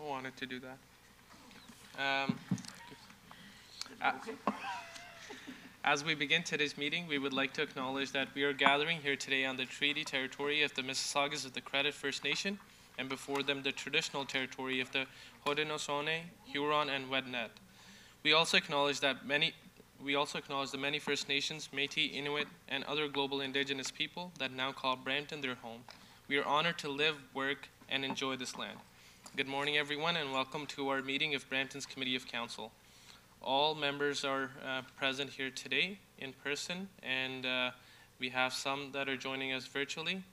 wanted to do that. As we begin today's meeting, we would like to acknowledge that we are gathering here today on the treaty territory of the Mississaugas of the Credit First Nation, and before them the traditional territory of the Haudenosaunee, Huron, and Wendat. We also acknowledge the many First Nations, Métis, Inuit, and other global Indigenous people that now call Brampton their home. We are honored to live, work, and enjoy this land. Good morning, everyone, and welcome to our meeting of Brampton's Committee of Council. All members are present here today in person, and we have some that are joining us virtually.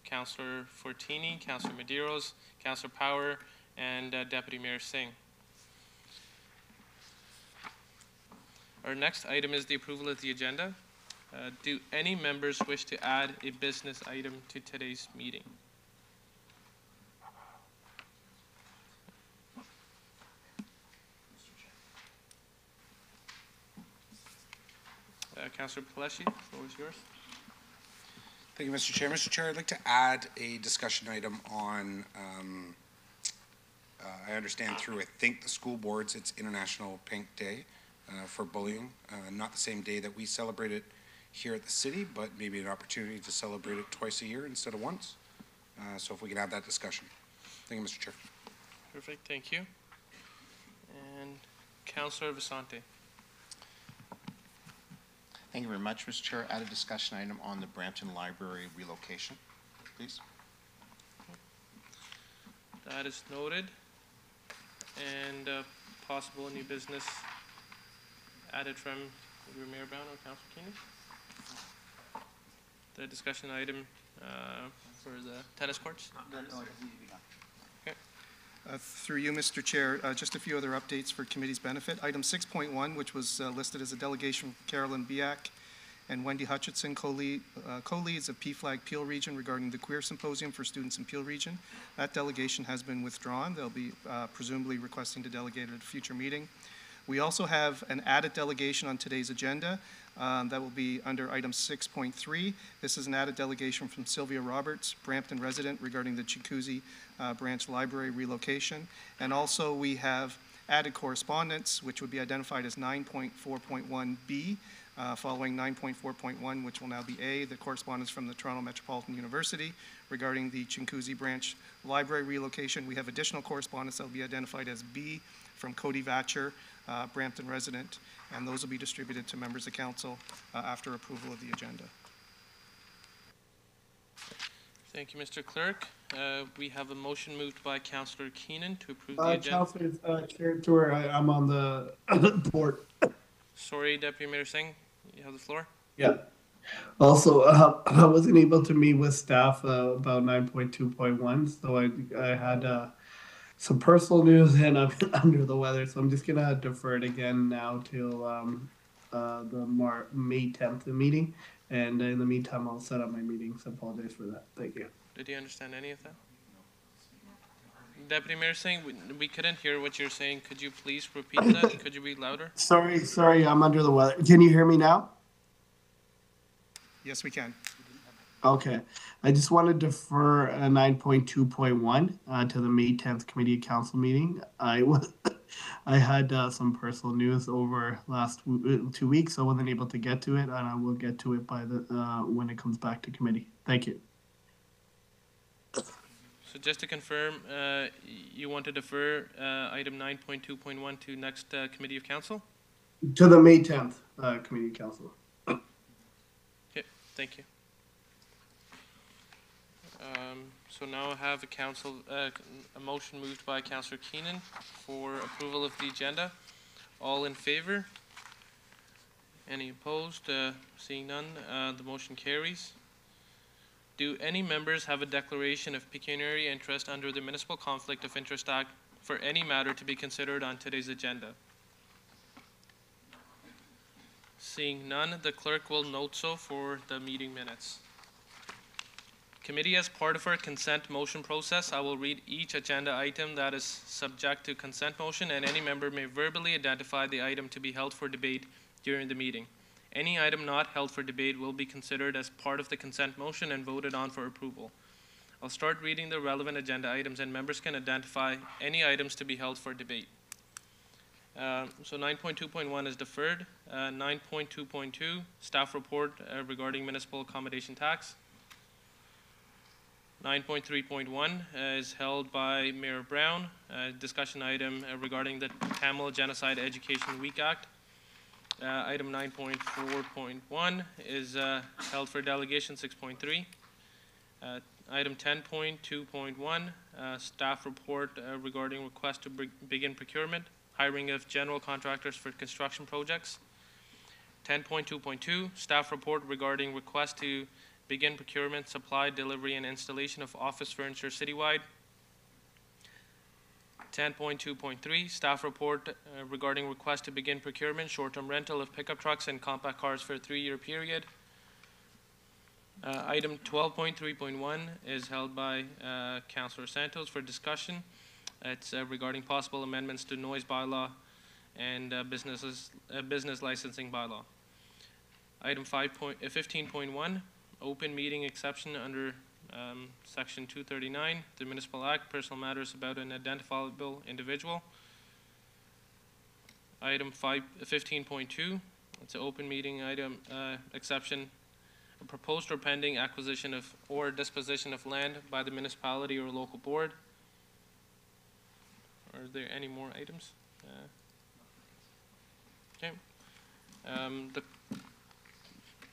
Councillor Fortini, Councillor Medeiros, Councillor Power, and Deputy Mayor Singh. Our next item is the approval of the agenda. Do any members wish to add a business item to today's meeting? Councillor Paleshi, the floor is yours. Thank you, Mr. Chair. Mr. Chair, I'd like to add a discussion item on, I understand through, I think, the school boards, it's International Pink Day for bullying. Not the same day that we celebrate it here at the city, but maybe an opportunity to celebrate it twice a year instead of once. So if we can have that discussion. Thank you, Mr. Chair. Perfect, thank you. And Councillor Vicente. Thank you very much, Mr. Chair. Add a discussion item on the Brampton Library relocation, please. That is noted. And possible new business added from either Mayor Brown or Councillor Keenan. The discussion item for the tennis courts. Through you, Mr. Chair, just a few other updates for committee's benefit. Item 6.1, which was listed as a delegation from Carolyn Biak and Wendy Hutchinson, co-leads of PFLAG Peel Region regarding the Queer Symposium for students in Peel Region. That delegation has been withdrawn. They'll be presumably requesting to delegate at a future meeting. We also have an added delegation on today's agenda that will be under item 6.3. This is an added delegation from Sylvia Roberts, Brampton resident, regarding the Chinguacousy branch library relocation. And also we have added correspondence, which would be identified as 9.4.1B, following 9.4.1, which will now be A, the correspondence from the Toronto Metropolitan University regarding the Chinguacousy branch library relocation. We have additional correspondence that will be identified as B from Cody Vatcher, Brampton resident, and those will be distributed to members of council after approval of the agenda. Thank you, Mr. Clerk. We have a motion moved by Councillor Keenan to approve the agenda. Councillor Chair, I'm on the board. Sorry, Deputy Mayor Singh, you have the floor. Yeah. Also, I wasn't able to meet with staff about 9.2.1, so I had some personal news and I'm under the weather, so I'm just gonna defer it again now till the May 10th meeting. And in the meantime, I'll set up my meetings. I apologize for that. Thank you. Did you understand any of that? Deputy Mayor Singh, we couldn't hear what you're saying. Could you please repeat that? Could you be louder? Sorry, I'm under the weather. Can you hear me now? Yes, we can. Okay. I just want to defer 9.2.1 to the May 10th Committee of Council meeting. I had some personal news over last 2 weeks, so I wasn't able to get to it, and I will get to it by the when it comes back to committee. Thank you. So just to confirm, you want to defer item 9.2.1 to next Committee of Council? To the May 10th Committee of Council. Okay, thank you. So now I have a motion moved by Councillor Keenan for approval of the agenda. All in favor? Any opposed? Seeing none, the motion carries. Do any members have a declaration of pecuniary interest under the Municipal Conflict of Interest Act for any matter to be considered on today's agenda? Seeing none, the clerk will note so for the meeting minutes. Committee, as part of our consent motion process, I will read each agenda item that is subject to consent motion, and any member may verbally identify the item to be held for debate during the meeting. Any item not held for debate will be considered as part of the consent motion and voted on for approval. I'll start reading the relevant agenda items, and members can identify any items to be held for debate. So 9.2.1 is deferred. 9.2.2, staff report regarding municipal accommodation tax. 9.3.1 is held by Mayor Brown, discussion item regarding the Tamil Genocide Education Week Act. Item 9.4.1 is held for delegation 6.3. Item 10.2.1, staff report regarding request to begin procurement, hiring of general contractors for construction projects. 10.2.2, staff report regarding request to begin procurement, supply, delivery, and installation of office furniture citywide. 10.2.3, staff report regarding request to begin procurement, short-term rental of pickup trucks and compact cars for a 3-year period. Item 12.3.1 is held by Councillor Santos for discussion. It's regarding possible amendments to noise bylaw and business licensing bylaw. Item 15.1, open meeting exception under Section 239, the Municipal Act, personal matters about an identifiable individual. Item 15.2, it's an open meeting item exception, a proposed or pending acquisition of or disposition of land by the municipality or local board. Are there any more items? Okay.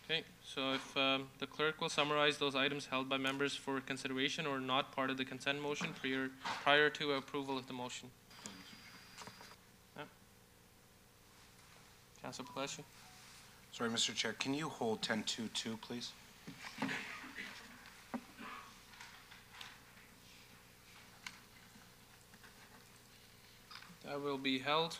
Okay, so if the clerk will summarize those items held by members for consideration or not part of the consent motion prior to approval of the motion. Councilor Palacio. Sorry, Mr. Chair, can you hold 10.2.2, please? That will be held.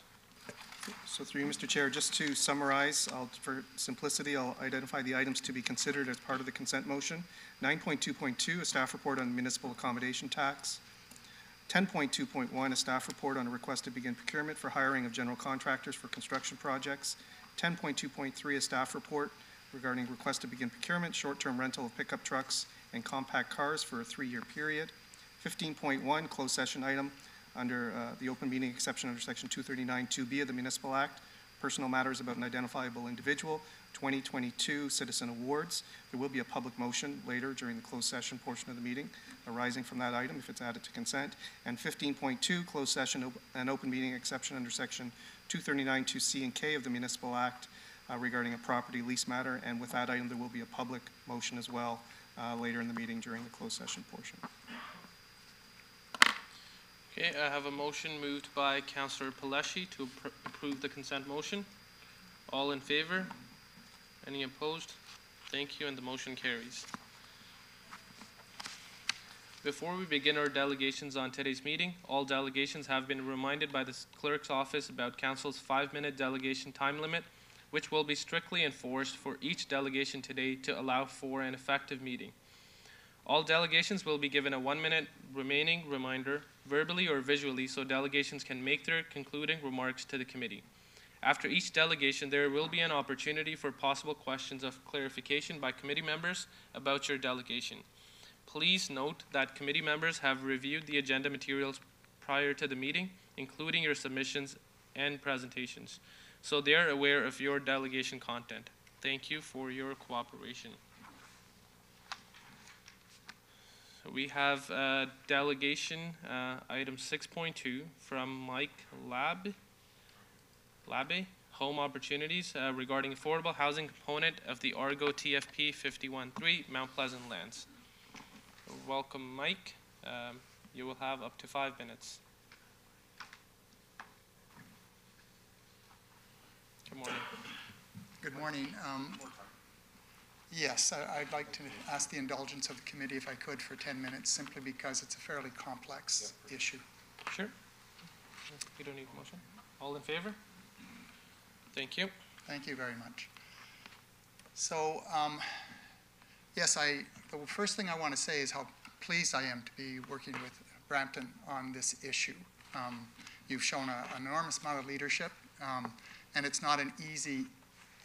So through you, Mr. Chair, just to summarize, for simplicity, I'll identify the items to be considered as part of the consent motion. 9.2.2, a staff report on municipal accommodation tax. 10.2.1, a staff report on a request to begin procurement for hiring of general contractors for construction projects. 10.2.3, a staff report regarding request to begin procurement, short-term rental of pickup trucks and compact cars for a 3-year period. 15.1, closed session item under the open meeting exception under Section 239(2)B of the Municipal Act, personal matters about an identifiable individual, 2022 Citizen Awards. There will be a public motion later during the closed session portion of the meeting arising from that item if it's added to consent. And 15.2, closed session and open meeting exception under Section 239(2)C and K of the Municipal Act regarding a property lease matter. And with that item, there will be a public motion as well later in the meeting during the closed session portion. Okay, I have a motion moved by Councillor Palacio to approve the consent motion. All in favor? Any opposed? Thank you, and the motion carries. Before we begin our delegations on today's meeting, all delegations have been reminded by the clerk's office about council's 5-minute delegation time limit, which will be strictly enforced for each delegation today to allow for an effective meeting. All delegations will be given a 1-minute remaining reminder, verbally or visually, so delegations can make their concluding remarks to the committee. After each delegation, there will be an opportunity for possible questions of clarification by committee members about your delegation. Please note that committee members have reviewed the agenda materials prior to the meeting, including your submissions and presentations, so they are aware of your delegation content. Thank you for your cooperation. We have delegation item 6.2 from Mike Labbe, Home Opportunities regarding affordable housing component of the Argo TFP 51.3 Mount Pleasant lands. Welcome, Mike. You will have up to 5 minutes. Good morning. Good morning. Yes, I'd like to ask the indulgence of the committee if I could for 10 minutes, simply because it's a fairly complex issue. Sure. You don't need a motion. All in favor? Thank you. Thank you very much. So, yes, the first thing I want to say is how pleased I am to be working with Brampton on this issue. You've shown an enormous amount of leadership, and it's not an easy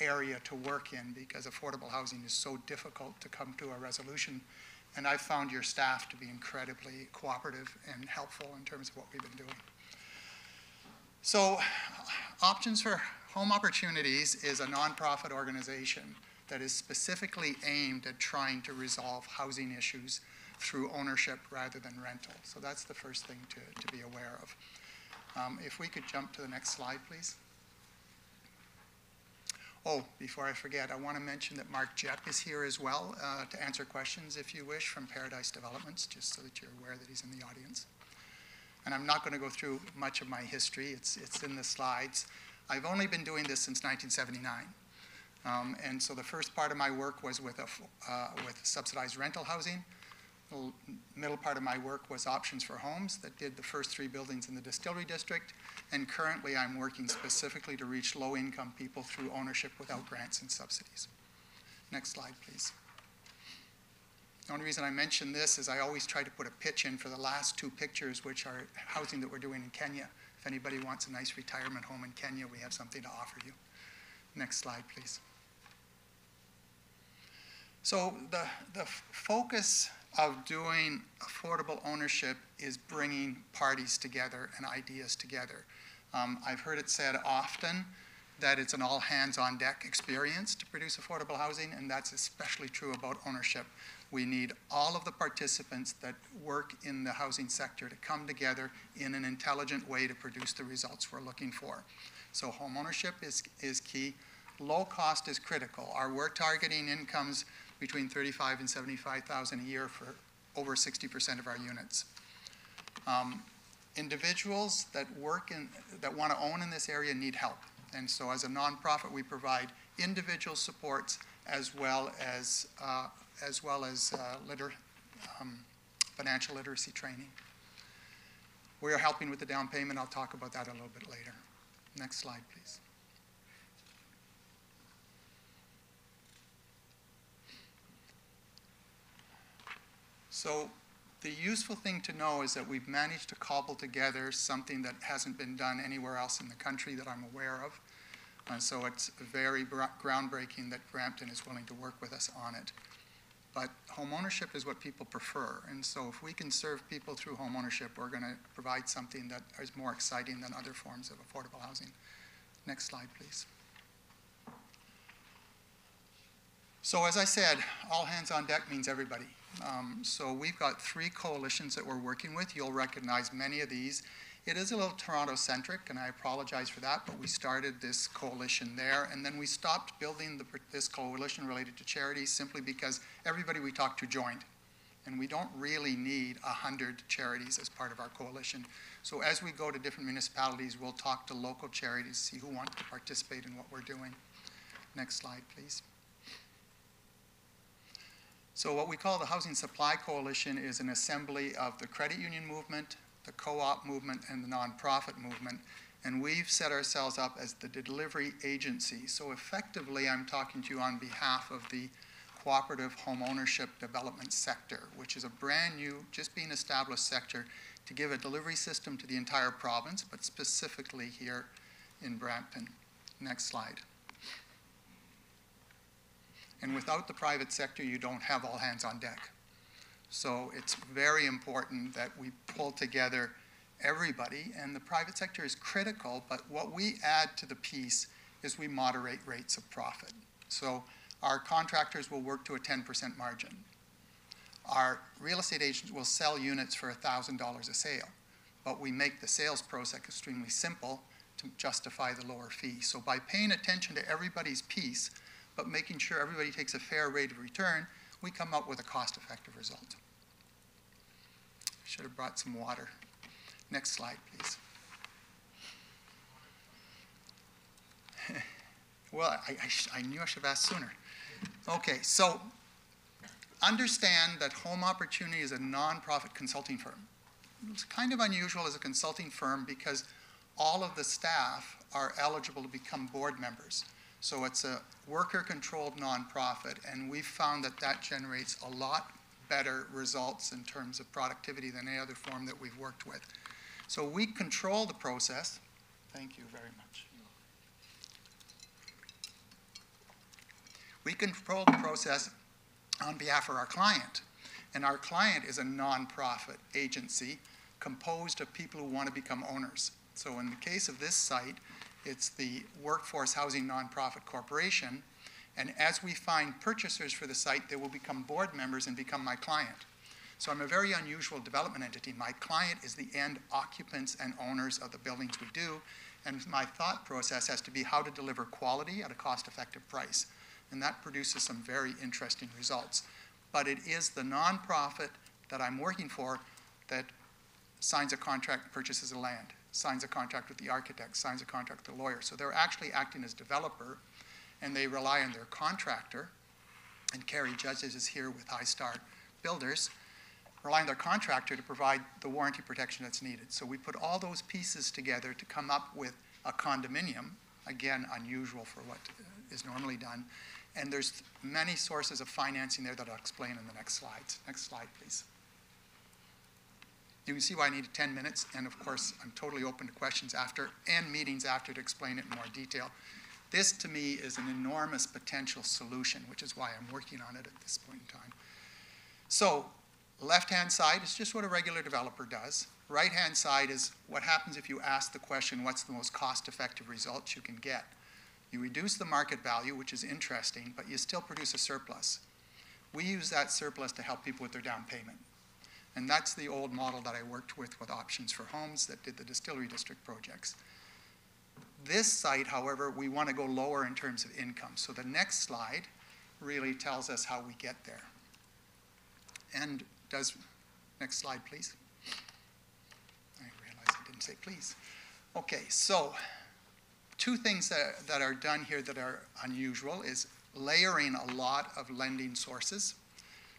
area to work in because affordable housing is so difficult to come to a resolution And I've found your staff to be incredibly cooperative and helpful in terms of what we've been doing. So Options for Home Opportunities is a nonprofit organization that is specifically aimed at trying to resolve housing issues through ownership rather than rental. So that's the first thing to be aware of. If we could jump to the next slide, please. Oh, before I forget, I want to mention that Mark Jepp is here as well to answer questions, if you wish, from Paradise Developments, just so that you're aware that he's in the audience. And I'm not going to go through much of my history. It's in the slides. I've only been doing this since 1979. And so the first part of my work was with subsidized rental housing. The middle part of my work was Options for Homes that did the first 3 buildings in the Distillery District. And currently I'm working specifically to reach low-income people through ownership without grants and subsidies. Next slide, please. The only reason I mention this is I always try to put a pitch in for the last 2 pictures, which are housing that we're doing in Kenya. If anybody wants a nice retirement home in Kenya, we have something to offer you. Next slide, please. So the focus of doing affordable ownership is bringing parties together and ideas together. I've heard it said often that it's an all-hands-on-deck experience to produce affordable housing, and that's especially true about ownership. We need all of the participants that work in the housing sector to come together in an intelligent way to produce the results we're looking for. So home ownership is key. Low cost is critical. We're targeting incomes between $35,000 and $75,000 a year for over 60% of our units. Individuals that want to own in this area need help. And so as a nonprofit, we provide individual supports as well as financial literacy training. We are helping with the down payment. I'll talk about that a little bit later. Next slide, please. So the useful thing to know is that we've managed to cobble together something that hasn't been done anywhere else in the country that I'm aware of. And so it's very groundbreaking that Brampton is willing to work with us on it. But home ownership is what people prefer. And so if we can serve people through home ownership, we're going to provide something that is more exciting than other forms of affordable housing. Next slide, please. So as I said, all hands on deck means everybody. So we've got 3 coalitions that we're working with. You'll recognize many of these. It is a little Toronto-centric, and I apologize for that, but we started this coalition there, and then we stopped building this coalition related to charities simply because everybody we talked to joined. And we don't really need 100 charities as part of our coalition. So as we go to different municipalities, we'll talk to local charities, see who want to participate in what we're doing. Next slide, please. So what we call the Housing Supply Coalition is an assembly of the credit union movement, the co-op movement, and the nonprofit movement. And we've set ourselves up as the delivery agency. So effectively, I'm talking to you on behalf of the cooperative home ownership development sector, which is a brand new, just being established sector to give a delivery system to the entire province, but specifically here in Brampton. Next slide. And without the private sector, you don't have all hands on deck. So it's very important that we pull together everybody, and the private sector is critical, but what we add to the piece is we moderate rates of profit. So our contractors will work to a 10% margin. Our real estate agents will sell units for $1,000 a sale, but we make the sales process extremely simple to justify the lower fee. So by paying attention to everybody's piece, but making sure everybody takes a fair rate of return, we come up with a cost-effective result. Should have brought some water. Next slide, please. Well, I knew I should have asked sooner. Okay, so understand that Home Opportunity is a nonprofit consulting firm. It's kind of unusual as a consulting firm because all of the staff are eligible to become board members. So it's a worker-controlled nonprofit, and we've found that that generates a lot better results in terms of productivity than any other form that we've worked with. So we control the process. Thank you very much. We control the process on behalf of our client. And our client is a nonprofit agency composed of people who want to become owners. So in the case of this site, it's the Workforce Housing Nonprofit Corporation. And as we find purchasers for the site, they will become board members and become my client. So I'm a very unusual development entity. My client is the end occupants and owners of the buildings we do. And my thought process has to be how to deliver quality at a cost-effective price. And that produces some very interesting results. But it is the nonprofit that I'm working for that signs a contract, purchases the land, signs a contract with the architect, signs a contract with the lawyer. So they're actually acting as developer, and they rely on their contractor, and Carrie Judges is here with High Star Builders, rely on their contractor to provide the warranty protection that's needed. So we put all those pieces together to come up with a condominium, again, unusual for what is normally done. And there's many sources of financing there that I'll explain in the next slides. Next slide, please. You can see why I needed 10 minutes, and of course, I'm totally open to questions after and meetings after to explain it in more detail. This, to me, is an enormous potential solution, which is why I'm working on it at this point in time. So, left-hand side is just what a regular developer does. Right-hand side is what happens if you ask the question, what's the most cost-effective results you can get? You reduce the market value, which is interesting, but you still produce a surplus. We use that surplus to help people with their down payment. And that's the old model that I worked with Options for Homes that did the Distillery District projects. This site, however, we want to go lower in terms of income. So the next slide really tells us how we get there. And next slide, please. I realized I didn't say please. Okay, so two things that are done here that are unusual is layering a lot of lending sources.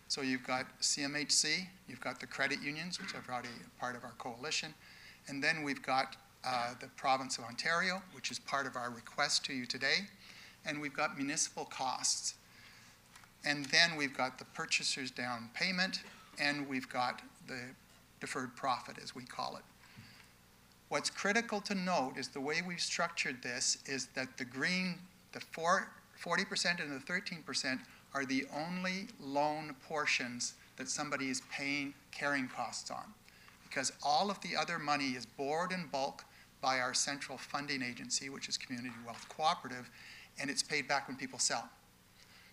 So you've got CMHC, you've got the credit unions, which are already part of our coalition, and then we've got the province of Ontario, which is part of our request to you today, and we've got municipal costs. And then we've got the purchaser's down payment, and we've got the deferred profit, as we call it. What's critical to note is the way we've structured this is that the green, the 40% and the 13% are the only loan portions that somebody is paying carrying costs on. Because all of the other money is borrowed in bulk by our central funding agency, which is Community Wealth Cooperative, and it's paid back when people sell.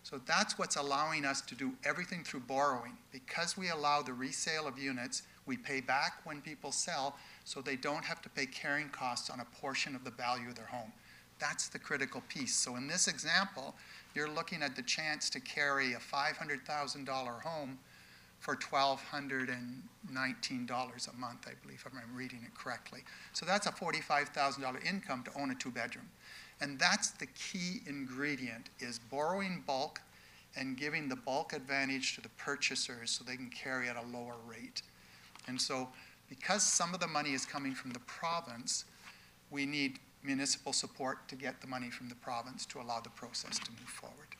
So that's what's allowing us to do everything through borrowing. Because we allow the resale of units, we pay back when people sell, so they don't have to pay carrying costs on a portion of the value of their home. That's the critical piece. So in this example, you're looking at the chance to carry a $500,000 home for $1,219 a month, I believe, if I'm reading it correctly. So that's a $45,000 income to own a two-bedroom. And that's the key ingredient, is borrowing bulk and giving the bulk advantage to the purchasers so they can carry at a lower rate. And so because some of the money is coming from the province, we need municipal support to get the money from the province to allow the process to move forward.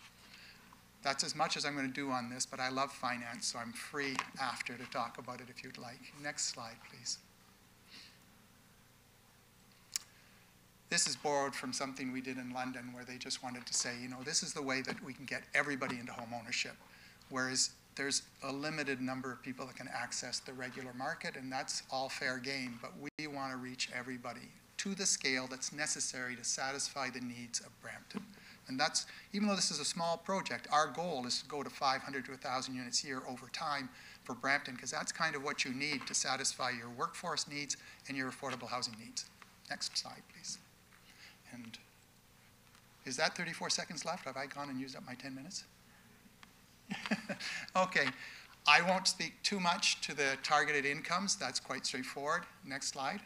That's as much as I'm going to do on this, but I love finance, so I'm free after to talk about it if you'd like. Next slide, please. This is borrowed from something we did in London where they just wanted to say, you know, this is the way that we can get everybody into home ownership, whereas there's a limited number of people that can access the regular market, and that's all fair game, but we want to reach everybody to the scale that's necessary to satisfy the needs of Brampton. And that's, even though this is a small project, our goal is to go to 500 to 1,000 units a year over time for Brampton, because that's kind of what you need to satisfy your workforce needs and your affordable housing needs. Next slide, please. And is that 34 seconds left? Have I gone and used up my 10 minutes? Okay, I won't speak too much to the targeted incomes. That's quite straightforward. Next slide.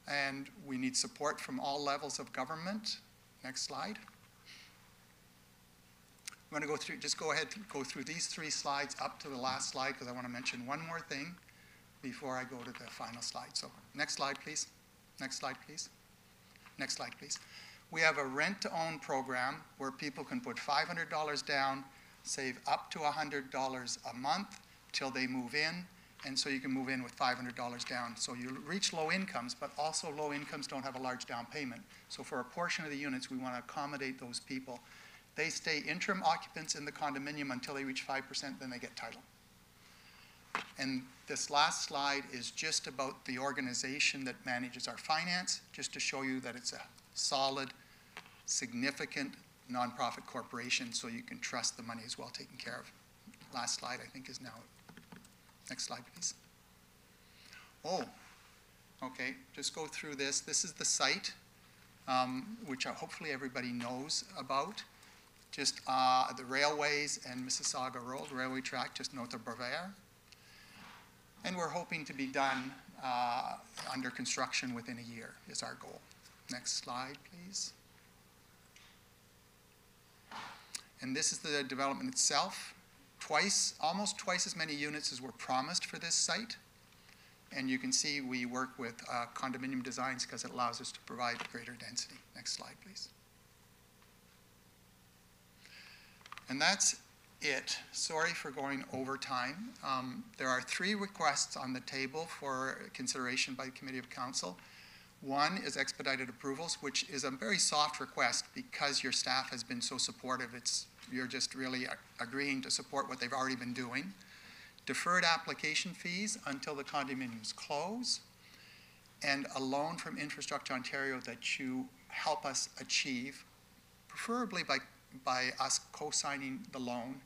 And we need support from all levels of government. Next slide. I'm going to go through, just go ahead and go through these three slides up to the last slide because I want to mention one more thing before I go to the final slide. So next slide, please. Next slide, please. Next slide, please. We have a rent-to-own program where people can put $500 down, save up to $100 a month till they move in. And so you can move in with $500 down. So you reach low incomes, but also low incomes don't have a large down payment. So for a portion of the units, we want to accommodate those people. They stay interim occupants in the condominium until they reach 5%, then they get title. And this last slide is just about the organization that manages our finance, just to show you that it's a solid, significant nonprofit corporation, so you can trust the money is well taken care of. Last slide, I think, is now. Next slide, please. Oh, okay, just go through this. This is the site, which hopefully everybody knows about. Just the railways and Mississauga Road, railway track just north of Brevard. And we're hoping to be done under construction within a year is our goal. Next slide, please. And this is the development itself. Almost twice as many units as were promised for this site. And you can see we work with condominium designs because it allows us to provide greater density. Next slide, please. And that's it. Sorry for going over time. There are 3 requests on the table for consideration by the Committee of Council. One is expedited approvals, which is a very soft request because your staff has been so supportive. You're just really agreeing to support what they've already been doing. Deferred application fees until the condominiums close, and a loan from Infrastructure Ontario that you help us achieve, preferably by us co-signing the loan.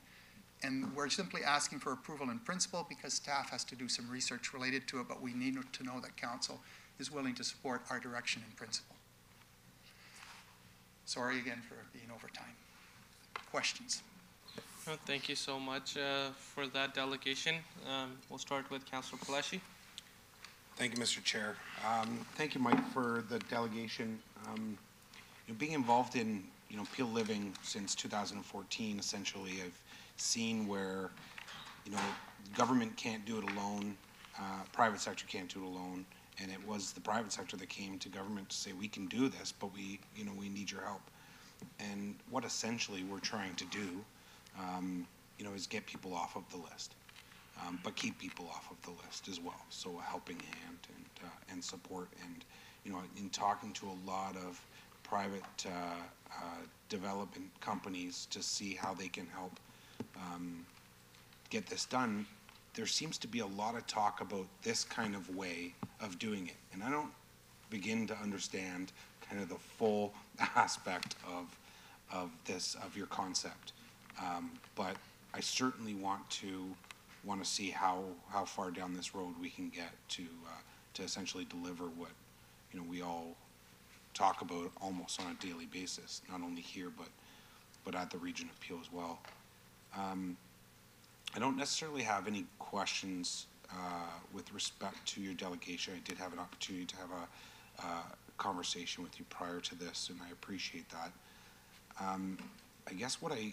And we're simply asking for approval in principle because staff has to do some research related to it, but we need to know that council is willing to support our direction in principle. Sorry again for being over time. Questions? Oh, thank you so much for that delegation. We'll start with Councillor Palashi. Thank you, Mr. Chair. Thank you, Mike, for the delegation. Being involved in Peel Living since 2014, essentially, I've seen where government can't do it alone, private sector can't do it alone, and it was the private sector that came to government to say we can do this, but we need your help. And what essentially we're trying to do, is get people off of the list, but keep people off of the list as well. So a helping hand and support, and in talking to a lot of private development companies to see how they can help get this done, there seems to be a lot of talk about this kind of way of doing it, and I don't begin to understand kind of the full aspect of your concept. But I certainly want to see how far down this road we can get to essentially deliver what we all talk about almost on a daily basis, not only here but at the Region of Peel as well. I don't necessarily have any questions with respect to your delegation. I did have an opportunity to have a conversation with you prior to this, and I appreciate that. I guess what I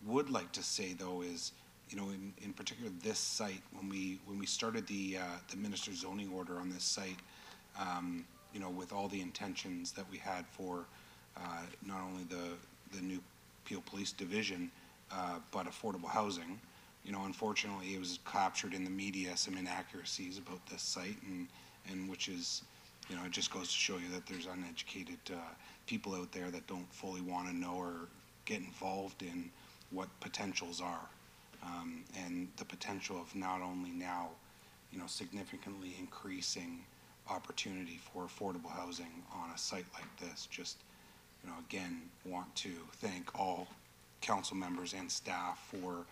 would like to say though is, in particular this site, when we started the minister's zoning order on this site, with all the intentions that we had for not only the new Peel Police Division, but affordable housing. Unfortunately, it was captured in the media some inaccuracies about this site, and which is, it just goes to show you that there's uneducated people out there that don't fully want to know or get involved in what potentials are, and the potential of not only now, significantly increasing opportunity for affordable housing on a site like this. Just, again, want to thank all council members and staff for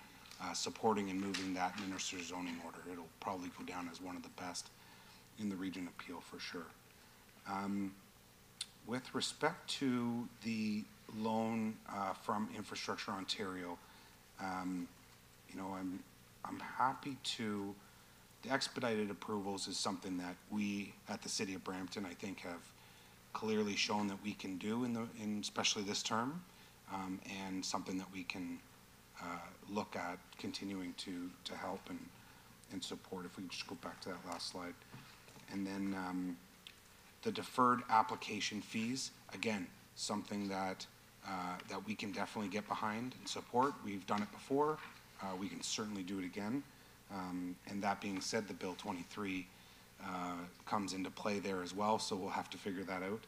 supporting and moving that minister's zoning order. It'll probably go down as one of the best in the Region of Peel for sure. With respect to the loan from Infrastructure Ontario, I'm happy to. The expedited approvals is something that we at the City of Brampton, I think, have clearly shown that we can do in especially this term, and something that we can look at continuing to help and support. If we just go back to that last slide, and then the deferred application fees, again, something that we can definitely get behind and support. We've done it before. We can certainly do it again. And that being said, the Bill 23 comes into play there as well, so we'll have to figure that out.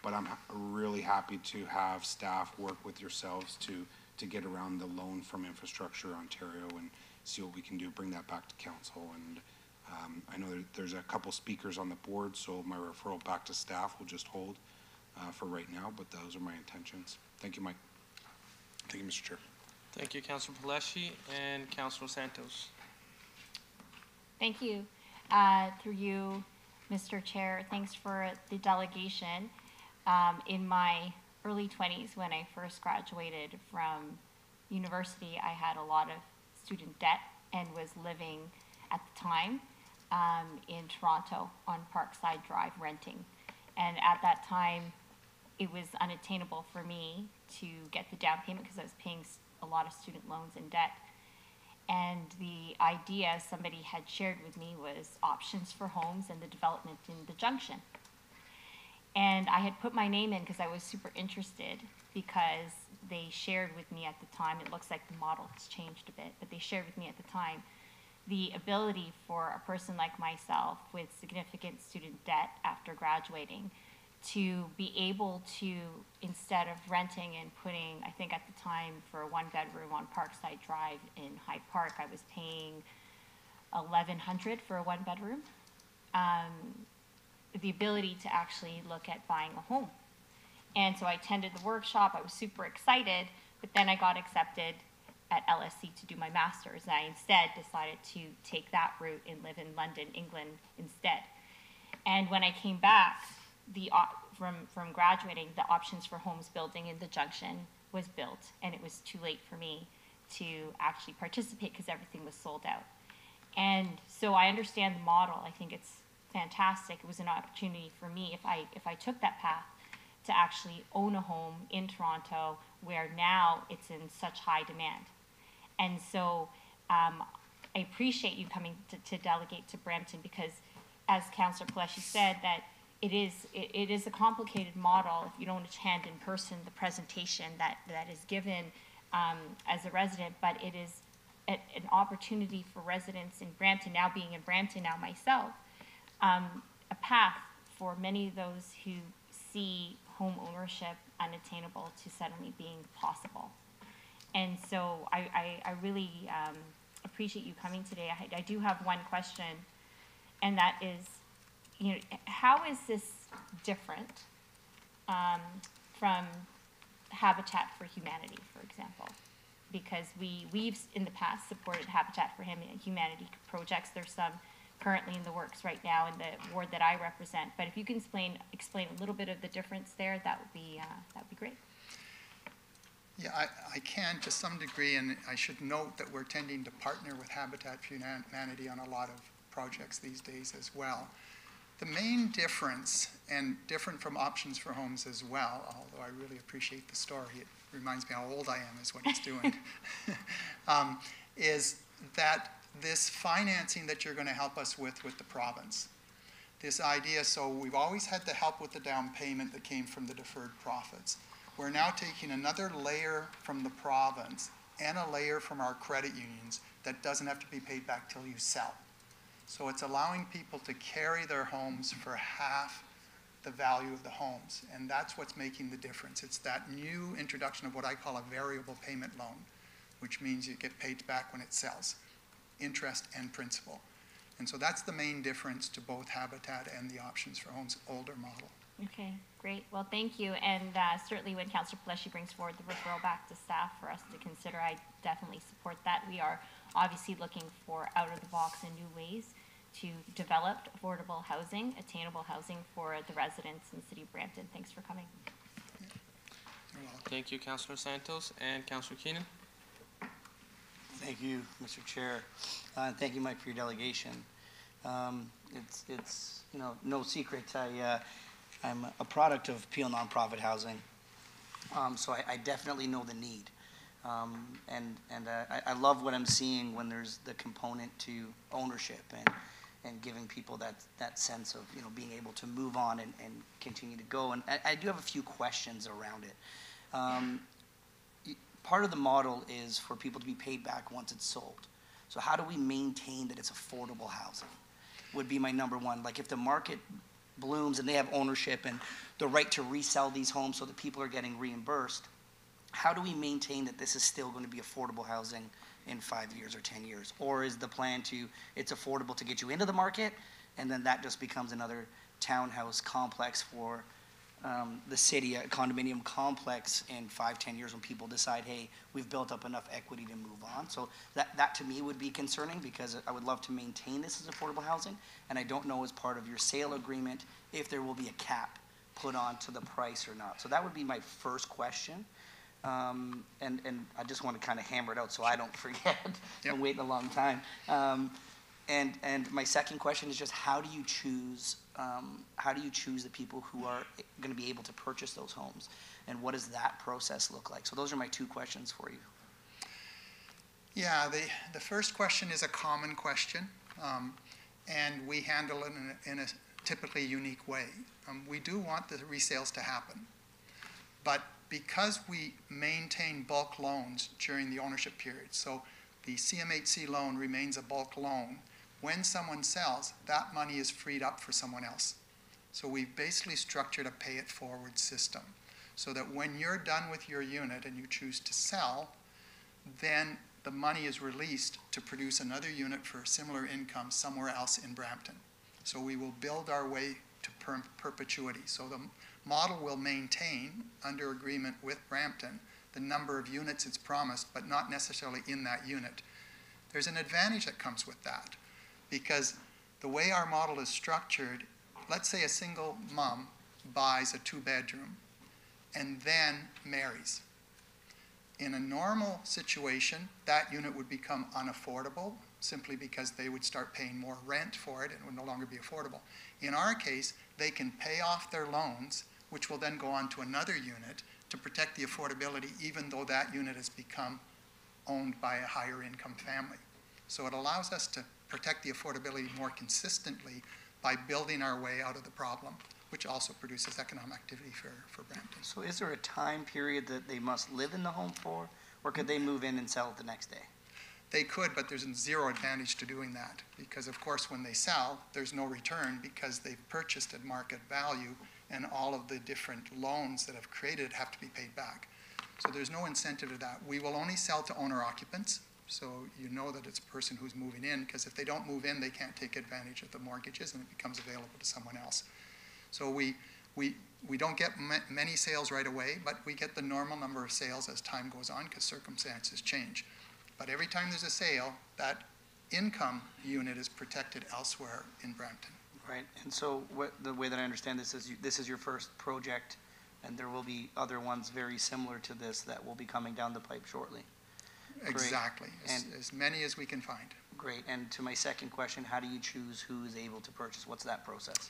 But I'm really happy to have staff work with yourselves to get around the loan from Infrastructure Ontario and see what we can do, bring that back to council. And I know there's a couple speakers on the board, so my referral back to staff will just hold for right now, but those are my intentions. Thank you, Mike. Thank you, Mr. Chair. Thank you, Councilor Palashi and Councilor Santos. Thank you. Through you, Mr. Chair, thanks for the delegation. In my early 20s, when I first graduated from university, I had a lot of student debt and was living at the time in Toronto on Parkside Drive renting. And at that time, it was unattainable for me to get the down payment because I was paying a lot of student loans and debt. And the idea somebody had shared with me was options for homes and the development in the Junction. And I had put my name in because I was super interested, because they shared with me at the time, it looks like the model has changed a bit, but they shared with me at the time the ability for a person like myself with significant student debt after graduating to be able to, instead of renting and putting, I think at the time for a 1-bedroom on Parkside Drive in Hyde Park, I was paying $1,100 for a 1-bedroom. The ability to actually look at buying a home. And so I attended the workshop, I was super excited, but then I got accepted at LSE to do my master's. And I instead decided to take that route and live in London, England instead. And when I came back, from graduating, the Options for Homes building in the Junction was built, and it was too late for me to actually participate because everything was sold out. And so I understand the model. I think it's fantastic. It was an opportunity for me, if I took that path, to actually own a home in Toronto where now it's in such high demand. And so I appreciate you coming to delegate to Brampton, because as Councillor Palashi said, that it is a complicated model if you don't attend in person the presentation that is given as a resident, but it is an opportunity for residents in Brampton, now being in Brampton now myself, a path for many of those who see home ownership unattainable to suddenly being possible. And so I really appreciate you coming today. I do have one question, and that is, how is this different from Habitat for Humanity, for example? Because we've in the past supported Habitat for Humanity projects. There's some currently in the works right now in the ward that I represent. But if you can explain a little bit of the difference there, that would be great. Yeah, I can to some degree, and I should note that we're tending to partner with Habitat for Humanity on a lot of projects these days as well. The main difference, and different from Options for Homes as well, although I really appreciate the story, it reminds me how old I am is what it's doing, is that this financing that you're going to help us with the province, this idea, so we've always had the help with the down payment that came from the deferred profits. We're now taking another layer from the province and a layer from our credit unions that doesn't have to be paid back till you sell. So it's allowing people to carry their homes for half the value of the homes, and that's what's making the difference. It's that new introduction of what I call a variable payment loan, which means you get paid back when it sells, interest and principal. And so that's the main difference to both Habitat and the Options for Homes older model. Okay, great. Well, thank you. And certainly when Councillor Palashi brings forward the referral back to staff for us to consider, I definitely support that. We are obviously looking for out-of-the-box and new ways to develop affordable housing, attainable housing for the residents in the City of Brampton. Thanks for coming. You're welcome. Thank you, Councillor Santos and Councillor Keenan. Thank you, Mr. Chair, and thank you, Mike, for your delegation. It's no secret. I'm a product of Peel nonprofit housing, so I definitely know the need, and I love what I'm seeing when there's the component to ownership and giving people that sense of being able to move on and continue to go. And I do have a few questions around it. Part of the model is for people to be paid back once it's sold. So how do we maintain that it's affordable housing? Would be my number one. Like if the market blooms and they have ownership and the right to resell these homes so that people are getting reimbursed, how do we maintain that this is still going to be affordable housing in 5 years or 10 years? Or is the plan it's affordable to get you into the market, and then that just becomes another townhouse complex for the city, a condominium complex in 5-10 years when people decide, hey, we've built up enough equity to move on? So that to me would be concerning, because I would love to maintain this as affordable housing, and I don't know as part of your sale agreement if there will be a cap put on to the price or not. So that would be my first question. And I just want to kind of hammer it out so I don't forget. Yep. I'm waiting a long time. And my second question is just how do you choose the people who are going to be able to purchase those homes, and what does that process look like? So those are my two questions for you. Yeah, the first question is a common question, and we handle it in a typically unique way. We do want the resales to happen, but because we maintain bulk loans during the ownership period, so the CMHC loan remains a bulk loan, when someone sells, that money is freed up for someone else. So we've basically structured a pay-it-forward system, so that when you're done with your unit and you choose to sell, then the money is released to produce another unit for a similar income somewhere else in Brampton. So we will build our way to perpetuity. So the model will maintain, under agreement with Brampton, the number of units it's promised, but not necessarily in that unit. There's an advantage that comes with that, because the way our model is structured, let's say a single mom buys a 2-bedroom and then marries. In a normal situation, that unit would become unaffordable simply because they would start paying more rent for it and it would no longer be affordable. In our case, they can pay off their loans, which will then go on to another unit to protect the affordability, even though that unit has become owned by a higher income family. So it allows us to protect the affordability more consistently by building our way out of the problem, which also produces economic activity for Brampton. So is there a time period that they must live in the home for, or could they move in and sell it the next day? They could, but there's zero advantage to doing that, because of course when they sell, there's no return because they've purchased at market value and all of the different loans that have created have to be paid back. So there's no incentive to that. We will only sell to owner occupants, so you know that it's a person who's moving in, because if they don't move in, they can't take advantage of the mortgages and it becomes available to someone else. So we don't get many sales right away, but we get the normal number of sales as time goes on because circumstances change. But every time there's a sale, that income unit is protected elsewhere in Brampton. Right, and so the way that I understand this is your first project, and there will be other ones very similar to this that will be coming down the pipe shortly. Exactly, And as many as we can find. Great, and to my second question, how do you choose who is able to purchase? What's that process?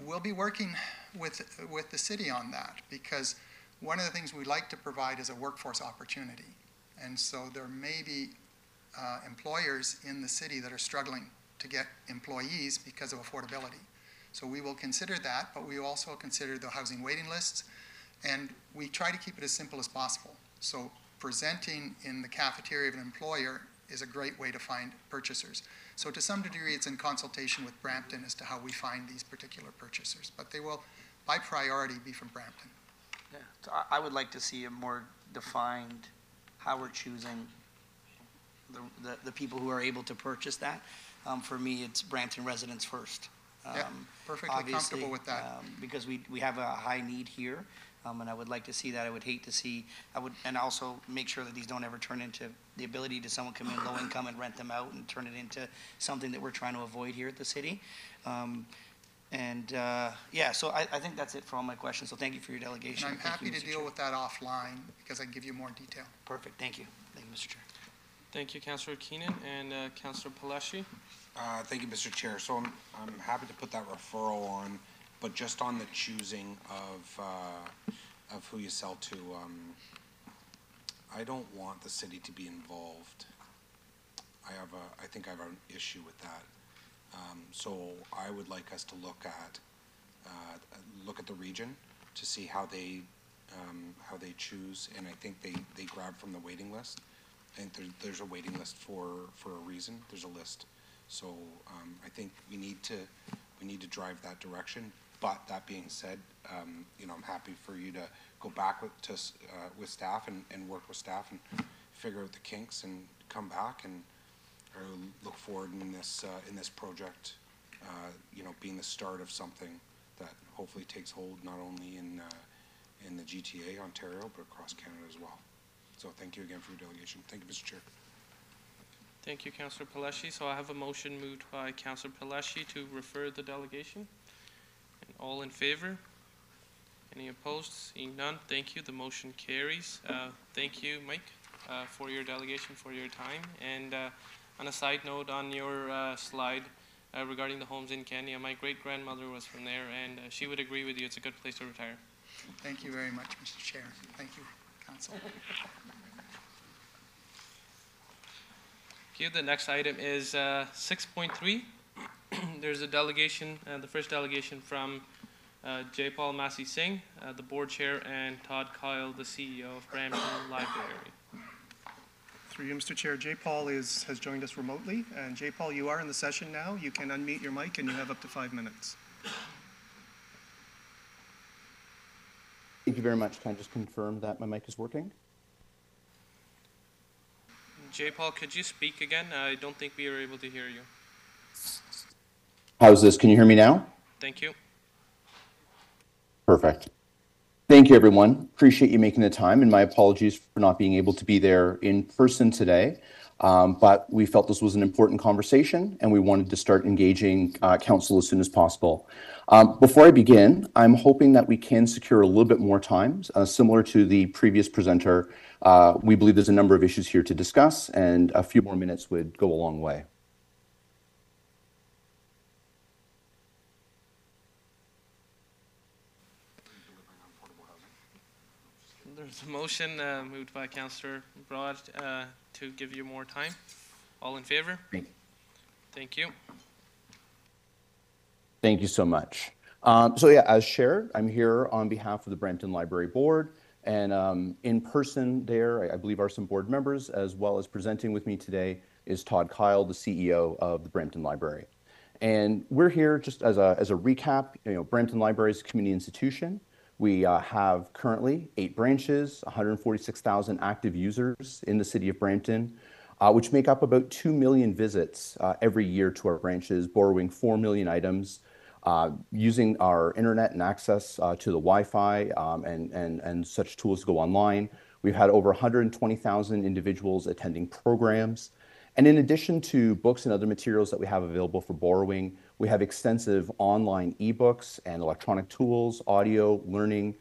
We'll be working with the city on that, because one of the things we like to provide is a workforce opportunity. And so there may be employers in the city that are struggling to get employees because of affordability. So we will consider that, but we also consider the housing waiting lists, and we try to keep it as simple as possible. So presenting in the cafeteria of an employer is a great way to find purchasers. So to some degree, it's in consultation with Brampton as to how we find these particular purchasers, but they will, by priority, be from Brampton. Yeah, so I would like to see a more defined how we're choosing the people who are able to purchase that. For me, it's Brampton residents first. Yeah, perfectly comfortable with that. Because we have a high need here, and I would like to see that. I would hate to see, and also make sure that these don't ever turn into the ability to someone come in low income and rent them out and turn it into something that we're trying to avoid here at the city. Yeah, so I think that's it for all my questions. So thank you for your delegation. And I'm happy to deal with that offline because I can give you more detail. Perfect, thank you. Thank you, Mr. Chair. Thank you, Councillor Keenan, and Councillor Palashi. Thank you, Mr. Chair. So I'm happy to put that referral on, but just on the choosing of who you sell to, I don't want the city to be involved. I think I have an issue with that. So I would like us to look at the region to see how they choose, and I think they grab from the waiting list. And there's a waiting list for a reason. There's a list. So I think we need to we need to drive that direction. But that being said, you know, I'm happy for you to go back with staff and work with staff and figure out the kinks and come back and look forward in this project, you know, being the start of something that hopefully takes hold not only in the GTA, Ontario, but across Canada as well. So thank you again for your delegation. Thank you, Mr. Chair. Thank you, Councillor Paleshi. So I have a motion moved by Councillor Paleshi to refer the delegation. And all in favor? Any opposed? Seeing none, thank you. The motion carries. Thank you, Mike, for your delegation, for your time. And on a side note, on your slide regarding the homes in Kenya, my great-grandmother was from there, and she would agree with you. It's a good place to retire. Thank you very much, Mr. Chair. Thank you, Council. Okay, the next item is 6.3. There's a delegation, the first delegation from Jaypal Massey Singh, the board chair, and Todd Kyle, the CEO of Brampton Library. Through you, Mr. Chair, Jaypal has joined us remotely. And Jaypal, you are in the session now. You can unmute your mic and you have up to 5 minutes. Thank you very much. Can I just confirm that my mic is working? Jaypal, could you speak again? I don't think we are able to hear you. How's this? Can you hear me now? Thank you. Perfect. Thank you, everyone. Appreciate you making the time, and my apologies for not being able to be there in person today. But we felt this was an important conversation, and we wanted to start engaging council as soon as possible. Before I begin, I'm hoping that we can secure a little bit more time. Similar to the previous presenter, we believe there's a number of issues here to discuss, and a few more minutes would go a long way. There's a motion moved by Councillor Broad to give you more time. All in favor? Thank you. Thank you so much. So yeah, as shared, I'm here on behalf of the Brampton Library Board, and in person there, I believe are some board members, as well as presenting with me today is Todd Kyle, the CEO of the Brampton Library. And we're here just as a recap. You know, Brampton Library is a community institution. We have currently 8 branches, 146,000 active users in the city of Brampton, which make up about 2 million visits every year to our branches, borrowing 4 million items, using our internet and access to the Wi-Fi and such tools to go online. We've had over 120,000 individuals attending programs. And in addition to books and other materials that we have available for borrowing, we have extensive online ebooks and electronic tools, audio, learning,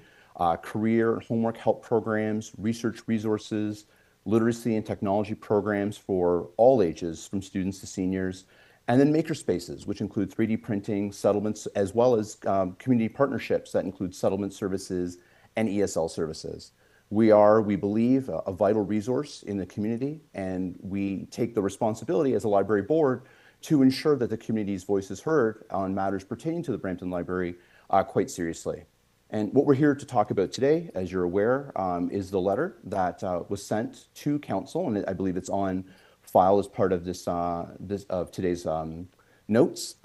career and homework help programs, research resources, literacy and technology programs for all ages, from students to seniors, and then maker spaces, which include 3D printing, settlements, as well as community partnerships that include settlement services and ESL services. We are, we believe, a vital resource in the community, and we take the responsibility as a library board to ensure that the community's voice is heard on matters pertaining to the Brampton Library quite seriously. And what we're here to talk about today, as you're aware, is the letter that was sent to council, and I believe it's on file as part of today's notes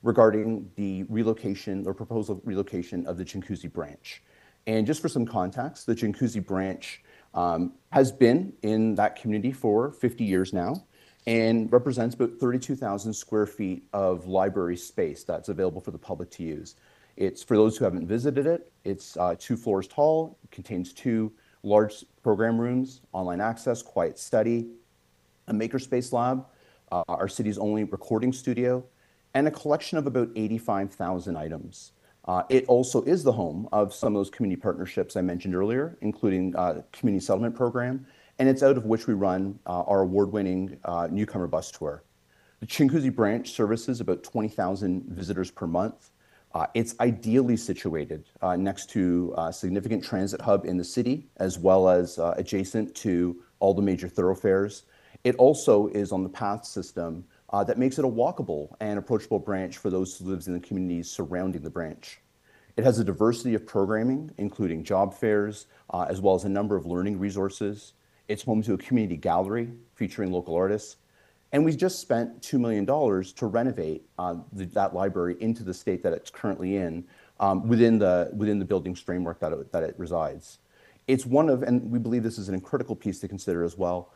regarding the relocation or proposal relocation of the Chinguacousy branch. And just for some context, the Chinguacousy branch has been in that community for 50 years now and represents about 32,000 square feet of library space that's available for the public to use. It's, for those who haven't visited it, it's 2 floors tall, contains 2 large program rooms, online access, quiet study, a makerspace lab, our city's only recording studio, and a collection of about 85,000 items. It also is the home of some of those community partnerships I mentioned earlier, including Community Settlement Program, and it's out of which we run our award-winning newcomer bus tour. The Chinguacousy branch services about 20,000 visitors per month. It's ideally situated next to a significant transit hub in the city, as well as adjacent to all the major thoroughfares. It also is on the path system that makes it a walkable and approachable branch for those who live in the communities surrounding the branch. It has a diversity of programming, including job fairs, as well as a number of learning resources. It's home to a community gallery featuring local artists. And we just spent $2 million to renovate that library into the state that it's currently in within the building's framework that it resides. It's one of, and we believe this is an critical piece to consider as well,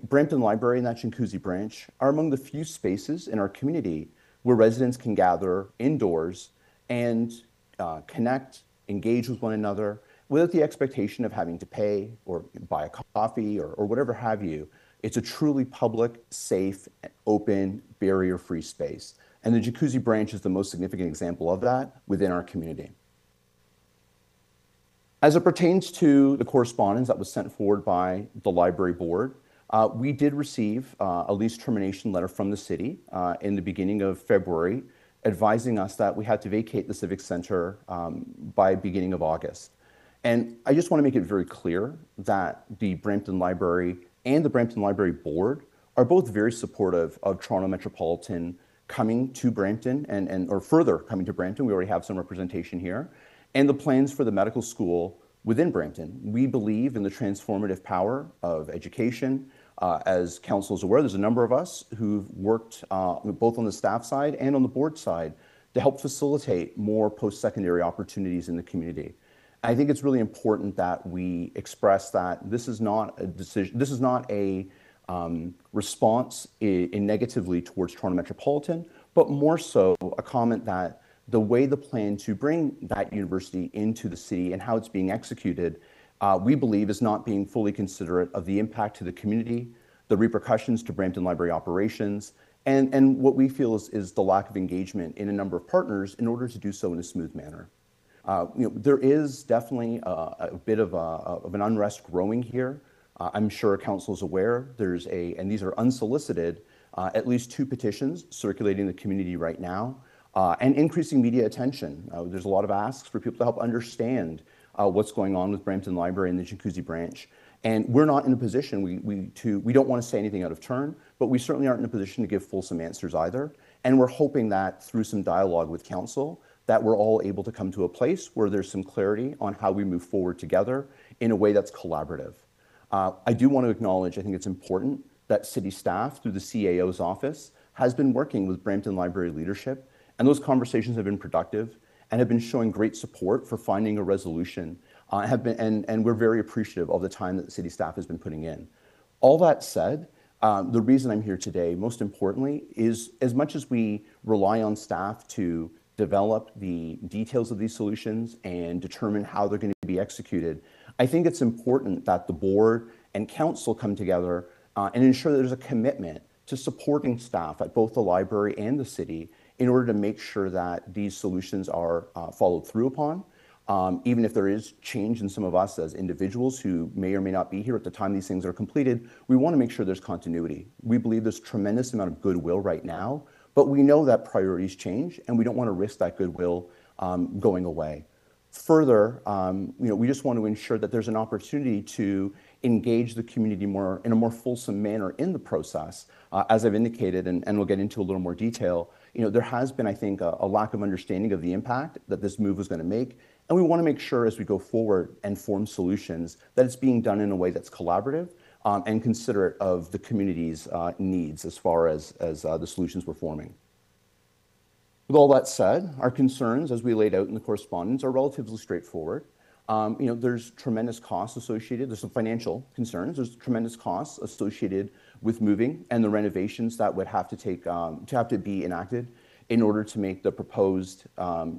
Brampton Library and that Chinguacousy branch are among the few spaces in our community where residents can gather indoors and connect, engage with one another without the expectation of having to pay or buy a coffee or whatever have you. It's a truly public, safe, open, barrier-free space. And the Chinguacousy branch is the most significant example of that within our community. As it pertains to the correspondence that was sent forward by the library board, we did receive a lease termination letter from the city in the beginning of February, advising us that we had to vacate the Civic Center by beginning of August. And I just want to make it very clear that the Brampton Library and the Brampton Library Board are both very supportive of Toronto Metropolitan coming to Brampton or further coming to Brampton. We already have some representation here. And the plans for the medical school within Brampton. We believe in the transformative power of education. As council is aware, there's a number of us who've worked both on the staff side and on the board side to help facilitate more post-secondary opportunities in the community. I think it's really important that we express that this is not a decision, this is not a response in negatively towards Toronto Metropolitan, but more so a comment that the way the plan to bring that university into the city and how it's being executed, we believe is not being fully considerate of the impact to the community, the repercussions to Brampton Library operations, and what we feel is the lack of engagement in a number of partners in order to do so in a smooth manner. There is definitely a bit of an unrest growing here. I'm sure council is aware there's and these are unsolicited, at least 2 petitions circulating in the community right now, and increasing media attention. There's a lot of asks for people to help understand what's going on with Brampton Library and the Chinguacousy branch. And we're not in a position, we don't want to say anything out of turn, but we certainly aren't in a position to give fulsome answers either. And we're hoping that through some dialogue with council, that we're all able to come to a place where there's some clarity on how we move forward together in a way that's collaborative. I do want to acknowledge, I think it's important that city staff through the CAO's office has been working with Brampton Library leadership, and those conversations have been productive and have been showing great support for finding a resolution, and we're very appreciative of the time that the city staff has been putting in. All that said, the reason I'm here today, most importantly, is as much as we rely on staff to develop the details of these solutions and determine how they're going to be executed, I think it's important that the board and council come together and ensure that there's a commitment to supporting staff at both the library and the city in order to make sure that these solutions are followed through upon. Even if there is change in some of us as individuals who may or may not be here at the time these things are completed, we want to make sure there's continuity. We believe there's a tremendous amount of goodwill right now, but we know that priorities change and we don't want to risk that goodwill going away. Further, we just want to ensure that there's an opportunity to engage the community in a more fulsome manner in the process. As I've indicated, and we'll get into a little more detail, there has been, I think, a lack of understanding of the impact that this move was going to make. And we want to make sure as we go forward and form solutions that it's being done in a way that's collaborative and considerate of the community's needs as far as the solutions we're forming. With all that said, our concerns, as we laid out in the correspondence, are relatively straightforward. There's tremendous costs associated. There's some financial concerns. There's tremendous costs associated with moving and the renovations that would have to be enacted in order to make the proposed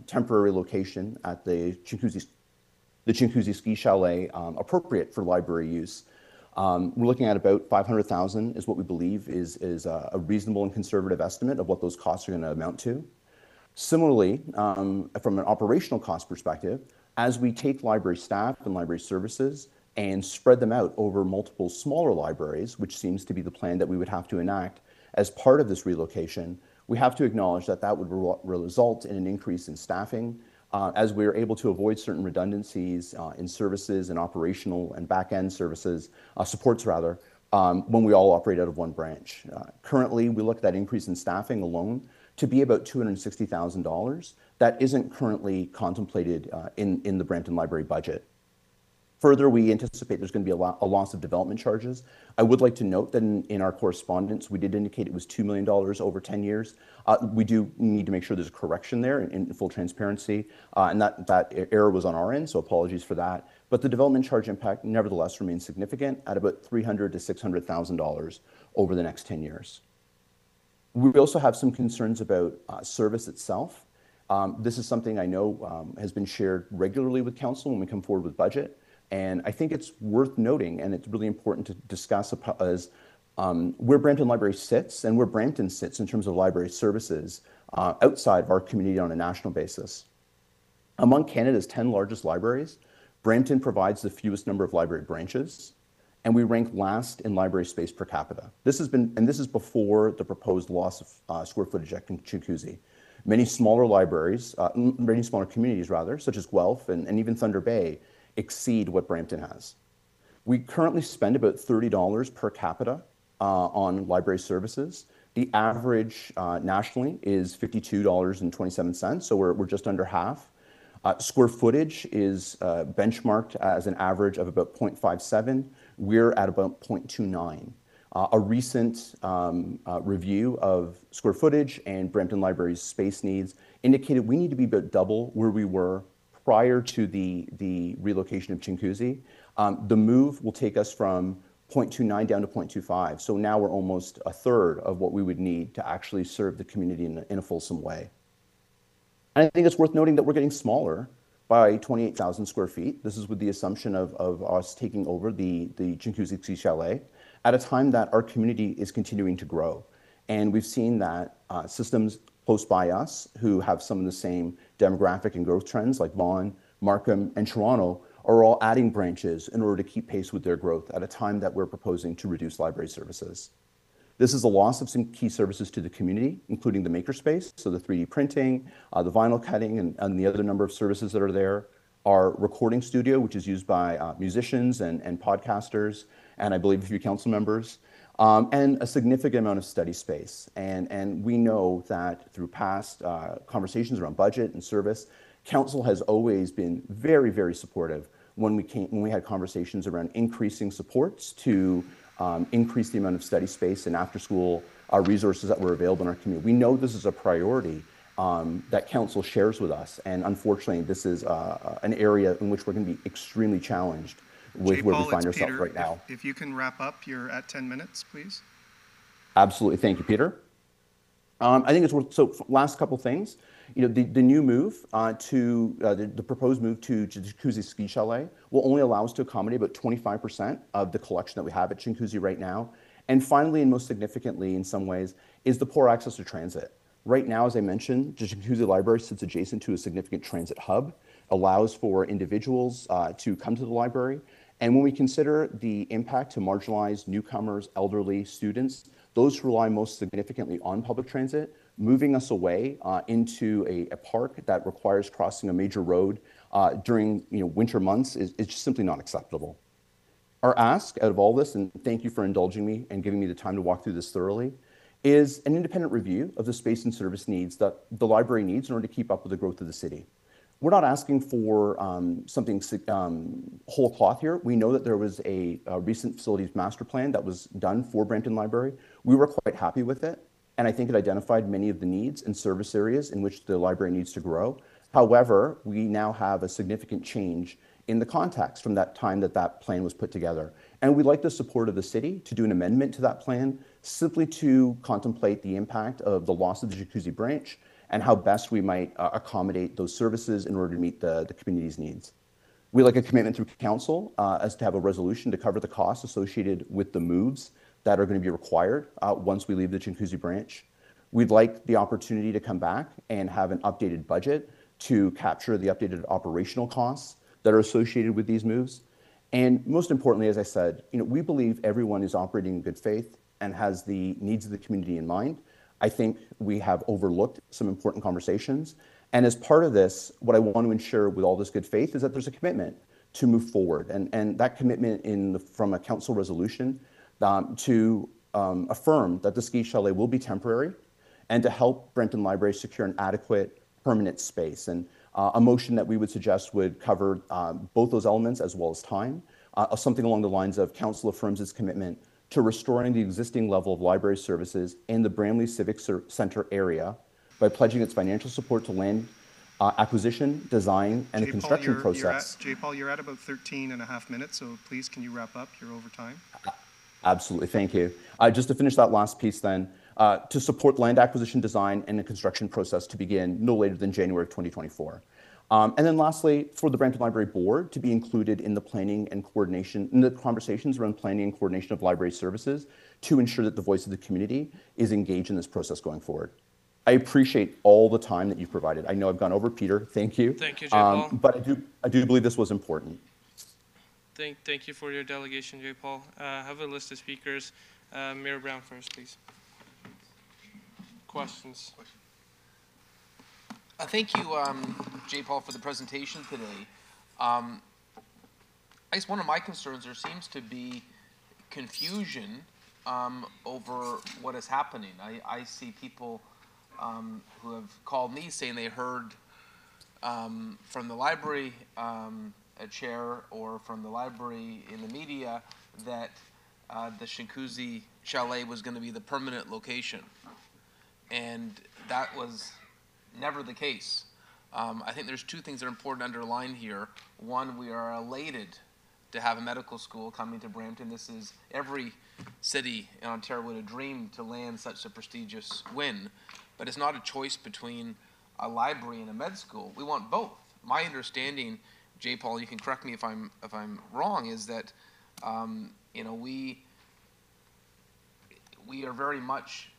temporary location at the Chinguacousy Ski Chalet appropriate for library use. We're looking at about $500,000 is what we believe is a reasonable and conservative estimate of what those costs are going to amount to. Similarly, from an operational cost perspective, as we take library staff and library services and spread them out over multiple smaller libraries, which seems to be the plan that we would have to enact as part of this relocation, we have to acknowledge that that would result in an increase in staffing as we are able to avoid certain redundancies in services and operational and back-end services, supports rather, when we all operate out of one branch. Currently, we look at that increase in staffing alone to be about $260,000. That isn't currently contemplated in the Brampton Library budget. Further, we anticipate there's going to be a loss of development charges. I would like to note that in our correspondence, we did indicate it was $2 million over 10 years. We do need to make sure there's a correction there in full transparency, and that error was on our end, so apologies for that. But the development charge impact nevertheless remains significant at about $300,000 to $600,000 over the next 10 years. We also have some concerns about service itself. This is something I know has been shared regularly with council when we come forward with budget. And I think it's worth noting, and it's really important to discuss as where Brampton Library sits and where Brampton sits in terms of library services outside of our community on a national basis. Among Canada's 10 largest libraries, Brampton provides the fewest number of library branches, and we rank last in library space per capita. This is before the proposed loss of square footage at Chinguacousy. Many smaller libraries, many smaller communities rather, such as Guelph and even Thunder Bay, exceed what Brampton has. We currently spend about $30 per capita on library services. The average nationally is $52.27, so we're just under half. Square footage is benchmarked as an average of about 0.57. We're at about 0.29. A recent review of square footage and Brampton Library's space needs indicated we need to be about double where we were prior to the relocation of Chinguacousy. The move will take us from 0.29 down to 0.25. So now we're almost a third of what we would need to actually serve the community in a fulsome way. And I think it's worth noting that we're getting smaller by 28,000 square feet. This is with the assumption of us taking over the Chinguacousy Ski Chalet at a time that our community is continuing to grow. And we've seen that systems close by us who have some of the same demographic and growth trends like Vaughan, Markham, and Toronto are all adding branches in order to keep pace with their growth at a time that we're proposing to reduce library services. This is a loss of some key services to the community, including the makerspace, so the 3D printing, the vinyl cutting, and the other number of services that are there. Our recording studio, which is used by musicians and podcasters, and I believe a few council members, and a significant amount of study space. And we know that through past conversations around budget and service, council has always been very, very supportive when we had conversations around increasing supports to increase the amount of study space and after-school resources that were available in our community. We know this is a priority that council shares with us, and unfortunately, this is an area in which we're going to be extremely challenged with where we find ourselves right now. If you can wrap up, you're at 10 minutes, please. Absolutely, thank you, Peter. I think it's worth, so last couple things. You know, the new move the proposed move to Chinguacousy Ski Chalet will only allow us to accommodate about 25% of the collection that we have at Chinguacousy right now. And finally, and most significantly in some ways, is the poor access to transit. Right now, as I mentioned, the Chinguacousy Library sits adjacent to a significant transit hub, allows for individuals to come to the library. And when we consider the impact to marginalized newcomers, elderly, students, those who rely most significantly on public transit, moving us away into a park that requires crossing a major road during winter months is just simply not acceptable. Our ask out of all this, and thank you for indulging me and giving me the time to walk through this thoroughly, is an independent review of the space and service needs that the library needs in order to keep up with the growth of the city. We're not asking for something whole cloth here. We know that there was a recent facilities master plan that was done for Brampton Library. We were quite happy with it, and I think it identified many of the needs and service areas in which the library needs to grow. However, we now have a significant change in the context from that time that plan was put together. And we'd like the support of the city to do an amendment to that plan, simply to contemplate the impact of the loss of the Chinguacousy branch and how best we might accommodate those services in order to meet the community's needs. We'd like a commitment through council as to have a resolution to cover the costs associated with the moves that are going to be required once we leave the Chinguacousy branch. We'd like the opportunity to come back and have an updated budget to capture the updated operational costs that are associated with these moves. And most importantly, as I said, we believe everyone is operating in good faith and has the needs of the community in mind. I think we have overlooked some important conversations. And as part of this, what I want to ensure with all this good faith is that there's a commitment to move forward. And that commitment from a council resolution to affirm that the ski chalet will be temporary and to help Brampton Library secure an adequate permanent space. And A motion that we would suggest would cover both those elements as well as time. Something along the lines of council affirms its commitment to restoring the existing level of library services in the Bramley Civic Center area by pledging its financial support to land acquisition, design, and the construction process. J. Paul, you're at about 13 and a half minutes, so please can you wrap up? You're over time. Absolutely, thank you. Just to finish that last piece then, to support land acquisition design and the construction process to begin no later than January of 2024. And then lastly, for the Brampton Library Board to be included in the planning and coordination, in the conversations around planning and coordination of library services to ensure that the voice of the community is engaged in this process going forward. I appreciate all the time that you've provided. I know I've gone over, Peter, thank you. Thank you, J. Paul. But I do believe this was important. Thank you for your delegation, J. Paul. I have a list of speakers. Mayor Brown first, please. Questions? Thank you, J. Paul, for the presentation today. I guess one of my concerns, there seems to be confusion over what is happening. I see people who have called me saying they heard from the library chair or from the library in the media that the Shinkuzi Chalet was going to be the permanent location. And that was never the case. I think there's two things that are important to underline here. One, we are elated to have a medical school coming to Brampton. This is every city in Ontario would have dreamed to land such a prestigious win, but it's not a choice between a library and a med school. We want both. My understanding, J. Paul, you can correct me if I'm wrong, is that you know, we are very much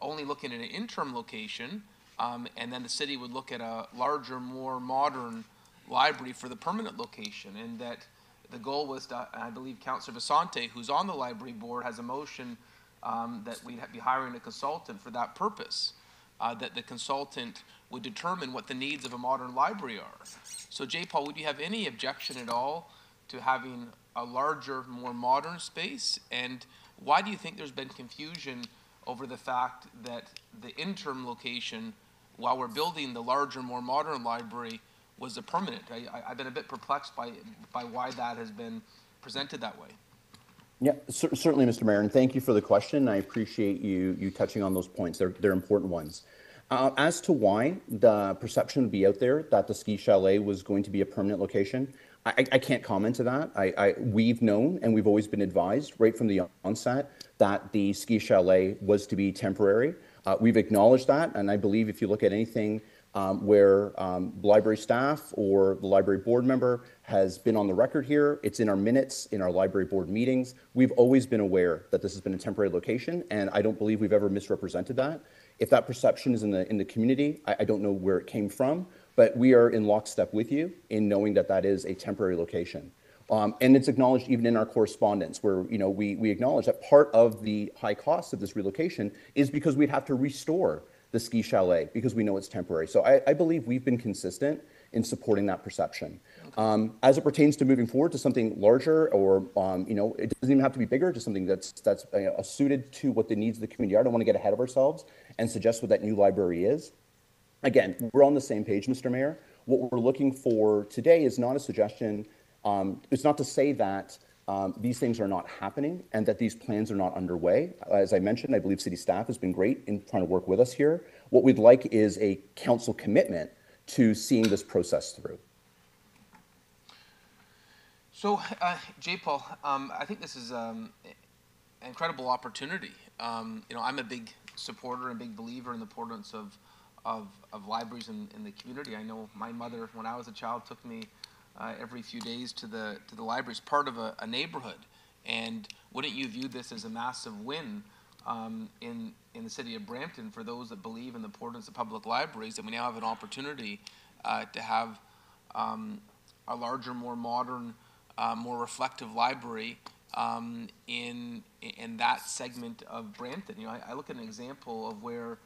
only looking at an interim location, and then the city would look at a larger, more modern library for the permanent location, and that the goal was to, I believe Councillor Visante, who's on the library board, has a motion that we'd be hiring a consultant for that purpose, that the consultant would determine what the needs of a modern library are. So J. Paul, would you have any objection at all to having a larger, more modern space? And why do you think there's been confusion over the fact that the interim location, while we're building the larger, more modern library, was a permanent? I've been a bit perplexed by why that has been presented that way. Yeah, certainly, Mr. Mayor, and thank you for the question. I appreciate you touching on those points. They're important ones. As to why the perception would be out there that the ski chalet was going to be a permanent location, I can't comment to that. We've known and we've always been advised right from the onset that the ski chalet was to be temporary. We've acknowledged that, and I believe if you look at anything where library staff or the library board member has been on the record here, it's in our minutes, in our library board meetings. We've always been aware that this has been a temporary location, and I don't believe we've ever misrepresented that. If that perception is in the community, I don't know where it came from, but we are in lockstep with you in knowing that that is a temporary location. And it's acknowledged even in our correspondence where, you know, we acknowledge that part of the high cost of this relocation is because we'd have to restore the ski chalet because we know it's temporary. So I believe we've been consistent in supporting that perception. As it pertains to moving forward to something larger or, you know, it doesn't even have to be bigger, just something that's suited to what the needs of the community are. I don't want to get ahead of ourselves and suggest what that new library is. Again, we're on the same page, Mr. Mayor. What we're looking for today is not a suggestion. It's not to say that these things are not happening and that these plans are not underway. As I mentioned, I believe city staff has been great in trying to work with us here. What we'd like is a council commitment to seeing this process through. So, J. Paul, I think this is an incredible opportunity. You know, I'm a big supporter and big believer in the importance of libraries in the community. I know my mother, when I was a child, took me every few days to the library as part of a neighborhood. And wouldn't you view this as a massive win in the city of Brampton for those that believe in the importance of public libraries, that we now have an opportunity to have a larger, more modern, more reflective library in that segment of Brampton? You know, I look at an example of where,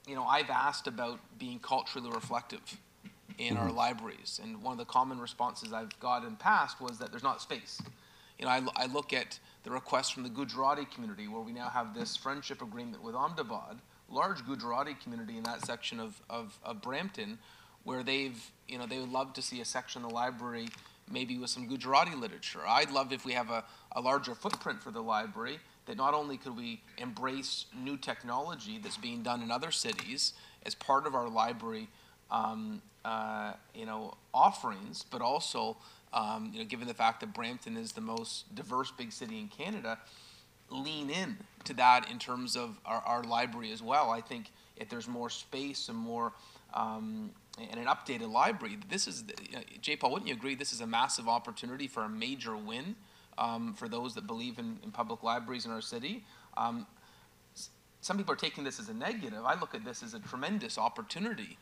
you know, I've asked about being culturally reflective in our libraries, and one of the common responses I've got in the past was that there's not space. You know, I look at the request from the Gujarati community where we now have this friendship agreement with Ahmedabad, large Gujarati community in that section of Brampton, where they would love to see a section of the library maybe with some Gujarati literature. I'd love if we have a larger footprint for the library, that not only could we embrace new technology that's being done in other cities as part of our library offerings, but also, given the fact that Brampton is the most diverse big city in Canada, lean in to that in terms of our library as well. I think if there's more space and more and an updated library, this is, J. Paul, wouldn't you agree this is a massive opportunity for a major win for those that believe in public libraries in our city? Some people are taking this as a negative. I look at this as a tremendous opportunity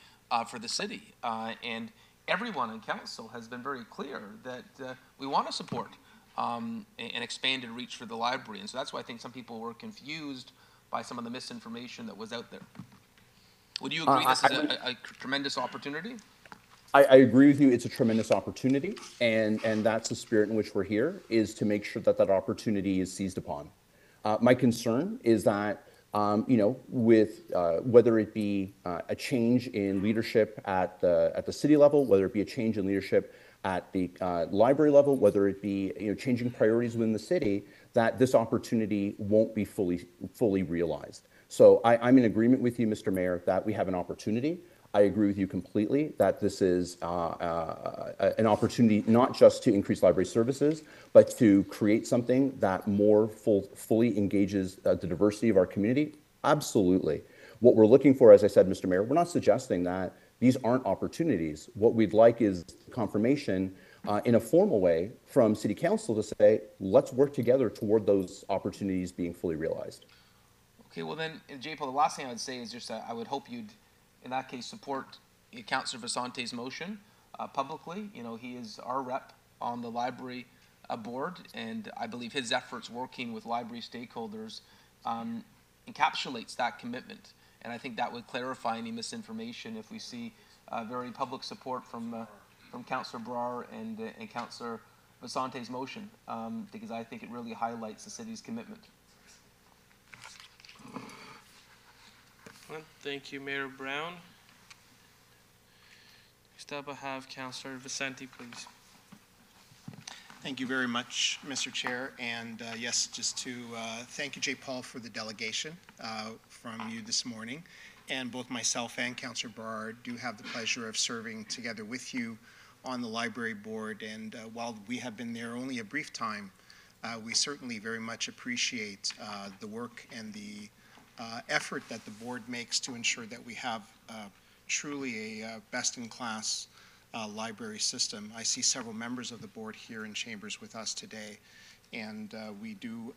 for the city. And everyone in council has been very clear that we want to support an expanded reach for the library. And so that's why I think some people were confused by some of the misinformation that was out there. Would you agree this is a tremendous opportunity? I agree with you. It's a tremendous opportunity, and that's the spirit in which we're here, is to make sure that that opportunity is seized upon. My concern is that, with whether it be a change in leadership at the city level, whether it be a change in leadership at the library level, whether it be changing priorities within the city, that this opportunity won't be fully realized. So I'm in agreement with you, Mr. Mayor, that we have an opportunity. I agree with you completely that this is an opportunity not just to increase library services, but to create something that more fully engages the diversity of our community. Absolutely. What we're looking for, as I said, Mr. Mayor, we're not suggesting that these aren't opportunities. What we'd like is confirmation in a formal way from City Council to say, let's work together toward those opportunities being fully realized. Okay, well then, J. Paul, the last thing I would say is just I would hope you'd, in that case, support Councillor Visante's motion publicly. He is our rep on the library board, and I believe his efforts working with library stakeholders encapsulates that commitment. And I think that would clarify any misinformation if we see very public support from Councillor Brar and Councillor Visante's motion, because I think it really highlights the city's commitment. Well, thank you, Mayor Brown. Next up, I have Councillor Visante, please. Thank you very much, Mr. Chair. And yes, just to thank you, J. Paul, for the delegation from you this morning. And both myself and Councillor Brar do have the pleasure of serving together with you on the library board. And while we have been there only a brief time, we certainly very much appreciate the work and the effort that the board makes to ensure that we have truly a best-in-class library system. I see several members of the board here in chambers with us today, and we do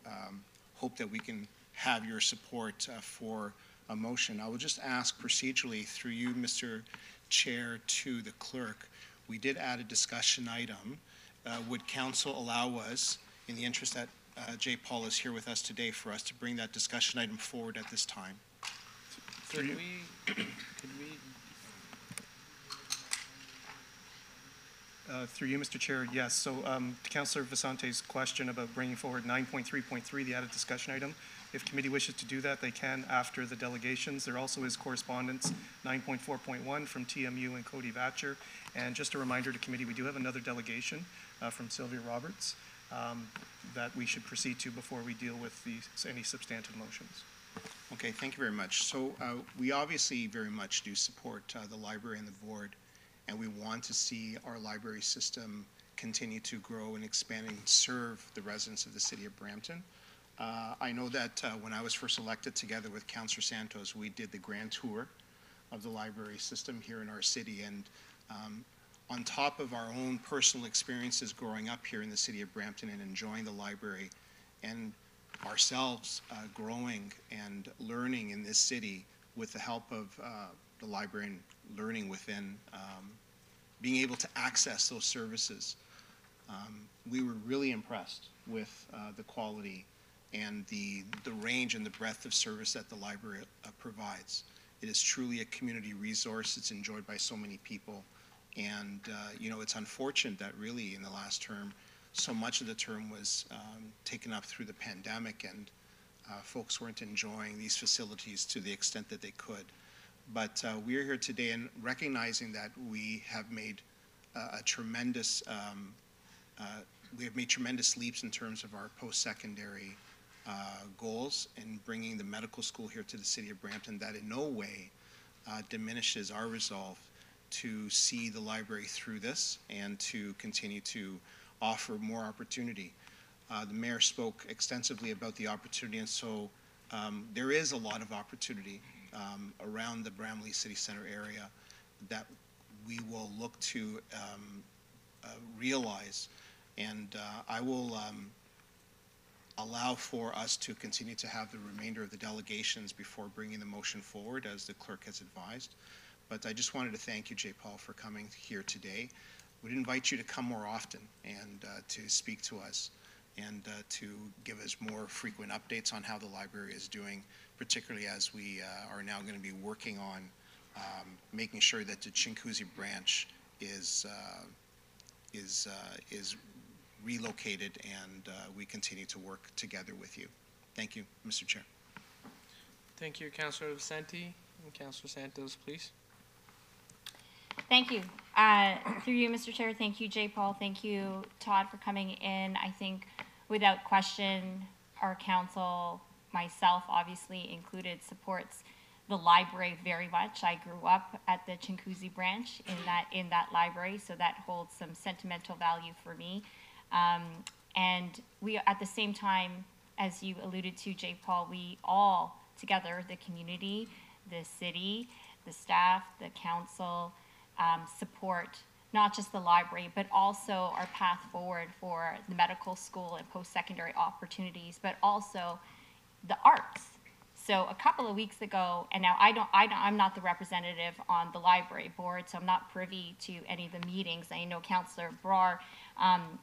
hope that we can have your support for a motion. I will just ask procedurally through you, Mr. Chair, to the clerk. We did add a discussion item. Would council allow us, in the interest that J. Paul is here with us today, for us to bring that discussion item forward at this time? Could we Through you, Mr. Chair, yes. So to Councillor Visante's question about bringing forward 9.3.3, the added discussion item, if committee wishes to do that, they can after the delegations. There also is correspondence 9.4.1 from TMU and Cody Vatcher. And just a reminder to committee, we do have another delegation from Sylvia Roberts that we should proceed to before we deal with any substantive motions. Okay, thank you very much. So we obviously very much do support the library and the board, and we want to see our library system continue to grow and expand and serve the residents of the city of Brampton. I know that when I was first elected, together with Councillor Santos, we did the grand tour of the library system here in our city, and on top of our own personal experiences growing up here in the city of Brampton and enjoying the library, and ourselves growing and learning in this city with the help of the library and learning within, being able to access those services, we were really impressed with the quality and the range and the breadth of service that the library provides. It is truly a community resource. It's enjoyed by so many people. And, it's unfortunate that really in the last term, so much of the term was taken up through the pandemic. And folks weren't enjoying these facilities to the extent that they could. But we are here today and recognizing that we have made tremendous leaps in terms of our post-secondary goals in bringing the medical school here to the city of Brampton. That in no way diminishes our resolve to see the library through this and to continue to offer more opportunity. The mayor spoke extensively about the opportunity, and so there is a lot of opportunity around the Bramalea City Center area that we will look to realize, and I will allow for us to continue to have the remainder of the delegations before bringing the motion forward, as the clerk has advised. But I just wanted to thank you, J. Paul, for coming here today. We'd invite you to come more often and to speak to us and to give us more frequent updates on how the library is doing, particularly as we are now going to be working on making sure that the Chinguacousy branch is relocated, and we continue to work together with you. Thank you, Mr. Chair. Thank you, Councillor Vicente. And Councillor Santos, please. Thank you. Through you, Mr. Chair, thank you, J. Paul. Thank you, Todd, for coming in. I think without question, our council, myself obviously included, supports the library very much. I grew up at the Chinguacousy branch in that library, so that holds some sentimental value for me. And we, at the same time, as you alluded to, J. Paul, we all together, the community, the city, the staff, the council, support not just the library, but also our path forward for the medical school and post-secondary opportunities, but also the arts. So a couple of weeks ago, and now I'm not the representative on the library board, so I'm not privy to any of the meetings. I know Councillor Brar,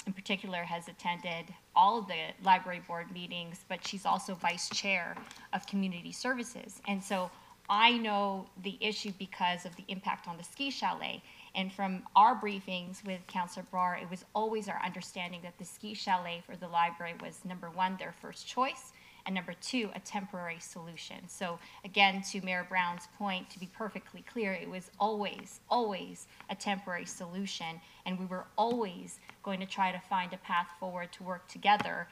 in particular, has attended all of the library board meetings, but she's also vice chair of community services. And so I know the issue because of the impact on the ski chalet. And from our briefings with Councillor Brar, it was always our understanding that the ski chalet for the library was, number one, their first choice, and number two, a temporary solution. So again, to Mayor Brown's point, to be perfectly clear, it was always, always a temporary solution, and we were always going to try to find a path forward to work together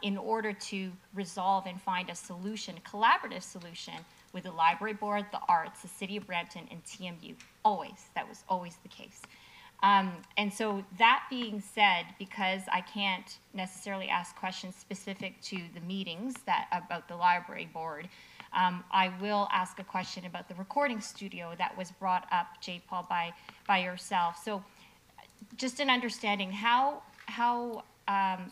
in order to resolve and find a solution, a collaborative solution with the library board, the arts, the city of Brampton, and TMU. Always, that was always the case. And so that being said, because I can't necessarily ask questions specific to the meetings about the library board, I will ask a question about the recording studio that was brought up, J. Paul, by yourself. So just an understanding, how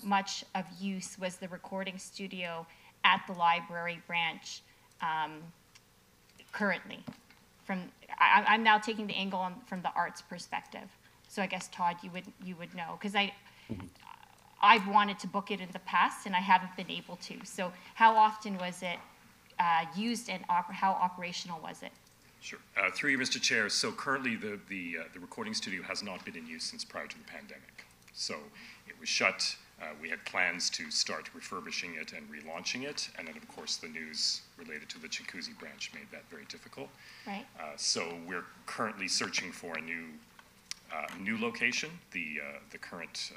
much of use was the recording studio at the library branch currently? I'm now taking the angle from the arts perspective. So I guess, Todd, you would know, because I've wanted to book it in the past and I haven't been able to. So how often was it used, and how operational was it? Sure. Through you, Mr. Chair. So currently the recording studio has not been in use since prior to the pandemic. So it was shut. We had plans to start refurbishing it and relaunching it, and then of course the news related to the Chinguacousy branch made that very difficult. Right. So we're currently searching for a new location. The current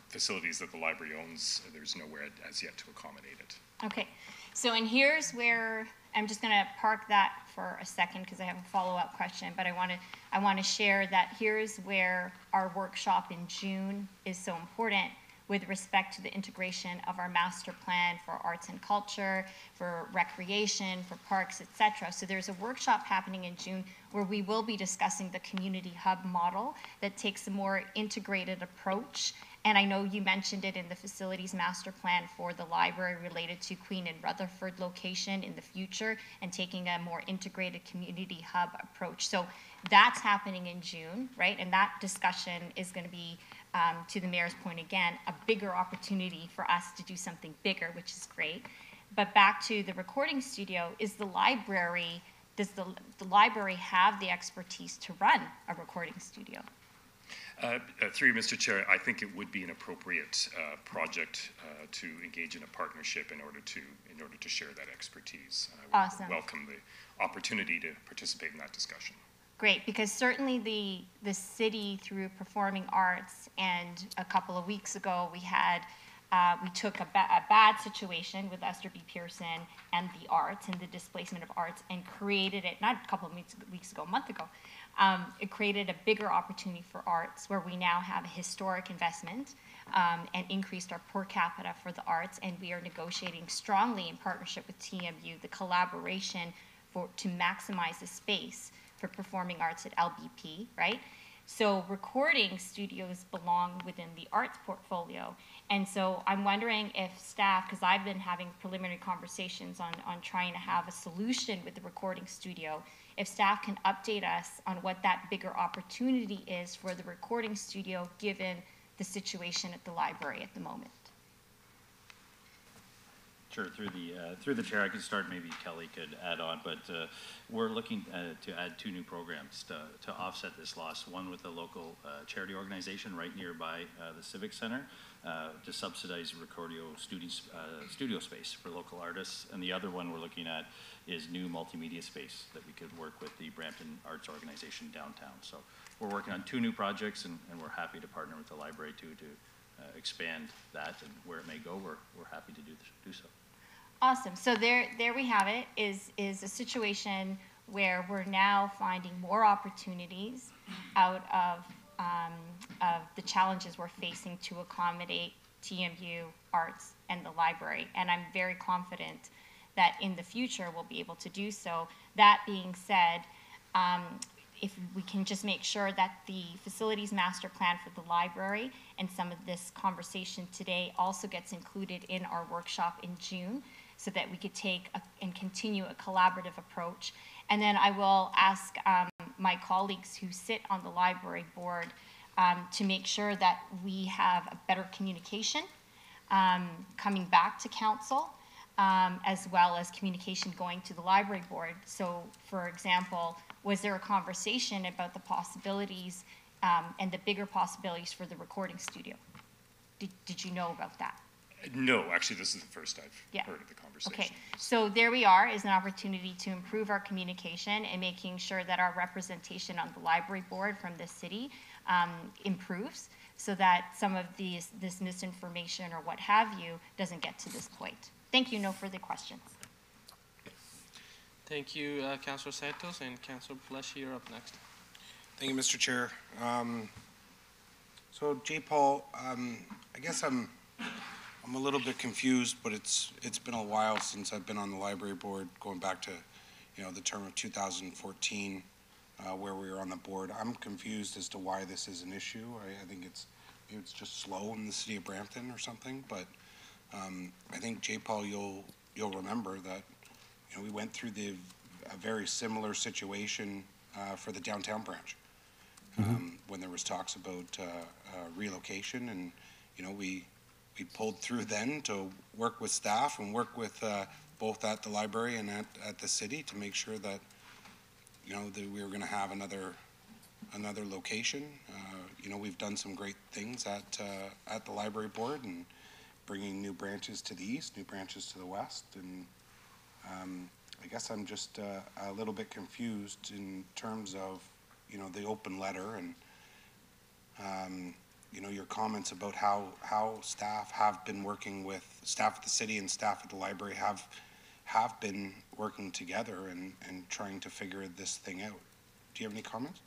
facilities that the library owns, there's nowhere as yet to accommodate it. Okay. So, and here's where I'm just going to park that for a second because I have a follow-up question, but I want to share that here's where our workshop in June is so important with respect to the integration of our master plan for arts and culture, for recreation, for parks, etc. So there's a workshop happening in June where we will be discussing the community hub model that takes a more integrated approach. And I know you mentioned it in the facilities master plan for the library related to Queen and Rutherford location in the future, and taking a more integrated community hub approach. So that's happening in June, right? And that discussion is going to be, to the mayor's point again, a bigger opportunity for us to do something bigger, which is great. But back to the recording studio, does the library have the expertise to run a recording studio? Through you, Mr. Chair, I think it would be an appropriate project to engage in a partnership in order to share that expertise. I would Awesome. welcome the opportunity to participate in that discussion. Great, because certainly the city through performing arts, and a couple of weeks ago we took a bad situation with Esther B. Pearson and the arts and the displacement of arts and created it, not a couple of weeks ago, a month ago, it created a bigger opportunity for arts where we now have a historic investment and increased our per capita for the arts, and we are negotiating strongly in partnership with TMU the collaboration to maximize the space for performing arts at LBP, right? So recording studios belong within the arts portfolio. And so I'm wondering if staff, because I've been having preliminary conversations on trying to have a solution with the recording studio, if staff can update us on what that bigger opportunity is for the recording studio given the situation at the library at the moment. Sure, through the chair, I could start, maybe Kelly could add on, but we're looking to add 2 new programs to offset this loss. One with a local charity organization right nearby the Civic Center to subsidize Recordio studio space for local artists. And the other one we're looking at is new multimedia space that we could work with the Brampton Arts Organization downtown. So we're working on 2 new projects, and we're happy to partner with the library too to expand that, and where it may go, we're happy to do so. Awesome. So there we have it, is a situation where we're now finding more opportunities out of the challenges we're facing to accommodate TMU, arts, and the library. And I'm very confident that in the future we'll be able to do so. That being said, if we can just make sure that the facilities master plan for the library and some of this conversation today also gets included in our workshop in June, so that we could take and continue a collaborative approach. And then I will ask my colleagues who sit on the library board to make sure that we have a better communication coming back to council, as well as communication going to the library board. So, for example, was there a conversation about the possibilities and the bigger possibilities for the recording studio? Did you know about that? No, actually, this is the first I've heard of the conversation. Okay, so there we are, is an opportunity to improve our communication and making sure that our representation on the library board from the city improves, so that some of this misinformation or what have you doesn't get to this point. Thank you. No further questions. Thank you, Councillor Santos, and Councillor Pleshy, you're up next. Thank you, Mr. Chair. So, J. Paul, I guess I'm a little bit confused, but it's been a while since I've been on the library board, going back to, the term of 2014, where we were on the board. I'm confused as to why this is an issue. I think it's just slow in the city of Brampton or something. But I think, J. Paul, you'll remember that we went through a very similar situation for the downtown branch when there was talks about relocation, and we pulled through then to work with staff and work with both at the library and at the city to make sure that that we were going to have another location. We've done some great things at the library board, and bringing new branches to the east, new branches to the west, and I guess I'm just a little bit confused in terms of the open letter and your comments about how staff have been working with staff at the city and staff at the library have been working together and trying to figure this thing out. Do you have any comments?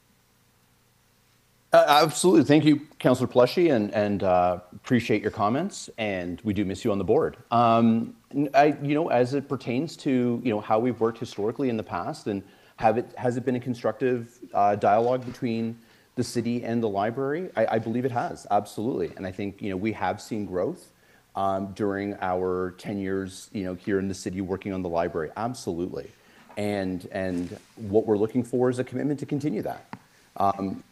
Absolutely. Thank you, Councillor Pleshy, and appreciate your comments. And we do miss you on the board. As it pertains to how we've worked historically in the past, and has it been a constructive dialogue between the city and the library? I believe it has, absolutely. And I think we have seen growth during our 10 years here in the city working on the library, absolutely. And what we're looking for is a commitment to continue that.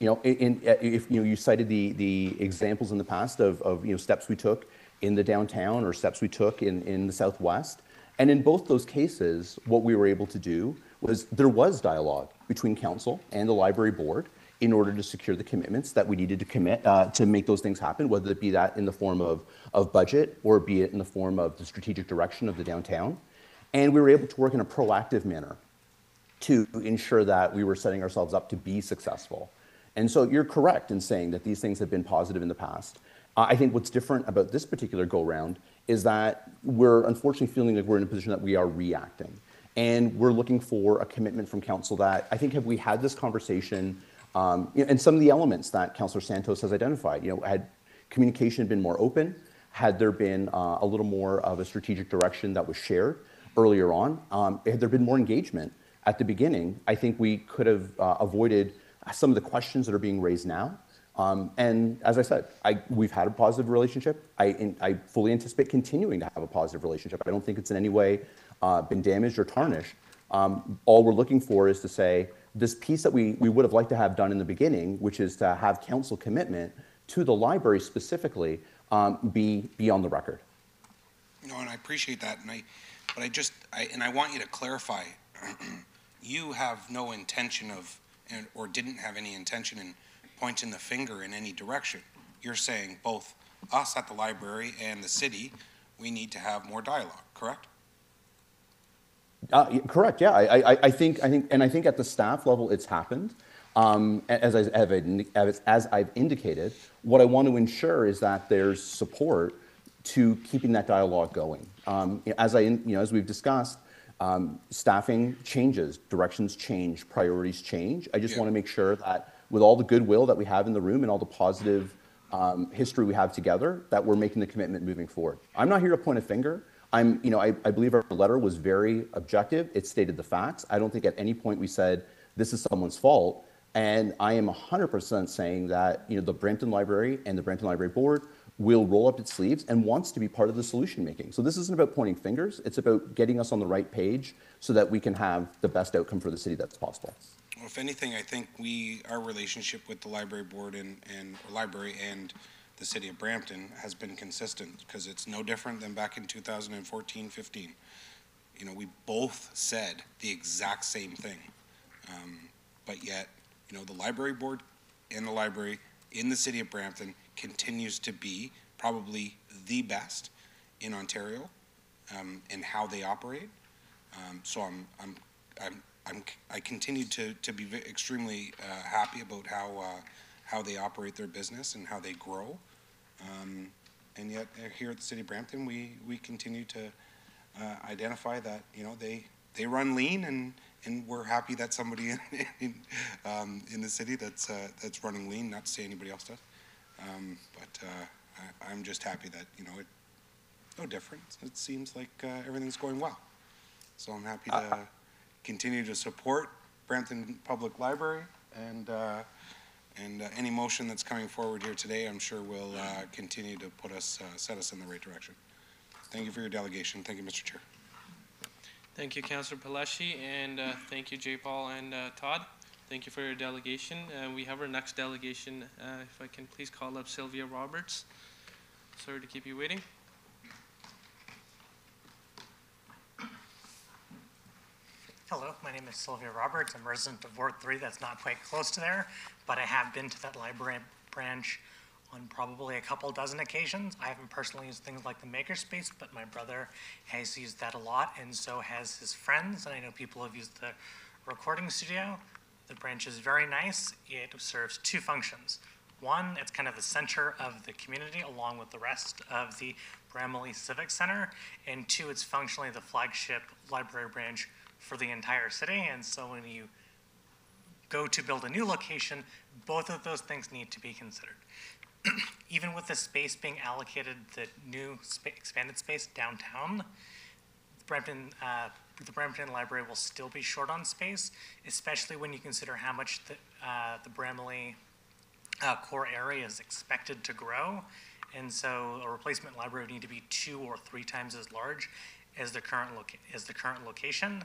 If you cited the examples in the past of steps we took in the downtown or steps we took in the Southwest, and in both those cases, what we were able to do was there was dialogue between council and the library board in order to secure the commitments that we needed to commit to make those things happen, whether it be that in the form of budget or be it in the form of the strategic direction of the downtown. And we were able to work in a proactive manner to ensure that we were setting ourselves up to be successful. And so you're correct in saying that these things have been positive in the past. I think what's different about this particular go-round is that we're unfortunately feeling like we're in a position that we are reacting. And we're looking for a commitment from council that I think, have we had this conversation, and some of the elements that Councillor Santos has identified, had communication been more open, had there been a little more of a strategic direction that was shared earlier on, had there been more engagement at the beginning, I think we could have avoided some of the questions that are being raised now. And as I said, we've had a positive relationship. I fully anticipate continuing to have a positive relationship. I don't think it's in any way been damaged or tarnished. All we're looking for is to say this piece that we would have liked to have done in the beginning, which is to have council commitment to the library specifically, be on the record. No, and I appreciate that, but I want you to clarify. You have no intention of, or didn't have any intention in pointing the finger in any direction. You're saying both us at the library and the city, we need to have more dialogue, correct? Correct. Yeah, I think at the staff level, it's happened. As I've indicated, what I want to ensure is that there's support to keeping that dialogue going. As we've discussed, staffing changes, directions change, priorities change. I just want to make sure that with all the goodwill that we have in the room and all the positive history we have together, that we're making the commitment moving forward. I'm not here to point a finger. I believe our letter was very objective. It stated the facts. I don't think at any point we said this is someone's fault. And I am 100% saying that the Brampton Library and the Brampton Library Board will roll up its sleeves and wants to be part of the solution making. So this isn't about pointing fingers. It's about getting us on the right page so that we can have the best outcome for the city that's possible. Well, if anything, I think our relationship with the library board and library and the city of Brampton has been consistent, because it's no different than back in 2014-15. We both said the exact same thing, but yet, the library board and the library in the city of Brampton continues to be probably the best in Ontario in how they operate. So I continue to be extremely happy about how they operate their business and how they grow. And yet here at the city of Brampton, we continue to identify that they run lean, and we're happy that somebody in the city that's running lean. Not to say anybody else does. But I'm just happy that, no different. It seems like everything's going well. So I'm happy to continue to support Brampton Public Library, and any motion that's coming forward here today, I'm sure will continue to set us in the right direction. Thank you for your delegation. Thank you, Mr. Chair. Thank you, Councillor Palashi, and thank you, J. Paul and Todd. Thank you for your delegation. We have our next delegation. If I can please call up Sylvia Roberts. Sorry to keep you waiting. Hello, my name is Sylvia Roberts. I'm a resident of Ward 3. That's not quite close to there, but I have been to that library branch on probably a couple dozen occasions. I haven't personally used things like the Makerspace, but my brother has used that a lot, and so has his friends, and I know people have used the recording studio. The branch is very nice. It serves two functions. One, it's kind of the center of the community along with the rest of the Bramalea Civic Center, and two, it's functionally the flagship library branch for the entire city, and so when you go to build a new location, both of those things need to be considered. Even with the space being allocated, the new expanded space downtown, the Brampton Library will still be short on space, especially when you consider how much the Bramalea core area is expected to grow. And so a replacement library would need to be 2 or 3 times as large as the current location.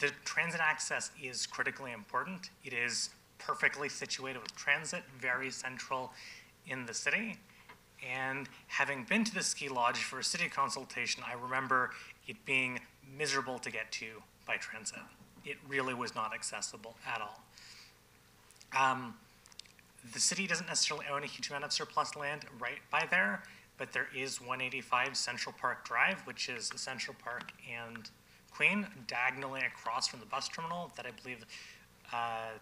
The transit access is critically important. It is perfectly situated with transit, very central in the city. And having been to the ski lodge for a city consultation, I remember it being miserable to get to by transit. It really was not accessible at all. The city doesn't necessarily own a huge amount of surplus land right by there, but there is 185 Central Park Drive, which is Central Park and Queen, diagonally across from the bus terminal that I believe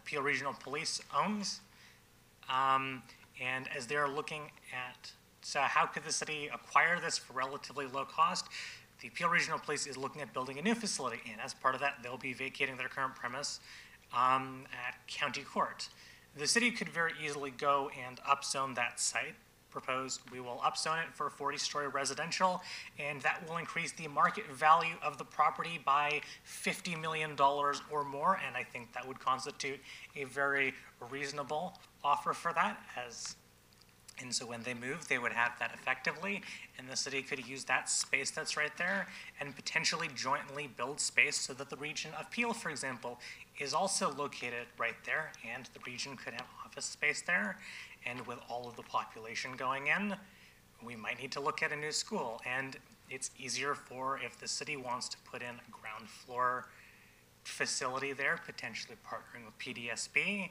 Peel Regional Police owns. And as they're looking at, so how could the city acquire this for relatively low cost? The Peel Regional Police is looking at building a new facility, and as part of that, they'll be vacating their current premise at County Court. The city could very easily go and upzone that site. Propose we will upzone it for 40-story residential, and that will increase the market value of the property by $50 million or more, and I think that would constitute a very reasonable offer for that. And so when they move, they would have that effectively, and the city could use that space that's right there and potentially jointly build space so that the region of Peel, for example, is also located right there, and the region could have office space there. And with all of the population going in, we might need to look at a new school. And it's easier for, if the city wants to put in a ground floor facility there, potentially partnering with PDSB,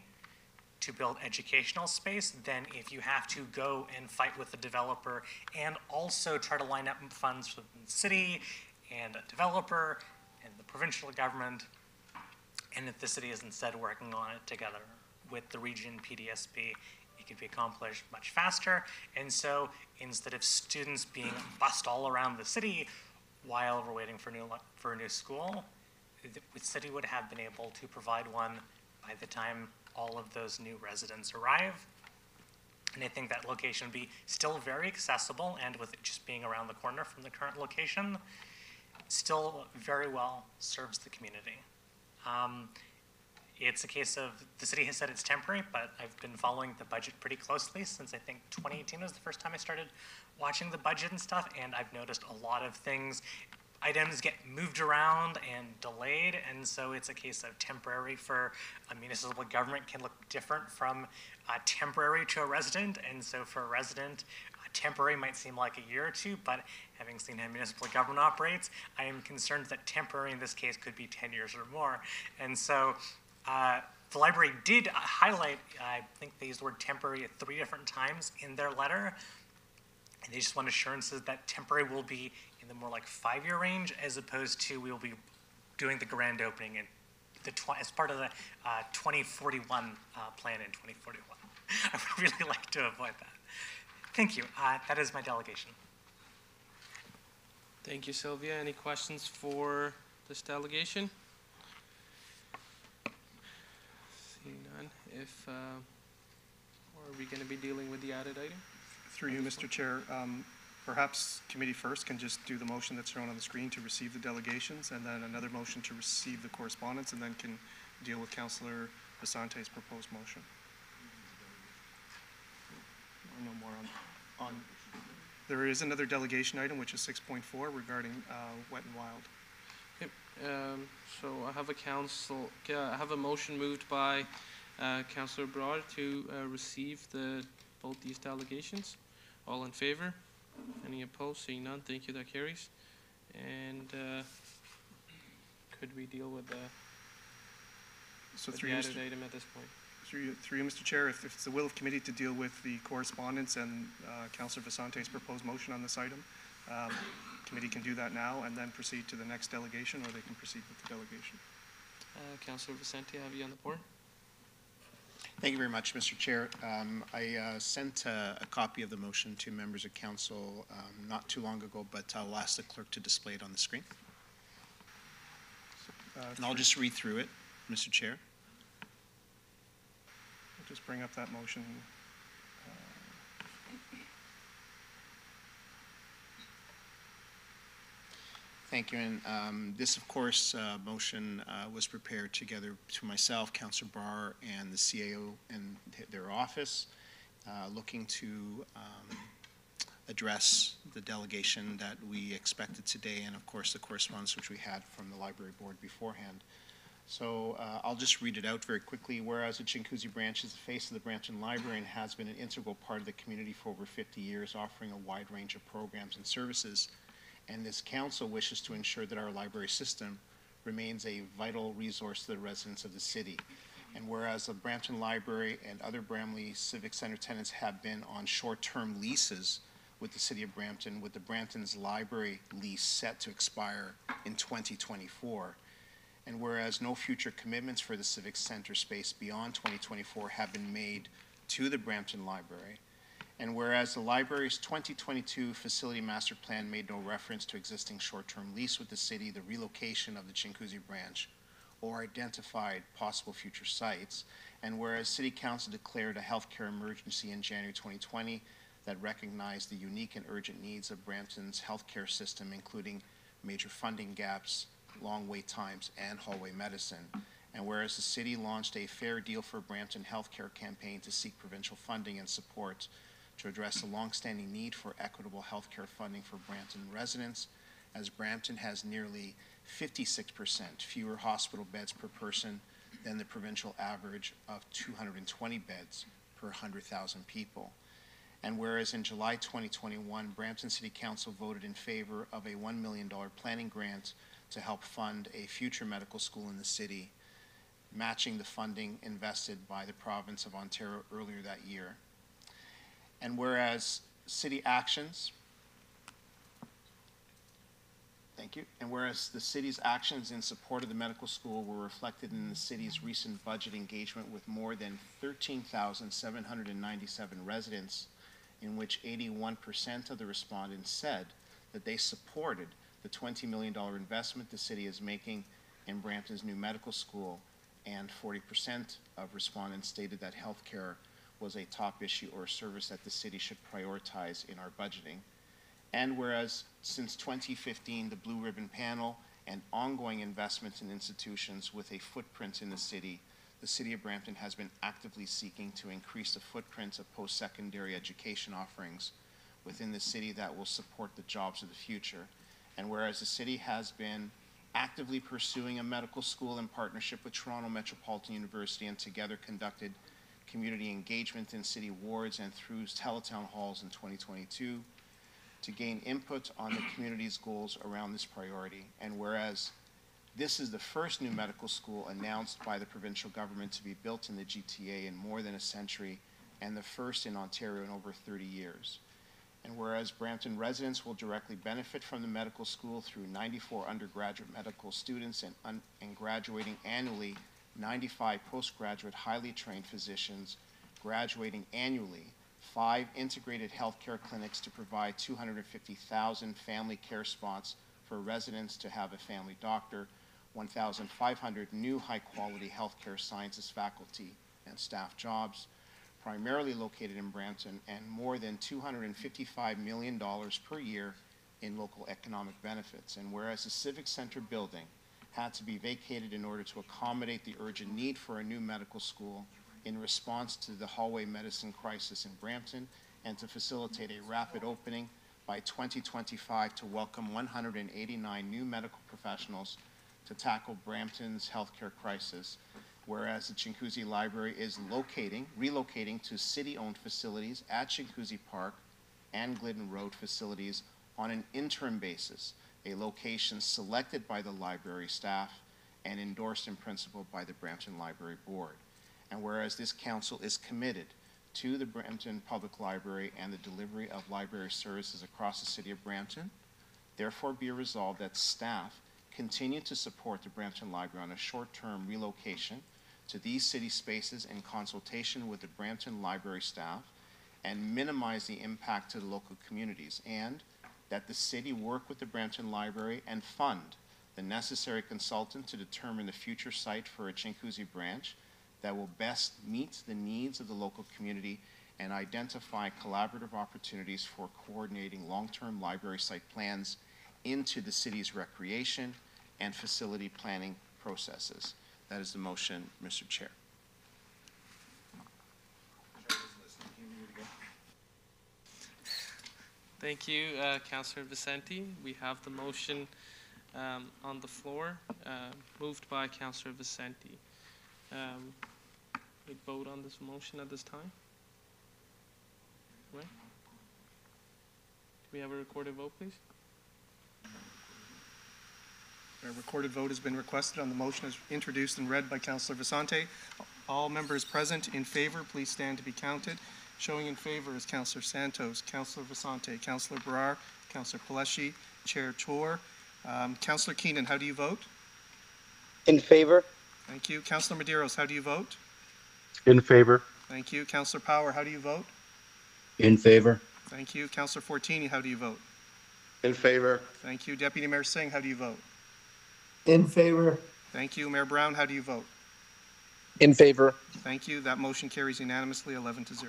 to build educational space, then if you have to go and fight with the developer and also try to line up funds from the city and a developer and the provincial government, and if the city is instead working on it together with the region PDSB, it could be accomplished much faster. And so instead of students being bussed all around the city while we're waiting for a new school, the city would have been able to provide one by the time all of those new residents arrive. And I think that location would be still very accessible, and with it just being around the corner from the current location, still very well serves the community. It's a case of, the city has said it's temporary, but I've been following the budget pretty closely since I think 2018 was the first time I started watching the budget and stuff, and I've noticed a lot of things, items get moved around and delayed, and so it's a case of temporary for a municipal government can look different from temporary to a resident, and so for a resident, temporary might seem like a year or two, but having seen how municipal government operates, I am concerned that temporary in this case could be 10 years or more. And so the library did highlight, I think they used the word temporary 3 different times in their letter, and they just want assurances that temporary will be in the more like 5-year range, as opposed to we will be doing the grand opening in as part of the 2041 plan in 2041. I would really like to avoid that. Thank you. That is my delegation. Thank you, Sylvia. Any questions for this delegation? Seeing none. If, or are we going to be dealing with the added item? Through you, Mr. Chair, perhaps committee first can just do the motion that's shown on the screen to receive the delegations, and then another motion to receive the correspondence, and then can deal with Councillor Visante's proposed motion. No more on. There is another delegation item, which is 6.4 regarding Wet and Wild. Okay. So I have a motion moved by Councillor Broad to receive both these delegations. All in favor? Any opposed? Seeing none, thank you, that carries. And could we deal with the added item at this point? Through you, Mr. Chair, if it's the will of committee to deal with the correspondence and Councillor Visante's proposed motion on this item, committee can do that now and then proceed to the next delegation, or they can proceed with the delegation. Councillor Vicente, have you on the board? Thank you very much, Mr. Chair. I sent a copy of the motion to members of council not too long ago, but I'll ask the clerk to display it on the screen. And I'll just read through it, Mr. Chair. I'll just bring up that motion. Thank you. And this, of course, motion was prepared together to myself, Councillor Barr, and the CAO and their office, looking to address the delegation that we expected today, and of course the correspondence which we had from the library board beforehand. So I'll just read it out very quickly. Whereas the Chinguacousy branch is the face of the Brampton Library and has been an integral part of the community for over 50 years, offering a wide range of programs and services. And this council wishes to ensure that our library system remains a vital resource to the residents of the city. And whereas the Brampton Library and other Bramley Civic Center tenants have been on short-term leases with the City of Brampton, with the Brampton's library lease set to expire in 2024. And whereas no future commitments for the Civic Center space beyond 2024 have been made to the Brampton Library, and whereas the library's 2022 facility master plan made no reference to existing short-term lease with the city, the relocation of the Chinguacousy branch, or identified possible future sites, and whereas City Council declared a healthcare emergency in January 2020 that recognized the unique and urgent needs of Brampton's healthcare system, including major funding gaps, long wait times, and hallway medicine. And whereas the city launched a Fair Deal for Brampton healthcare campaign to seek provincial funding and support to address the longstanding need for equitable healthcare funding for Brampton residents, as Brampton has nearly 56% fewer hospital beds per person than the provincial average of 220 beds per 100,000 people. And whereas in July 2021, Brampton City Council voted in favor of a $1 million planning grant to help fund a future medical school in the city, matching the funding invested by the province of Ontario earlier that year. And whereas city actions, thank you, and whereas the city's actions in support of the medical school were reflected in the city's recent budget engagement with more than 13,797 residents, in which 81% of the respondents said that they supported the $20 million investment the city is making in Brampton's new medical school, and 40% of respondents stated that healthcare was a top issue or a service that the city should prioritize in our budgeting. And whereas since 2015, the Blue Ribbon Panel and ongoing investments in institutions with a footprint in the city of Brampton has been actively seeking to increase the footprint of post-secondary education offerings within the city that will support the jobs of the future. And whereas the city has been actively pursuing a medical school in partnership with Toronto Metropolitan University and together conducted community engagement in city wards and through teletown halls in 2022 to gain input on the community's goals around this priority. And whereas this is the first new medical school announced by the provincial government to be built in the GTA in more than a century and the first in Ontario in over 30 years. And whereas Brampton residents will directly benefit from the medical school through 94 undergraduate medical students and graduating annually 95 postgraduate highly trained physicians, graduating annually 5 integrated healthcare clinics to provide 250,000 family care spots for residents to have a family doctor, 1,500 new high-quality healthcare sciences faculty and staff jobs, primarily located in Brampton, and more than $255 million per year in local economic benefits. And whereas the Civic Center building had to be vacated in order to accommodate the urgent need for a new medical school in response to the hallway medicine crisis in Brampton and to facilitate a rapid opening by 2025 to welcome 189 new medical professionals to tackle Brampton's healthcare crisis, whereas the Chinguacousy Library is relocating to city-owned facilities at Chinguacousy Park and Glidden Road facilities on an interim basis, a location selected by the library staff and endorsed in principle by the Brampton Library Board. And whereas this council is committed to the Brampton Public Library and the delivery of library services across the city of Brampton, therefore be resolved that staff continue to support the Brampton Library on a short-term relocation to these city spaces in consultation with the Brampton Library staff and minimize the impact to the local communities, and that the city work with the Brampton Library and fund the necessary consultant to determine the future site for a Chinguacousy branch that will best meet the needs of the local community and identify collaborative opportunities for coordinating long-term library site plans into the city's recreation and facility planning processes. That is the motion, Mr. Chair. Thank you, Councillor Vicente. We have the motion on the floor, moved by Councillor Vicente. We vote on this motion at this time? Right? Do we have a recorded vote, please? A recorded vote has been requested on the motion as introduced and read by Councillor Vicente. All members present in favor, please stand to be counted. Showing in favor is Councillor Santos, Councillor Vasante, Councillor Brar, Councillor Paleshi, Chair Chor. Councillor Keenan, how do you vote? In favor. Thank you. Councillor Medeiros, how do you vote? In favor. Thank you. Councillor Power, how do you vote? In favor. Thank you. Councillor Fortini, how do you vote? In favor. Thank you. Deputy Mayor Singh, how do you vote? In favor. Thank you. Mayor Brown, how do you vote? In favor. Thank you. That motion carries unanimously, 11-0.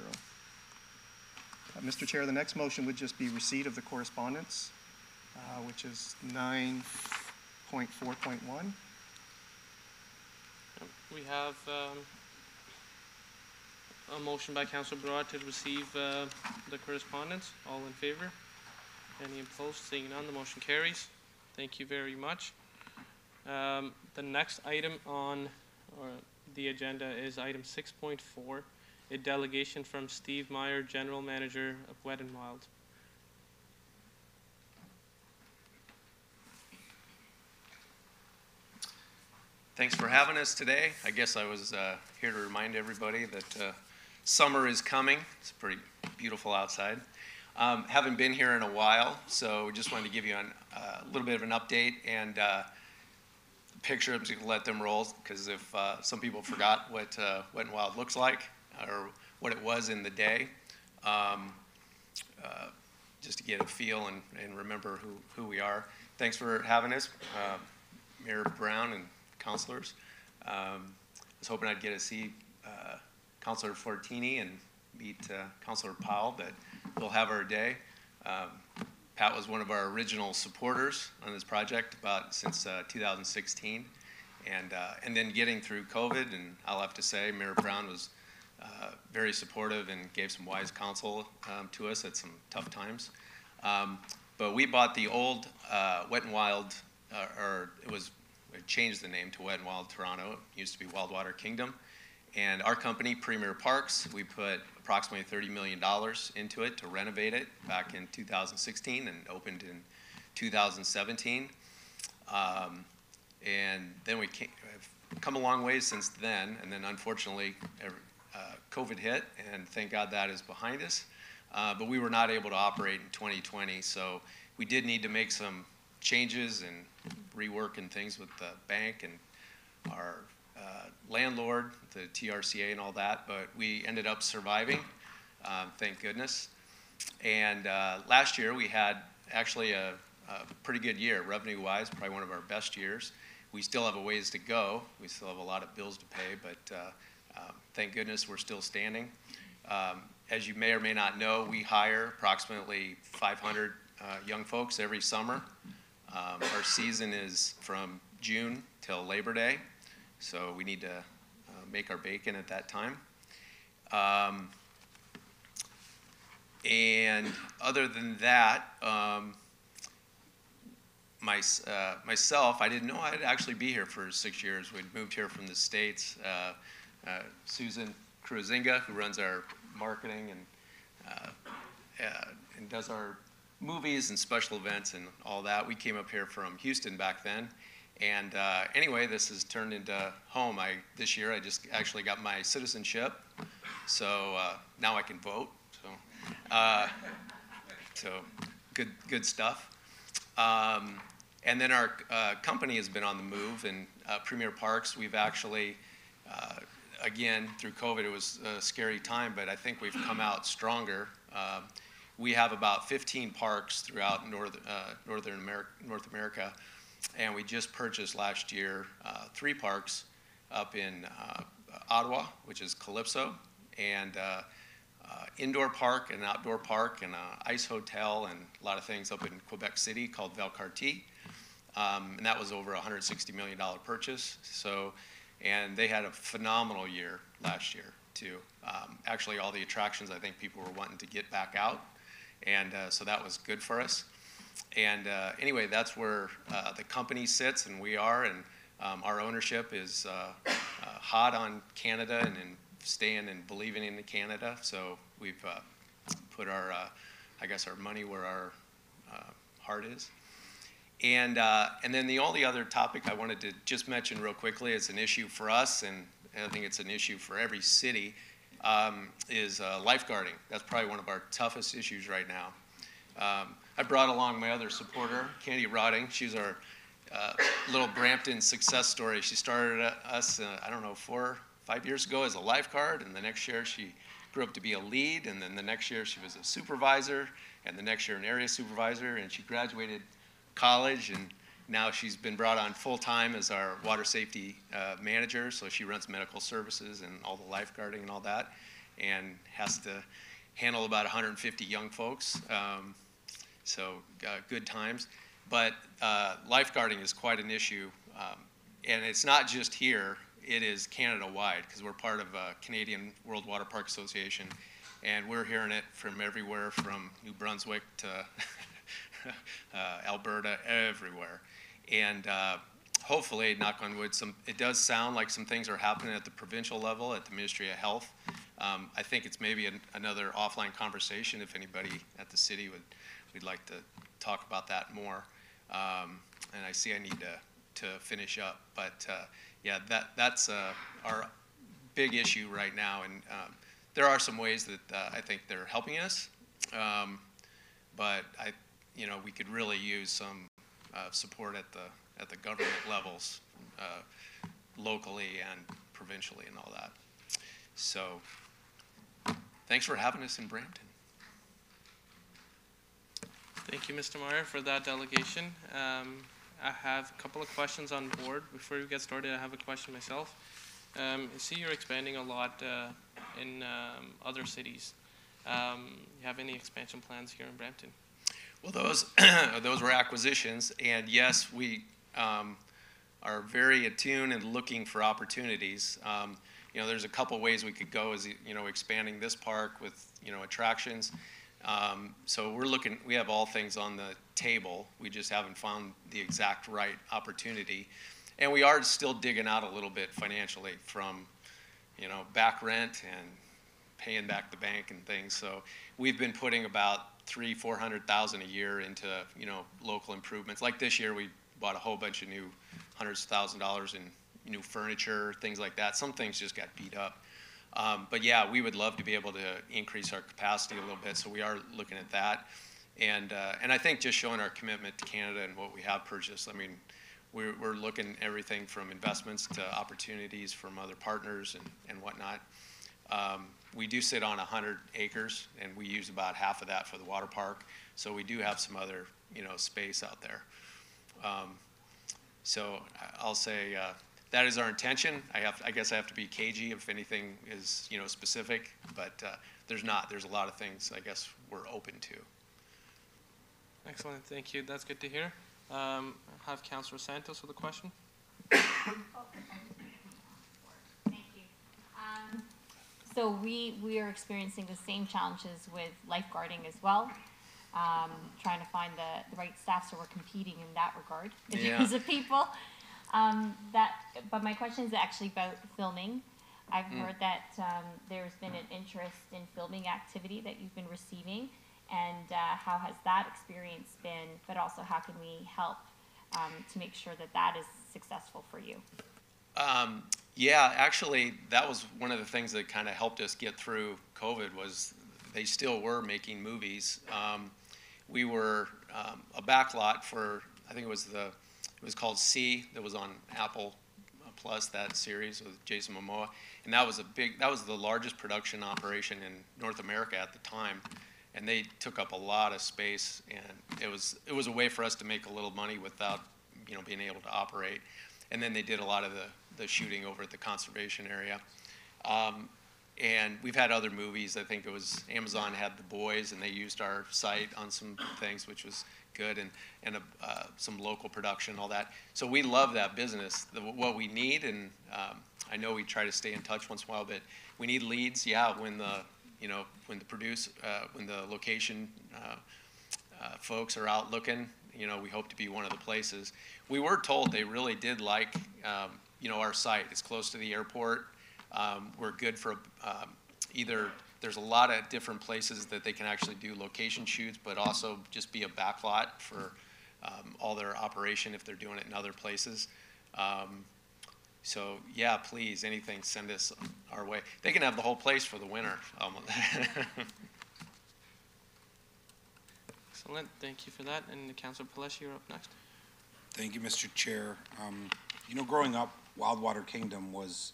Mr. Chair, the next motion would just be receipt of the correspondence, which is 9.4.1. We have a motion by Councillor Brar to receive the correspondence. All in favor? Any opposed? Seeing none, the motion carries. Thank you very much. The next item on the agenda is item 6.4, a delegation from Steve Meyer, General Manager of Wet n Wild. Thanks for having us today. I guess I was here to remind everybody that summer is coming. It's pretty beautiful outside. Haven't been here in a while, so we just wanted to give you a little bit of an update and picture. I'm just going to let them roll, because if some people forgot what Wet n Wild looks like or what it was in the day, just to get a feel and remember who we are. Thanks for having us, Mayor Brown and councilors. I was hoping I'd get to see Councilor Fortini and meet Councilor Powell, but we'll have our day. Pat was one of our original supporters on this project since 2016, and then getting through COVID, and I'll have to say Mayor Brown was very supportive and gave some wise counsel to us at some tough times. But we bought the old Wet n Wild, or it changed the name to Wet n Wild Toronto. It used to be Wildwater Kingdom. And our company, Premier Parks, we put approximately $30 million into it to renovate it back in 2016 and opened in 2017. And then we have come a long way since then. And then unfortunately, COVID hit, and thank God that is behind us. But we were not able to operate in 2020. So we did need to make some changes and reworking things with the bank and our landlord, the TRCA and all that, but we ended up surviving, thank goodness. And last year we had actually a pretty good year, revenue-wise, probably one of our best years. We still have a ways to go. We still have a lot of bills to pay, but thank goodness we're still standing. As you may or may not know, we hire approximately 500 young folks every summer. Our season is from June till Labor Day, so we need to make our bacon at that time. And other than that, myself, I didn't know I'd actually be here for 6 years. We'd moved here from the States. Susan Cruisinga, who runs our marketing and does our movies and special events and all that. We came up here from Houston back then. And anyway, this has turned into home. This year I just actually got my citizenship, so now I can vote. So good stuff. And then our company has been on the move, and Premier Parks, we've actually, again, through COVID, it was a scary time, but I think we've come out stronger. We have about 15 parks throughout North America. And we just purchased last year 3 parks up in Ottawa, which is Calypso, and indoor park and outdoor park and ice hotel and a lot of things up in Quebec City called Valcartier. And that was over a $160 million purchase. And they had a phenomenal year last year too. Actually, all the attractions, I think people were wanting to get back out. And so that was good for us. And anyway, that's where the company sits, and we are, and our ownership is hot on Canada and in staying and believing in Canada. So we've put our, I guess, our money where our heart is. And then the only other topic I wanted to just mention real quickly is an issue for us, and and I think it's an issue for every city, is lifeguarding. That's probably one of our toughest issues right now. I brought along my other supporter, Candy Rodding. She's our little Brampton success story. She started us, I don't know, 4 or 5 years ago as a lifeguard, and the next year she grew up to be a lead, and then the next year she was a supervisor, and the next year an area supervisor, and she graduated college, and now she's been brought on full-time as our water safety manager, so she runs medical services and all the lifeguarding and all that, and has to handle about 150 young folks, so good times. But lifeguarding is quite an issue, and it's not just here, it is Canada-wide, because we're part of Canadian World Water Park Association, and we're hearing it from everywhere, from New Brunswick to Alberta, everywhere. And hopefully, knock on wood, it does sound like some things are happening at the provincial level, at the Ministry of Health. I think it's maybe another offline conversation if anybody at the city would like to talk about that more. And I see I need to finish up, but yeah, that's our big issue right now, and there are some ways that I think they're helping us, but we could really use some support at the government levels, locally and provincially and all that. So, thanks for having us in Brampton. Thank you, Mr. Meyer, for that delegation. I have a couple of questions on board. Before we get started, I have a question myself. I see you're expanding a lot in other cities. You have any expansion plans here in Brampton? Well, those were acquisitions, and yes, we are very attuned and looking for opportunities. There's a couple ways we could go, as expanding this park with attractions. So we have all things on the table. We just haven't found the exact right opportunity. And we are still digging out a little bit financially from, back rent and paying back the bank and things. So we've been putting about $300,000-400,000 a year into, local improvements. Like this year, we bought a whole bunch of new hundreds of thousands of dollars in new furniture, things like that. Some things just got beat up. But yeah, we would love to be able to increase our capacity a little bit, so we are looking at that. And I think just showing our commitment to Canada and what we have purchased, I mean, we're looking at everything from investments to opportunities from other partners and whatnot. We do sit on 100 acres, and we use about half of that for the water park, so we do have some other, space out there. So I'll say, that is our intention. I guess I have to be cagey if anything is, specific, but there's not. There's a lot of things I guess we're open to. Excellent, thank you. That's good to hear. I have Councillor Santos with a question. Thank you. So we are experiencing the same challenges with lifeguarding as well. Trying to find the right staff, so we're competing in that regard in terms of people. But my question is actually about filming. I've heard that there's been an interest in filming activity that you've been receiving, and how has that experience been, but also how can we help to make sure that is successful for you? Yeah, actually, that was one of the things that kind of helped us get through COVID, was they still were making movies. We were a backlot for, I think it was called C, that was on Apple Plus, that series with Jason Momoa, and that was the largest production operation in North America at the time, and they took up a lot of space, and it was a way for us to make a little money without being able to operate. And then they did a lot of the shooting over at the conservation area. And we've had other movies. I think it was Amazon had The Boys, and they used our site on some things, which was good, and some local production, all that. So we love that business. What we need, and I know we try to stay in touch once in a while, but we need leads. Yeah, when the location folks are out looking, we hope to be one of the places. We were told they really did like, our site. It's close to the airport. We're good for either, there's a lot of different places that they can actually do location shoots, but also just be a backlot for all their operation if they're doing it in other places. So yeah, please, anything, send this our way. They can have the whole place for the winter. Excellent, thank you for that. And Councilor Paleshi, you're up next. Thank you, Mr. Chair. You know, growing up, Wildwater Kingdom was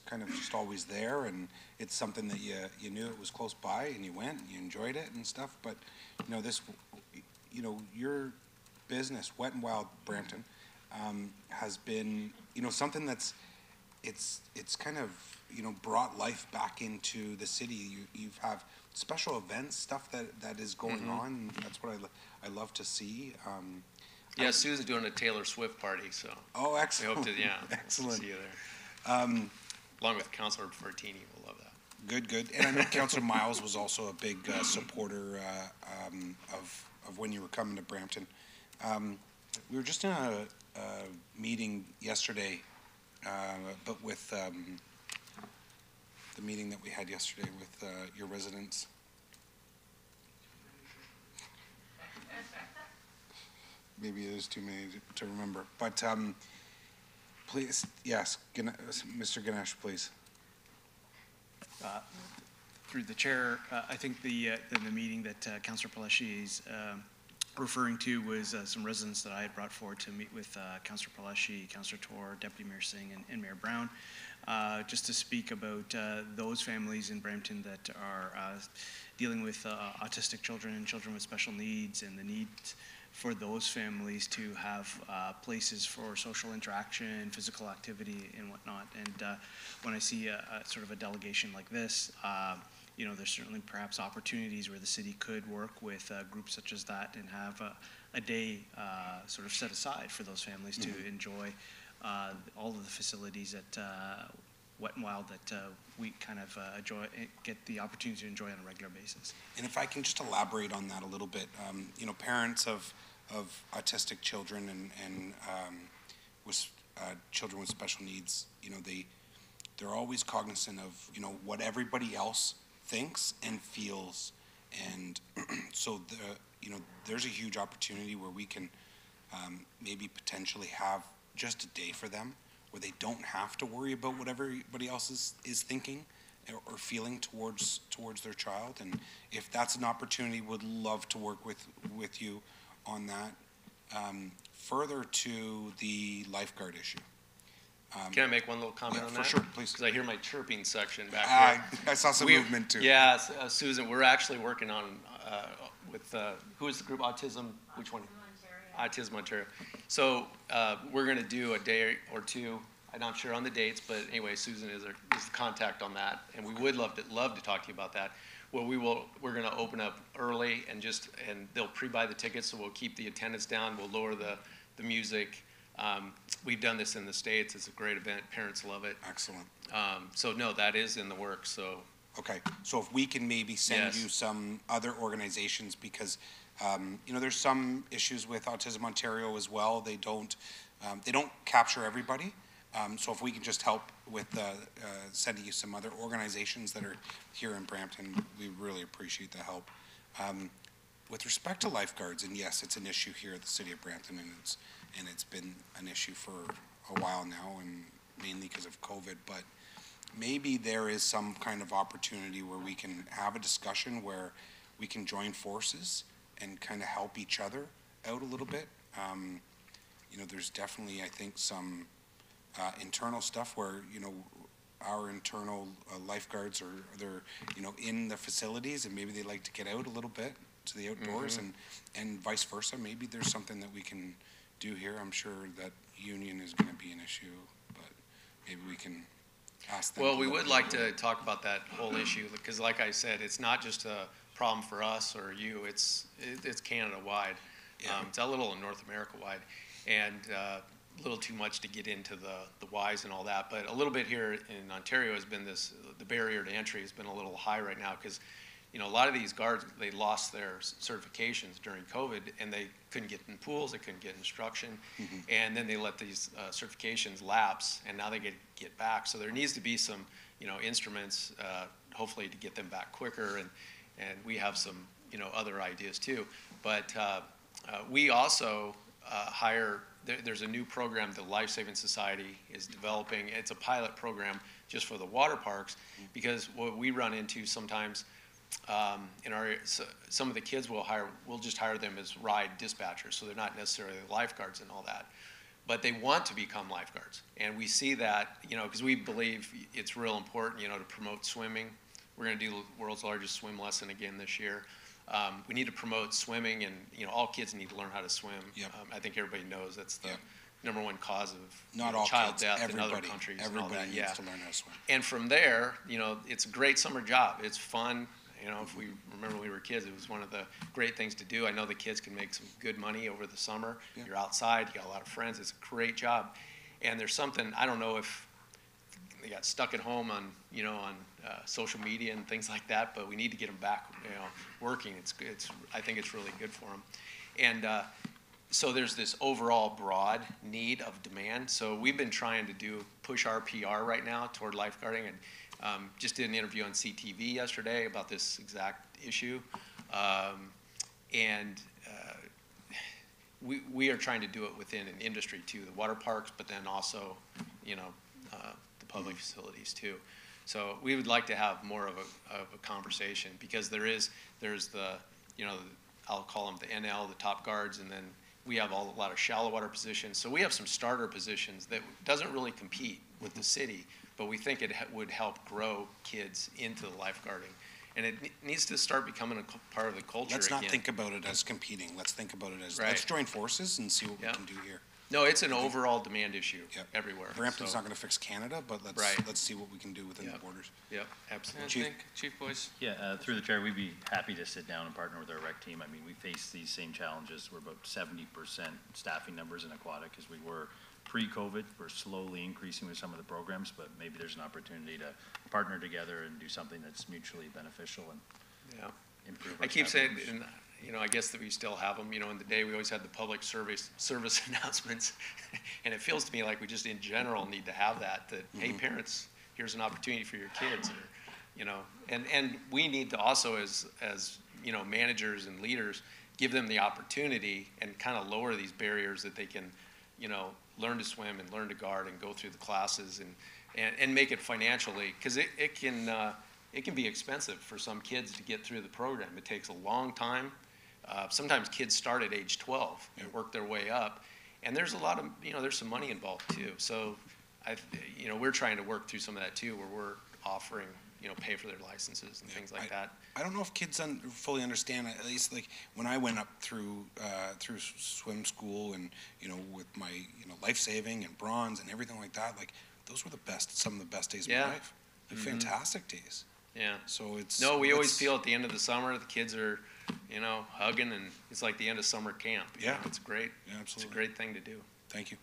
kind of just always there, and it's something that you knew it was close by, and you went, and you enjoyed it and stuff. But you know, your business, Wet and Wild Brampton, has been something that's it's kind of brought life back into the city. You've have special events, stuff that is going on. That's what I love to see. Yeah, Sue's doing a Taylor Swift party, so. Oh, excellent. We hope to, excellent. See you there. Along with Councilor Martini, we'll love that. Good. And I know Councilor Miles was also a big supporter of when you were coming to Brampton. We were just in a meeting yesterday, but with the meeting that we had yesterday with your residents. Maybe there's too many to remember, but please, yes, Mr. Ganesh, please. Through the chair, I think the meeting that Councillor Paleshi is referring to was some residents that I had brought forward to meet with Councillor Paleshi, Councillor Tor, Deputy Mayor Singh, and Mayor Brown, just to speak about those families in Brampton that are dealing with autistic children and children with special needs, and the need for those families to have places for social interaction, physical activity, and whatnot. And when I see a sort of a delegation like this, there's certainly perhaps opportunities where the city could work with groups such as that and have a day sort of set aside for those families to enjoy all of the facilities at Wet and Wild that we kind of get the opportunity to enjoy on a regular basis. And if I can just elaborate on that a little bit, parents of autistic children and with children with special needs, they're always cognizant of what everybody else thinks and feels, and so there's a huge opportunity where we can maybe potentially have just a day for them where they don't have to worry about what everybody else is thinking or feeling towards their child. And if that's an opportunity, would love to work with you on that. Further to the lifeguard issue. Can I make one little comment on that? For sure, please. Because I hear my chirping section back here. I saw some movement too. Yeah, Susan, we're actually working on with who is the group? Autism. Which one? Autism Ontario. So we're going to do a day or two. I'm not sure on the dates, but anyway, Susan is the contact on that, and we would love to talk to you about that. Well, we're going to open up early and they'll pre-buy the tickets, so we'll keep the attendance down. We'll lower the music. We've done this in the States. It's a great event. Parents love it. Excellent. So no, that is in the works. So. Okay, so if we can maybe send you some other organizations, because there's some issues with Autism Ontario as well. They don't capture everybody. So if we can just help with sending you some other organizations that are here in Brampton, we really appreciate the help. With respect to lifeguards, and yes, it's an issue here at the City of Brampton, and it's been an issue for a while now, and mainly because of COVID, but maybe there is some kind of opportunity where we can have a discussion where we can join forces and kind of help each other out a little bit. There's definitely, I think, some internal stuff where, our internal lifeguards they're in the facilities, and maybe they like to get out a little bit to the outdoors, and vice versa. Maybe there's something that we can do here. I'm sure that union is going to be an issue, but maybe we can ask them. Well, we would like to talk about that whole issue, because like I said, it's not just a problem for us or you, it's Canada-wide. Yeah. It's a little North America-wide, and a little too much to get into the whys and all that, but a little bit here in Ontario has been the barrier to entry has been a little high right now, because a lot of these guards, they lost their certifications during COVID, and they couldn't get in pools, they couldn't get instruction, and then they let these certifications lapse, and now they get back. So there needs to be some, instruments, hopefully to get them back quicker, and we have some, other ideas too. But we also there's a new program the Life Saving Society is developing. It's a pilot program just for the water parks, because what we run into sometimes some of the kids we'll just hire them as ride dispatchers, so they're not necessarily lifeguards and all that, but they want to become lifeguards. And we see that, because we believe it's real important, to promote swimming. We're going to do the world's largest swim lesson again this year. We need to promote swimming, and all kids need to learn how to swim. Yep. I think everybody knows that's the number one cause of Not all child kids, death in other everybody, countries. everybody and all that. needs to learn how to swim. And from there, it's a great summer job. It's fun. If we remember when we were kids, it was one of the great things to do. I know the kids can make some good money over the summer. Yeah. You're outside, you got a lot of friends. It's a great job. And there's something, I don't know if they got stuck at home on social media and things like that, but we need to get them back, working. I think it's really good for them. And so there's this overall broad need of demand. So we've been trying to push our PR right now toward lifeguarding, and just did an interview on CTV yesterday about this exact issue. We are trying to do it within an industry too, the water parks, but then also, the public facilities too. So we would like to have more of a conversation, because there's the, I'll call them the NL, the top guards, and then we have a lot of shallow water positions. So we have some starter positions that doesn't really compete with the city, but we think it would help grow kids into the lifeguarding. And it needs to start becoming a part of the culture Let's not again. think about it as competing. Let's think about it as, Right. let's join forces and see what we can do here. No, it's an overall demand issue everywhere. Brampton's so. not going to fix Canada, but let's see what we can do within the borders. Yep, absolutely. Chief? Chief Boyce. Yeah, through the chair, we'd be happy to sit down and partner with our rec team. I mean, we face these same challenges. We're about 70% staffing numbers in aquatic, as we were pre-COVID. We're slowly increasing with some of the programs, but maybe there's an opportunity to partner together and do something that's mutually beneficial and improve our I keep staffing saying, numbers. and I guess that we still have them. In the day, we always had the public service announcements, and it feels to me like we just in general need to have that. Hey, parents, here's an opportunity for your kids, and we need to also as managers and leaders give them the opportunity and kind of lower these barriers that they can, learn to swim and learn to guard and go through the classes and make it financially, because it can be expensive for some kids to get through the program. It takes a long time. Sometimes kids start at age 12 and work their way up, and there's a lot of there's some money involved too. So we're trying to work through some of that too, where we're offering pay for their licenses and things like that. I don't know if kids fully understand, at least like when I went up through swim school and with my life saving and bronze and everything like that, like those were some of the best days of my life. Like fantastic days. Yeah. So we always feel at the end of the summer the kids are hugging, and it's like the end of summer camp. It's great. Yeah, absolutely. It's a great thing to do. Thank you.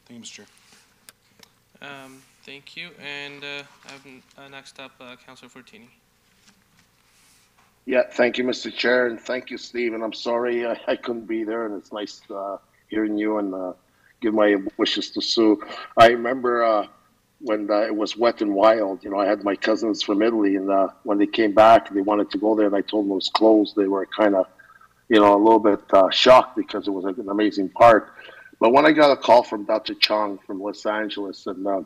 Thank you, Mr. Chair. Thank you. And I have next up, Councilor Fortini. Yeah, thank you, Mr. Chair, and thank you, Steve. And I'm sorry I couldn't be there, and it's nice hearing you and give my wishes to Sue. I remember when it was wet and wild. I had my cousins from Italy, and when they came back, they wanted to go there, and I told them it was closed. They were kind of, a little bit shocked because it was an amazing park. But when I got a call from Dr. Chong from Los Angeles and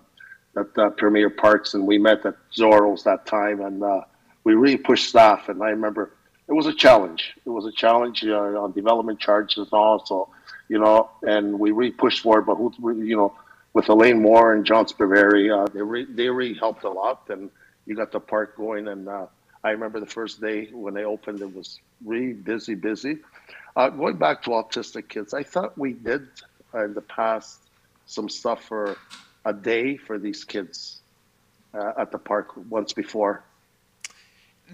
at Premier Parks, and we met at Zorro's that time, and we really pushed staff. And I remember it was a challenge. It was a challenge on development charges and all. So, and we really pushed for it. But with Elaine Moore and John Spiveri, they really helped a lot, and you got the park going. And I remember the first day when they opened, it was really busy. Going back to autistic kids, I thought we did in the past some stuff for a day for these kids at the park once before.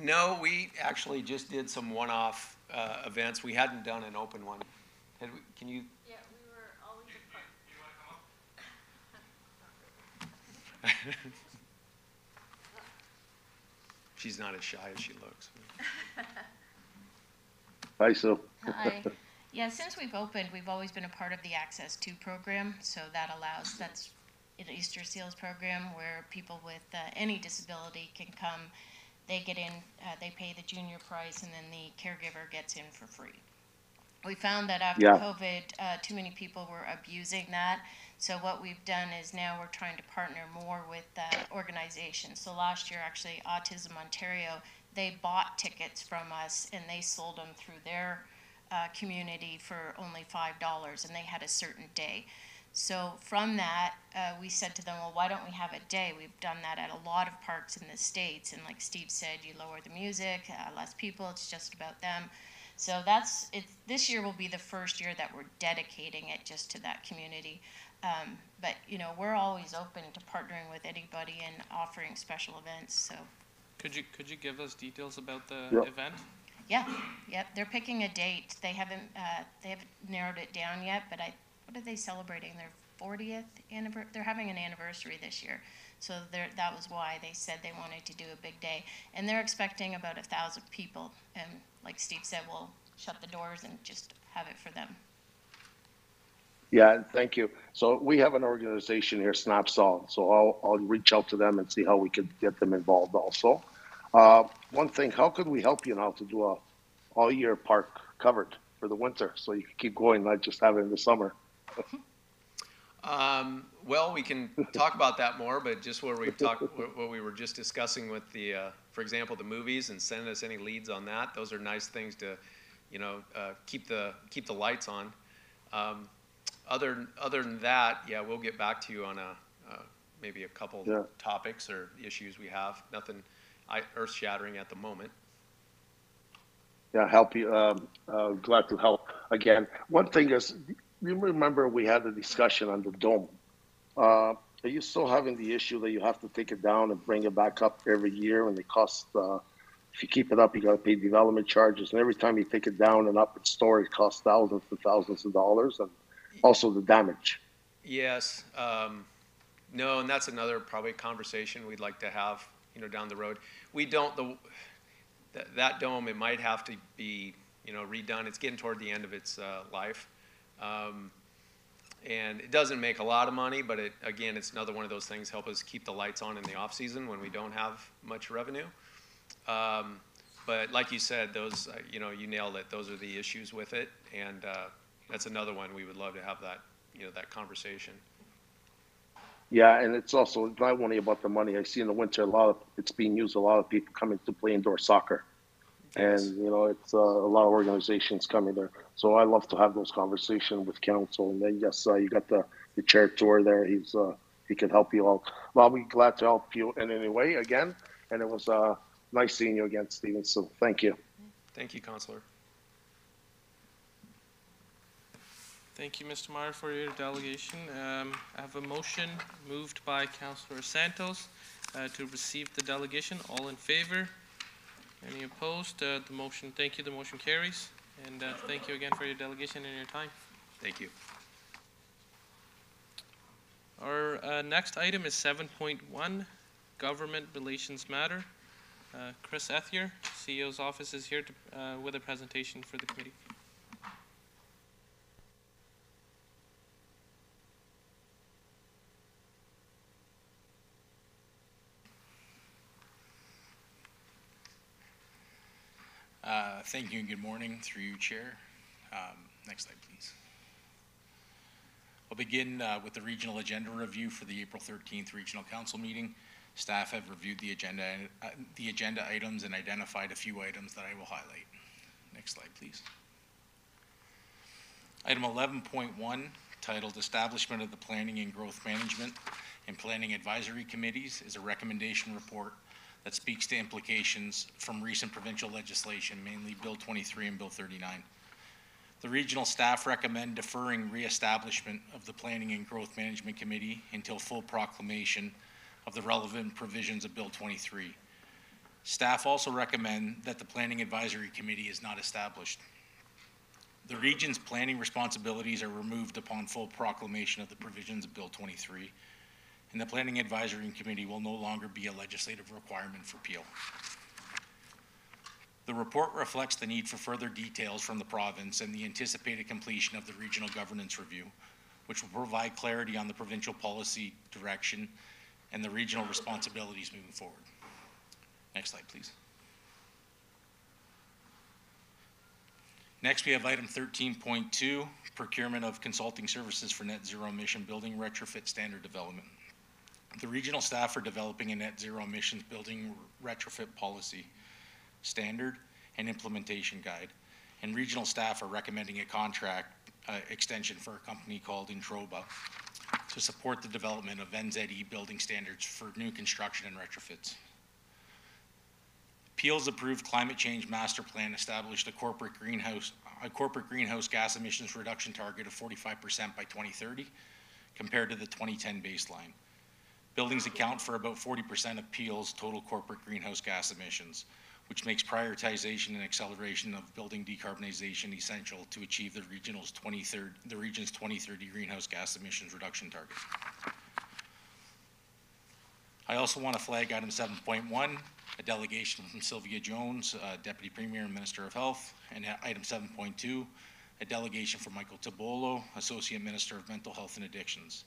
No, we actually just did some one-off events. We hadn't done an open one. Can you? Yeah, we were always apart. She's not as shy as she looks. Hi, Sue. Hi. Yeah, since we've opened, we've always been a part of the Access 2 program, so that's an Easter Seals program where people with any disability can come. They get in, they pay the junior price, and then the caregiver gets in for free. We found that after Yeah. COVID, too many people were abusing that. So what we've done is now we're trying to partner more with organizations. So last year, actually, Autism Ontario, they bought tickets from us and they sold them through their community for only $5, and they had a certain day. So from that, we said to them, well, why don't we have a day? We've done that at a lot of parks in the States. And like Steve said, you lower the music, less people, it's just about them. So this year will be the first year that we're dedicating it just to that community. But, you know, we're always open to partnering with anybody and offering special events, so. Could you give us details about the Yep. event? Yeah, yep, they're picking a date. They haven't narrowed it down yet, but what are they celebrating? Their 40th anniversary? They're having an anniversary this year. So that was why they said they wanted to do a big day. And they're expecting about 1,000 people. And like Steve said, we'll shut the doors and just have it for them. Yeah, thank you. So we have an organization here, SnapSol. So I'll reach out to them and see how we could get them involved also. One thing, how could we help you now to do a all-year park covered for the winter so you can keep going, not just have it in the summer? Well, we can talk about that more, but just what we were just discussing with the, for example, the movies, and send us any leads on that. Those are nice things to, you know, keep the lights on. Other than that, yeah, we'll get back to you on maybe a couple topics or issues we have. Nothing earth-shattering at the moment. Yeah, help you. Glad to help again. One thing is, you remember we had a discussion on the dome. Are you still having the issue that you have to take it down and bring it back up every year, and it costs? If you keep it up, you got to pay development charges, and every time you take it down and up its store, it costs thousands and thousands of dollars, and also the damage. Yes. No, and that's another probably conversation we'd like to have, you know, down the road. We don't that dome. It might have to be, you know, redone. It's getting toward the end of its life. And it doesn't make a lot of money, but again, it's another one of those things help us keep the lights on in the off season when we don't have much revenue. But like you said, those, you know, you nailed it. Those are the issues with it. And that's another one we would love to have that, you know, that conversation. Yeah, and it's also not only about the money. I see in the winter it's being used. A lot of people coming to play indoor soccer. Yes. And, you know, it's a lot of organizations coming there. So I love to have those conversations with council. And then, yes, you got the chair tour there. He can help you out. Well, I'll be glad to help you in any way again. And it was nice seeing you again, Stephen. So thank you. Thank you, Councillor. Thank you, Mr. Meyer, for your delegation. I have a motion moved by Councillor Santos to receive the delegation. All in favor? Any opposed? The motion carries. And thank you again for your delegation and your time. Thank you. Our next item is 7.1, Government Relations Matter. Chris Ethier, CEO's office, is here with a presentation for the committee. Thank you and good morning through you, Chair. Next slide, please. I'll begin with the regional agenda review for the April 13th Regional Council meeting. Staff have reviewed the agenda items and identified a few items that I will highlight. Next slide, please. Item 11.1, titled Establishment of the Planning and Growth Management and Planning Advisory Committees, is a recommendation report that speaks to implications from recent provincial legislation, mainly Bill 23 and Bill 39. The regional staff recommend deferring re-establishment of the Planning and Growth Management Committee until full proclamation of the relevant provisions of Bill 23. Staff also recommend that the Planning Advisory Committee is not established. The region's planning responsibilities are removed upon full proclamation of the provisions of Bill 23. And the Planning Advisory Committee will no longer be a legislative requirement for Peel. The report reflects the need for further details from the province and the anticipated completion of the regional governance review, which will provide clarity on the provincial policy direction and the regional responsibilities moving forward. Next slide, please. Next, we have item 13.2, procurement of consulting services for net zero emission building retrofit standard development. The regional staff are developing a net zero emissions building retrofit policy standard and implementation guide. And regional staff are recommending a contract extension for a company called Introba to support the development of NZE building standards for new construction and retrofits. Peel's approved climate change master plan established a corporate greenhouse gas emissions reduction target of 45% by 2030 compared to the 2010 baseline. Buildings account for about 40% of Peel's total corporate greenhouse gas emissions, which makes prioritization and acceleration of building decarbonization essential to achieve the region's 2030 greenhouse gas emissions reduction target. I also want to flag item 7.1, a delegation from Sylvia Jones, Deputy Premier and Minister of Health, and item 7.2, a delegation from Michael Tabolo, Associate Minister of Mental Health and Addictions.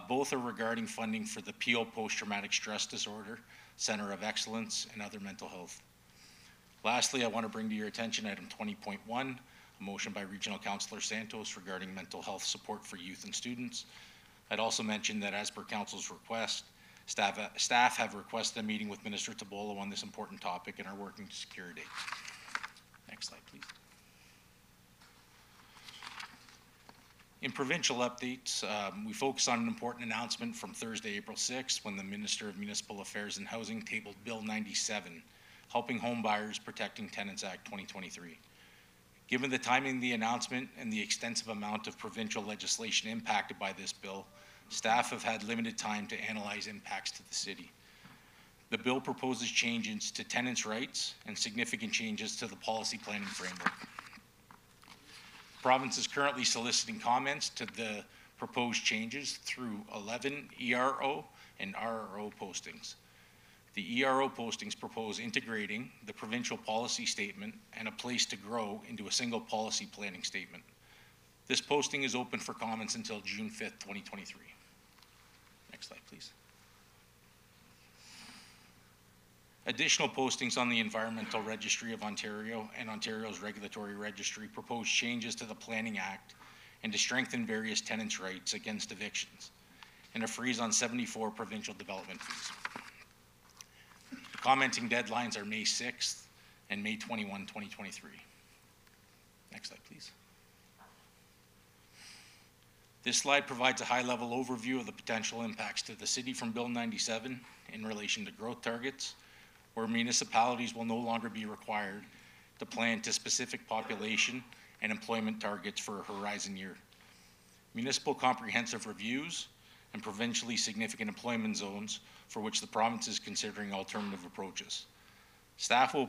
Both are regarding funding for the Peel Post-Traumatic Stress Disorder Center of Excellence and other mental health. Lastly, I want to bring to your attention item 20.1, a motion by Regional Councillor Santos regarding mental health support for youth and students. I'd also mention that as per Council's request, staff have requested a meeting with Minister Tabolo on this important topic and are working to secure a date. Next slide, please. In provincial updates, we focus on an important announcement from Thursday, April 6th, when the Minister of Municipal Affairs and Housing tabled Bill 97, Helping Home Buyers Protecting Tenants Act 2023. Given the timing of the announcement and the extensive amount of provincial legislation impacted by this bill, staff have had limited time to analyze impacts to the city. The bill proposes changes to tenants' rights and significant changes to the policy planning framework. The province is currently soliciting comments to the proposed changes through 11 ERO and RRO postings. The ERO postings propose integrating the provincial policy statement and a place to grow into a single policy planning statement. This posting is open for comments until June 5th, 2023. Next slide, please. Additional postings on the Environmental Registry of Ontario and Ontario's Regulatory Registry propose changes to the Planning Act and to strengthen various tenants' rights against evictions, and a freeze on 74 provincial development fees. The commenting deadlines are May 6th and May 21, 2023. Next slide, please. This slide provides a high-level overview of the potential impacts to the city from Bill 97 in relation to growth targets, where municipalities will no longer be required to plan to specific population and employment targets for a horizon year. Municipal comprehensive reviews and provincially significant employment zones for which the province is considering alternative approaches. Staff will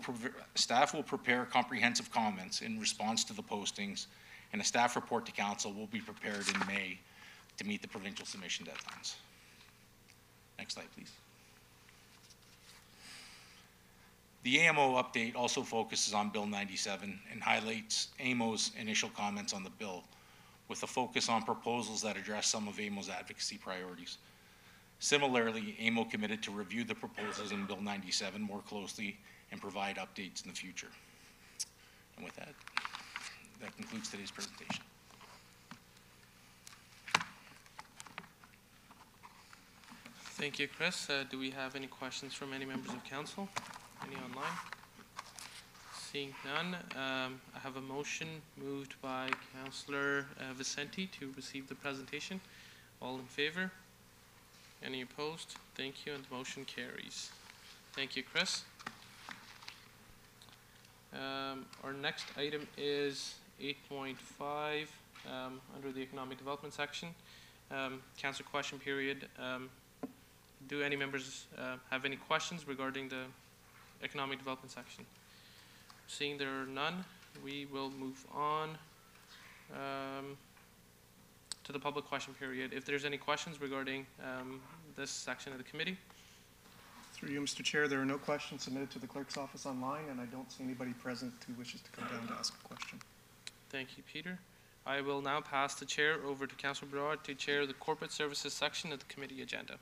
prepare comprehensive comments in response to the postings, and a staff report to council will be prepared in May to meet the provincial submission deadlines. Next slide, please. The AMO update also focuses on Bill 97 and highlights AMO's initial comments on the bill, with a focus on proposals that address some of AMO's advocacy priorities. Similarly, AMO committed to review the proposals in Bill 97 more closely and provide updates in the future. And with that, that concludes today's presentation. Thank you, Chris. Do we have any questions from any members of council? Any online? Seeing none, I have a motion moved by Councillor Vicente to receive the presentation. All in favor? Any opposed? Thank you, and the motion carries. Thank you, Chris. Our next item is 8.5 under the economic development section. Council question period. Do any members have any questions regarding the economic development section? Seeing there are none, we will move on to the public question period. If there's any questions regarding this section of the committee. Through you, Mr. Chair, there are no questions submitted to the clerk's office online, and I don't see anybody present who wishes to come down to ask a question. Thank you, Peter. I will now pass the chair over to Councillor Broad to chair the corporate services section of the committee agenda.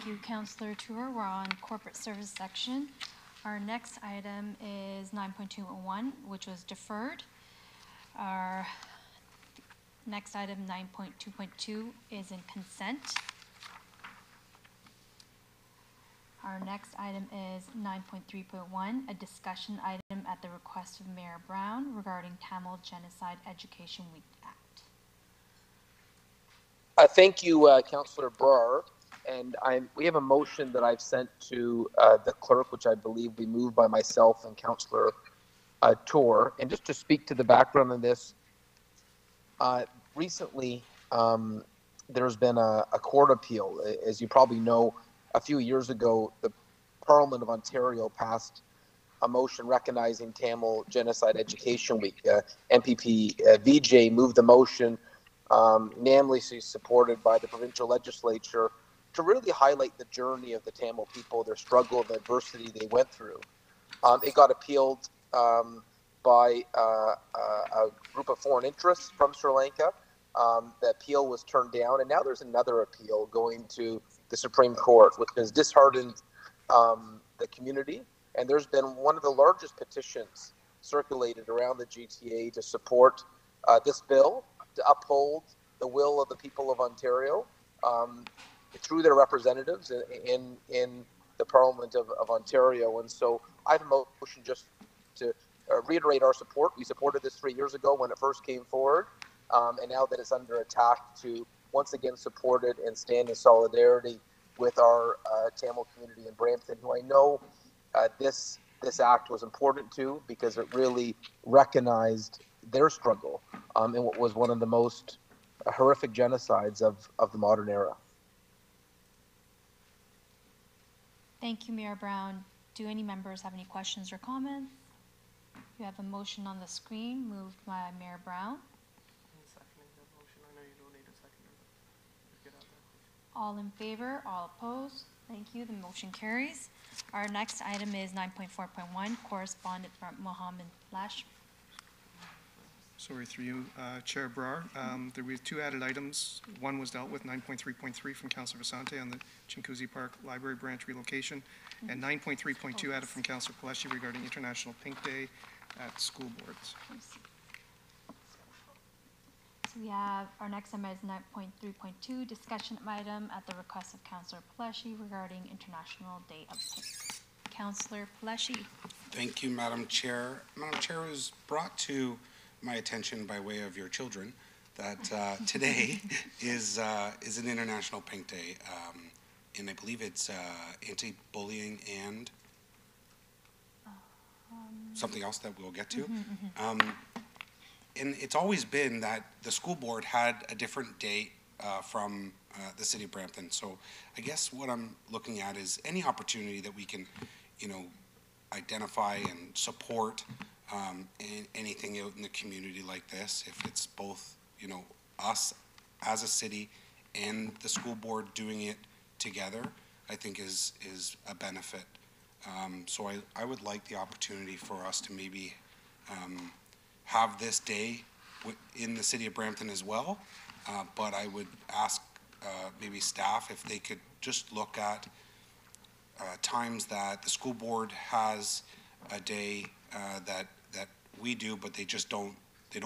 Thank you, Councillor Tour. We're on corporate service section. Our next item is 9.201, which was deferred. Our next item, 9.2.2, is in consent. Our next item is 9.3.1, a discussion item at the request of Mayor Brown regarding Tamil Genocide Education Week Act. Thank you, Councillor Brar. And we have a motion that I've sent to the clerk, which I believe we moved by myself and Councillor Tour. And just to speak to the background of this, recently there's been a court appeal. As you probably know, a few years ago, the Parliament of Ontario passed a motion recognizing Tamil Genocide Education Week. MPP VJ moved the motion, unanimously supported by the provincial legislature, to really highlight the journey of the Tamil people, their struggle, the adversity they went through. It got appealed by a group of foreign interests from Sri Lanka. The appeal was turned down, and now there's another appeal going to the Supreme Court, which has disheartened the community. And there's been one of the largest petitions circulated around the GTA to support this bill, to uphold the will of the people of Ontario through their representatives in the Parliament of Ontario. And so I have a motion just to reiterate our support. We supported this 3 years ago when it first came forward, and now that it's under attack, to once again support it and stand in solidarity with our Tamil community in Brampton, who I know this act was important to, because it really recognized their struggle in what was one of the most horrific genocides of the modern era. Thank you, Mayor Brown. Do any members have any questions or comments? You have a motion on the screen moved by Mayor Brown. All in favor, all opposed. Thank you. The motion carries. Our next item is 9.4.1, correspondent from Mohammed Lash. Sorry, through you, Chair Brar. There were two added items. One was dealt with, 9.3.3 from Councillor Vasante on the Chinguzi Park Library branch relocation, and 9.3.2 added from Councillor Paleshi regarding International Pink Day at school boards. So we have, our next item is 9.3.2, discussion item at the request of Councillor Paleshi regarding International Day of Pink. Councillor Paleshi. Thank you, Madam Chair. Madam Chair, it was brought to my attention by way of your children that today is an International Pink Day, and I believe it's anti-bullying and something else that we'll get to. And it's always been that the school board had a different date from the city of Brampton. So I guess what I'm looking at is any opportunity that we can, identify and support anything out in the community like this, if it's both, us as a city and the school board doing it together, I think is a benefit. So I would like the opportunity for us to maybe have this day in the city of Brampton as well, but I would ask maybe staff if they could just look at times that the school board has a day that we do, but they just don't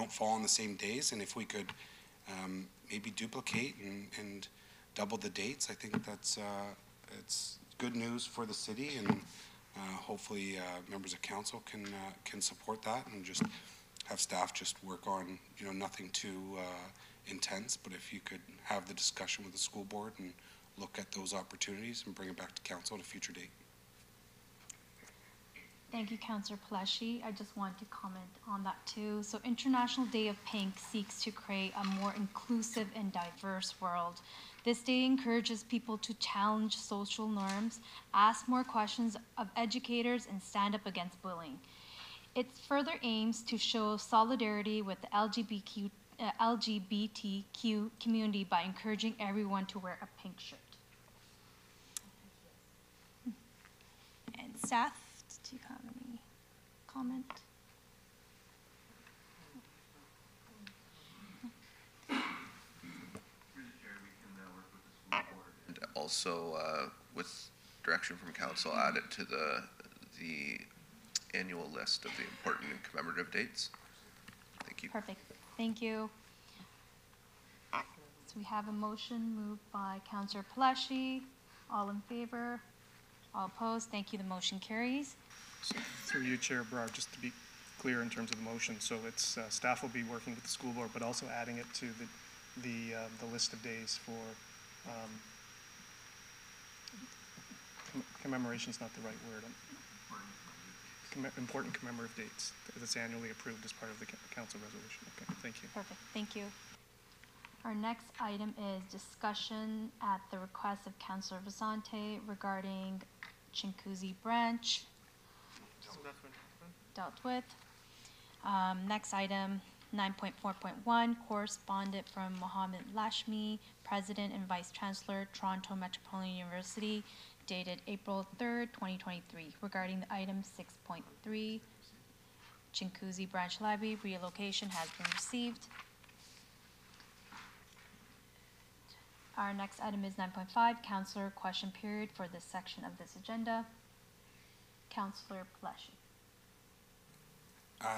fall on the same days, and if we could maybe duplicate and double the dates, I think that's it's good news for the city, and hopefully members of council can support that, and just have staff just work on nothing too intense, but if you could have the discussion with the school board and look at those opportunities and bring it back to council at a future date. Thank you, Councillor Paleshi. I just want to comment on that too. So International Day of Pink seeks to create a more inclusive and diverse world. This day encourages people to challenge social norms, ask more questions of educators, and stand up against bullying. It further aims to show solidarity with the LGBTQ community by encouraging everyone to wear a pink shirt. And staff, do you have any comment? And also with direction from council, add it to the annual list of the important and commemorative dates. Thank you. Perfect. Thank you. So we have a motion moved by Councillor Palashi. All in favor? All opposed? Thank you. The motion carries. So through you, Chair Brar, just to be clear in terms of the motion, so it's staff will be working with the school board, but also adding it to the list of days for commemoration is not the right word. Important commemorative dates that's annually approved as part of the council resolution. Okay, thank you. Perfect. Thank you. Our next item is discussion at the request of Councillor Vasante regarding Chinguacousy branch. Dealt with. Next item, 9.4.1, correspondent from Mohammed Lashmi, President and Vice Chancellor, Toronto Metropolitan University, dated April 3rd, 2023, regarding the item 6.3, Chinguacousy Branch Library relocation has been received. Our next item is 9.5, Councillor question period for this section of this agenda. Councillor Palashi.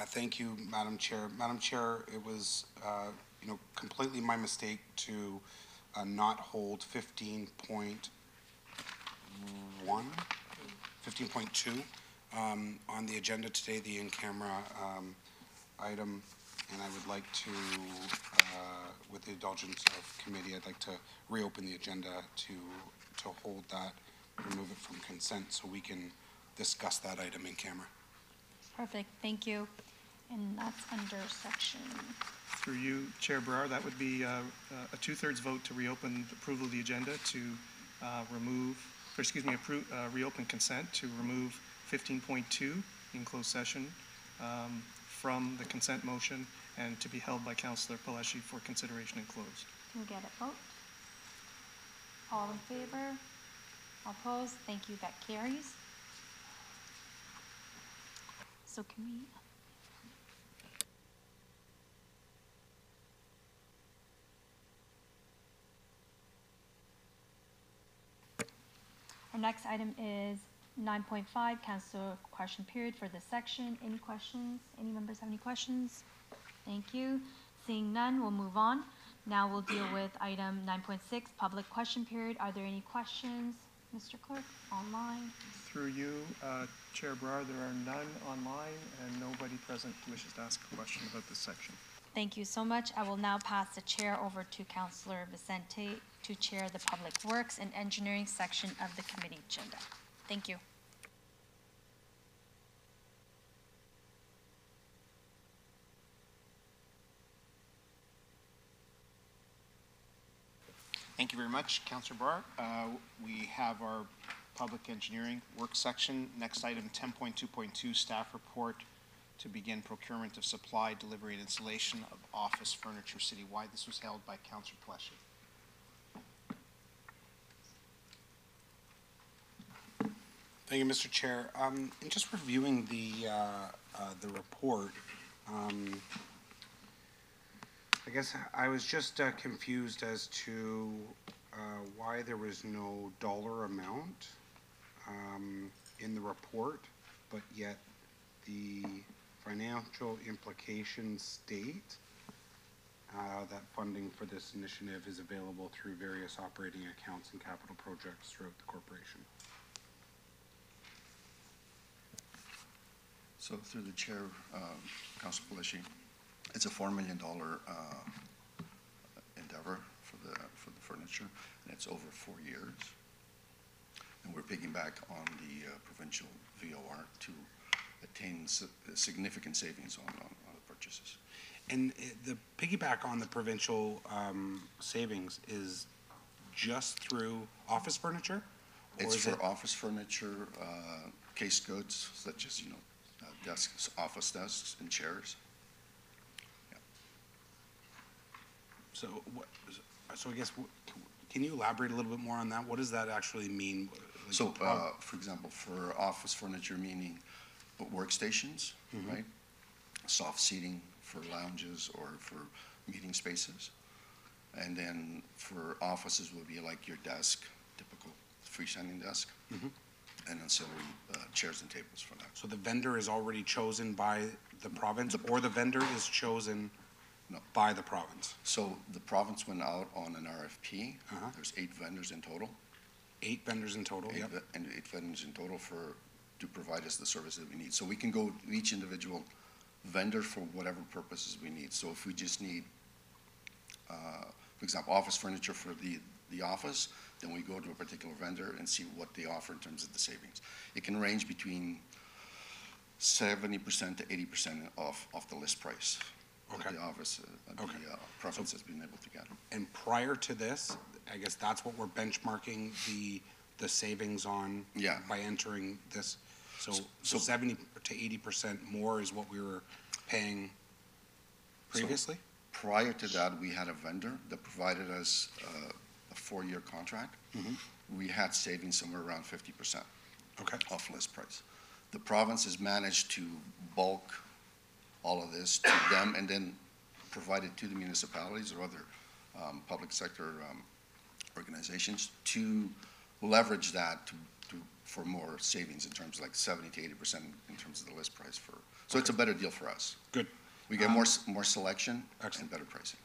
Thank you, Madam Chair. Madam Chair, it was, completely my mistake to not hold 15.2 on the agenda today, the in-camera item, and I would like to, with the indulgence of committee, I'd like to reopen the agenda to hold that, remove it from consent so we can discuss that item in camera. Perfect, thank you. And that's under section. Through you, Chair Brar, that would be a 2/3 vote to reopen approval of the agenda to reopen consent to remove 15.2 in closed session from the consent motion and to be held by Councillor Palashi for consideration and closed. Can we get a vote? All in favor? All opposed? Thank you, that carries. So can we? Our next item is 9.5, council question period for this section. Any questions? Any members have any questions? Thank you. Seeing none, we'll move on. Now we'll deal with item 9.6, public question period. Are there any questions, Mr. Clerk, online? Through you, Chair Brar, there are none online and nobody present wishes to ask a question about this section. Thank you so much. I will now pass the chair over to Councillor Vicente to chair the Public Works and Engineering section of the committee agenda. Thank you. Thank you very much, Councillor Brar. We have our public engineering work section. Next item, 10.2.2, staff report to begin procurement of supply, delivery, and installation of office furniture citywide. This was held by Councillor Palashi. Thank you, Mr. Chair. In just reviewing the report, I guess I was just confused as to why there was no dollar amount in the report, but yet the financial implications state that funding for this initiative is available through various operating accounts and capital projects throughout the corporation. So through the chair, Councilor Palashi, it's a $4 million endeavor for the furniture, and it's over 4 years. And we're piggyback on the provincial VOR to attain significant savings on the purchases. And the piggyback on the provincial savings is just through office furniture? It's for office furniture, case goods, such as, desks, office desks, and chairs. Yeah. So I guess, can you elaborate a little bit more on that? What does that actually mean? Like So, for example, for office furniture, meaning workstations, right? Soft seating for lounges or for meeting spaces. And then for offices would be like your desk, typical freestanding desk and ancillary chairs and tables for that. So the vendor is already chosen by the province, or the vendor is chosen by the province? So the province went out on an RFP. There's 8 vendors in total. 8 vendors in total, yep. And 8 vendors in total to provide us the service that we need. So we can go to each individual vendor for whatever purposes we need. So if we just need, for example, office furniture for the office, then we go to a particular vendor and see what they offer in terms of the savings. It can range between 70% to 80% off the list price. Okay. The office, the province has been able to get. And prior to this, I guess that's what we're benchmarking the savings on by entering this. So 70 to 80% more is what we were paying previously? So prior to that, we had a vendor that provided us a 4-year contract. We had savings somewhere around 50% off list price. The province has managed to bulk all of this to them and then provide it to the municipalities or other public sector organizations to leverage that for more savings in terms of like 70 to 80% in terms of the list price so it's a better deal for us. Good. We get more selection and better pricing.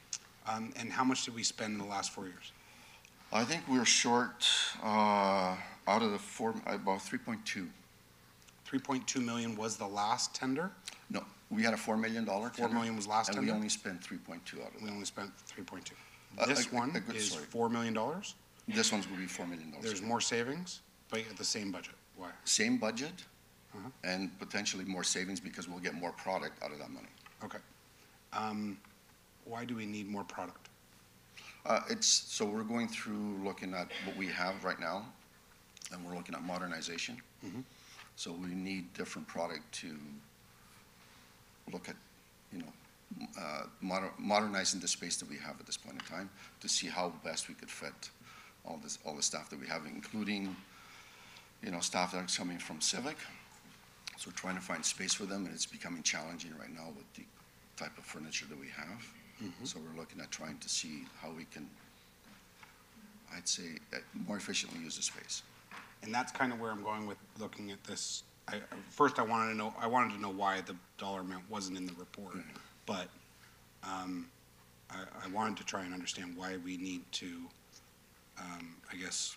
And how much did we spend in the last 4 years? I think we're short out of the about 3.2. 3.2 million was the last tender? No, we had a $4 million tender. 4 million was last tender? And we only spent 3.2 out of that. We only spent 3.2. This one is $4 million? This one's going to be $4 million. There's more savings, but at the same budget. Why? Same budget, and potentially more savings because we'll get more product out of that money. Okay. Why do we need more product? So we're going through looking at what we have right now, and we're looking at modernization. So we need different product to look at, modernizing the space that we have at this point in time to see how best we could fit all the staff that we have, including, staff that are coming from Civic. So we're trying to find space for them, and it's becoming challenging right now with the type of furniture that we have. So we're looking at trying to see how we can, I'd say, more efficiently use the space. And that's kind of where I'm going with looking at this. First, I wanted to know why the dollar amount wasn't in the report, but I wanted to try and understand why we need to, I guess,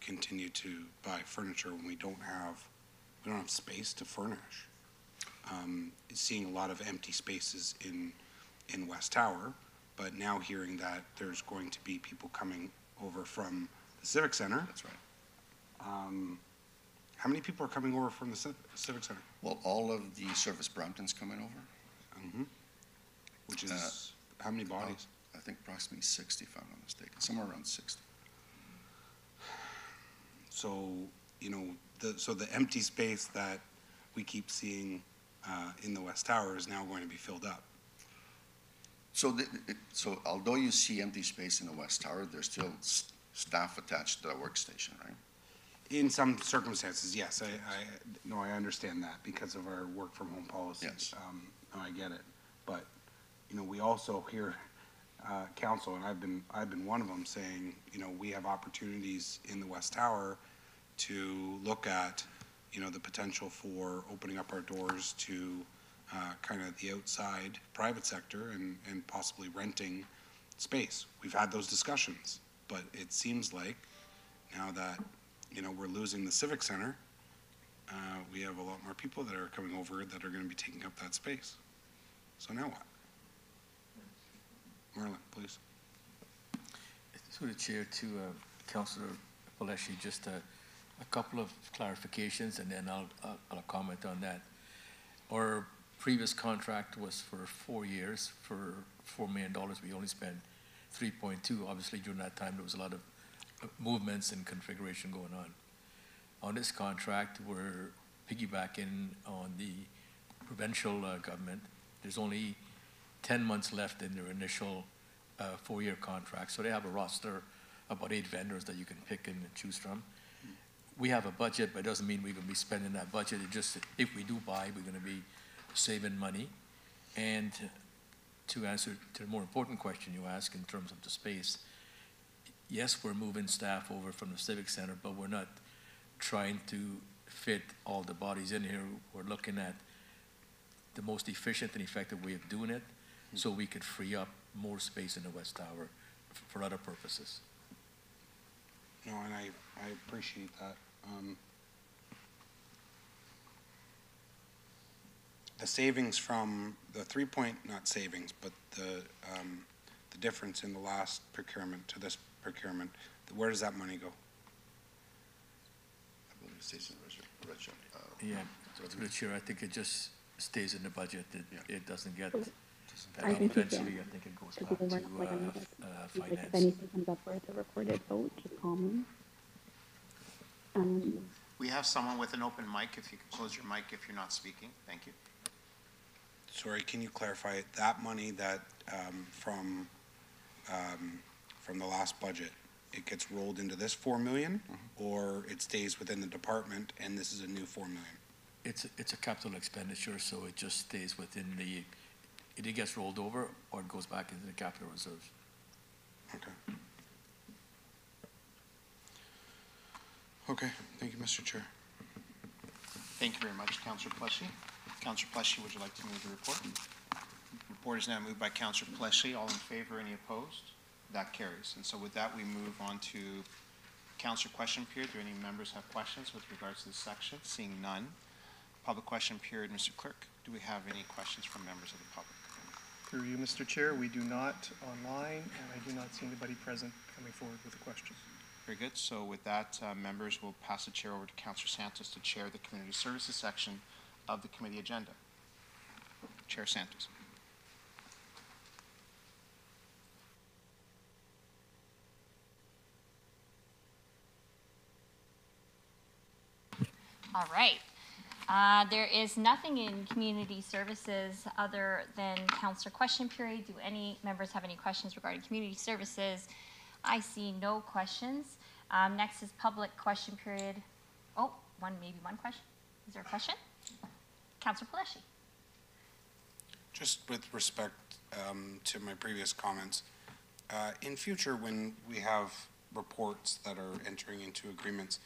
continue to buy furniture when we don't have space to furnish. Seeing a lot of empty spaces in West Tower, but now hearing that there's going to be people coming over from the Civic Center. That's right. How many people are coming over from the Civic Center? Well, all of the Service Brampton's coming over. Which is how many bodies? I think approximately 60, if I'm not mistaken, somewhere around 60. So, so the empty space that we keep seeing in the West Tower is now going to be filled up. So, so although you see empty space in the West Tower, there's still staff attached to that workstation, right? In some circumstances, yes. I understand that because of our work from home policy. Yes. No, I get it. But, we also hear council, and I've been one of them, saying, we have opportunities in the West Tower to look at, the potential for opening up our doors to kind of the outside private sector and possibly renting space. We've had those discussions, but it seems like now that, we're losing the Civic Center, we have a lot more people that are coming over that are going to be taking up that space. So now what? Marlon, please. Through the chair to Councillor Palleschi, just a couple of clarifications, and then I'll comment on that. Our previous contract was for 4 years for $4 million. We only spent 3.2. Obviously, during that time, there was a lot of movements and configuration going on. On this contract, we're piggybacking on the provincial government. There's only 10 months left in their initial 4-year contract. So they have a roster of about 8 vendors that you can pick and choose from. We have a budget, but it doesn't mean we're going to be spending that budget. It just, if we do buy, we're going to be saving money. And to answer to the more important question you ask in terms of the space, yes, we're moving staff over from the Civic Center, but we're not trying to fit all the bodies in here. We're looking at the most efficient and effective way of doing it, so we could free up more space in the West Tower for other purposes. No, and I appreciate that. The savings from the not savings, but the difference in the last procurement to this procurement, where does that money go? I believe it stays in the budget. Yeah, through the chair, I think it just stays in the budget. It doesn't get, I think eventually, I think it goes back to finance. If anything comes up for the recorded vote, just call me. We have someone with an open mic. If you could close your mic if you're not speaking. Thank you. Sorry, can you clarify that money that from the last budget, it gets rolled into this 4 million, or it stays within the department and this is a new 4 million? It's a capital expenditure, so it just stays within the, it gets rolled over or it goes back into the capital reserves. Okay. Okay, thank you, Mr. Chair. Thank you very much, Councillor Pleshy. Councillor Pleshy, would you like to move the report? Report is now moved by Councillor Pleshy. All in favor, any opposed? That carries. And so with that, we move on to Councillor question period. Do any members have questions with regards to this section? Seeing none. Public question period. Mr. Clerk, do we have any questions from members of the public? Through you, Mr. Chair, we do not online, and I do not see anybody present coming forward with a question. Very good. So with that, members will pass the chair over to Councillor Santos to chair the community services section of the committee agenda. Chair Santos. All right. There is nothing in community services other than councillor question period. Do any members have any questions regarding community services? I see no questions. Next is public question period. Oh, maybe one question. Is there a question? Councillor Paleshi. Just with respect to my previous comments, in future when we have reports that are entering into agreements,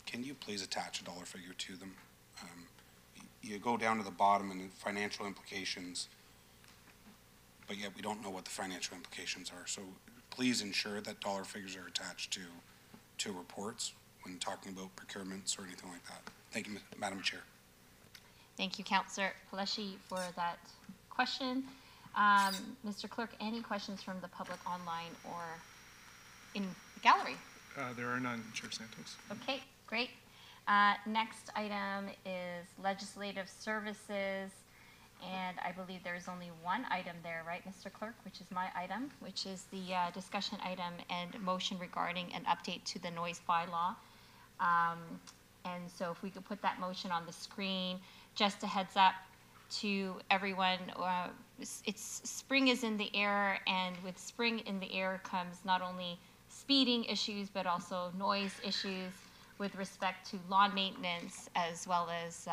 can you please attach a dollar figure to them? You go down to the bottom and the financial implications, but yet we don't know what the financial implications are. So please ensure that dollar figures are attached to reports when talking about procurements or anything like that. Thank you, Madam Chair. Thank you, Councillor Paleshi, for that question. Mr. Clerk, any questions from the public online or in the gallery? There are none, Chair Santos. Okay, great. Next item is legislative services, and I believe there's only one item there, right, Mr. Clerk, which is my item, which is the discussion item and motion regarding an update to the noise bylaw. And so if we could put that motion on the screen, just a heads up to everyone, spring is in the air, and with spring in the air comes not only speeding issues, but also noise issues with respect to lawn maintenance, as well as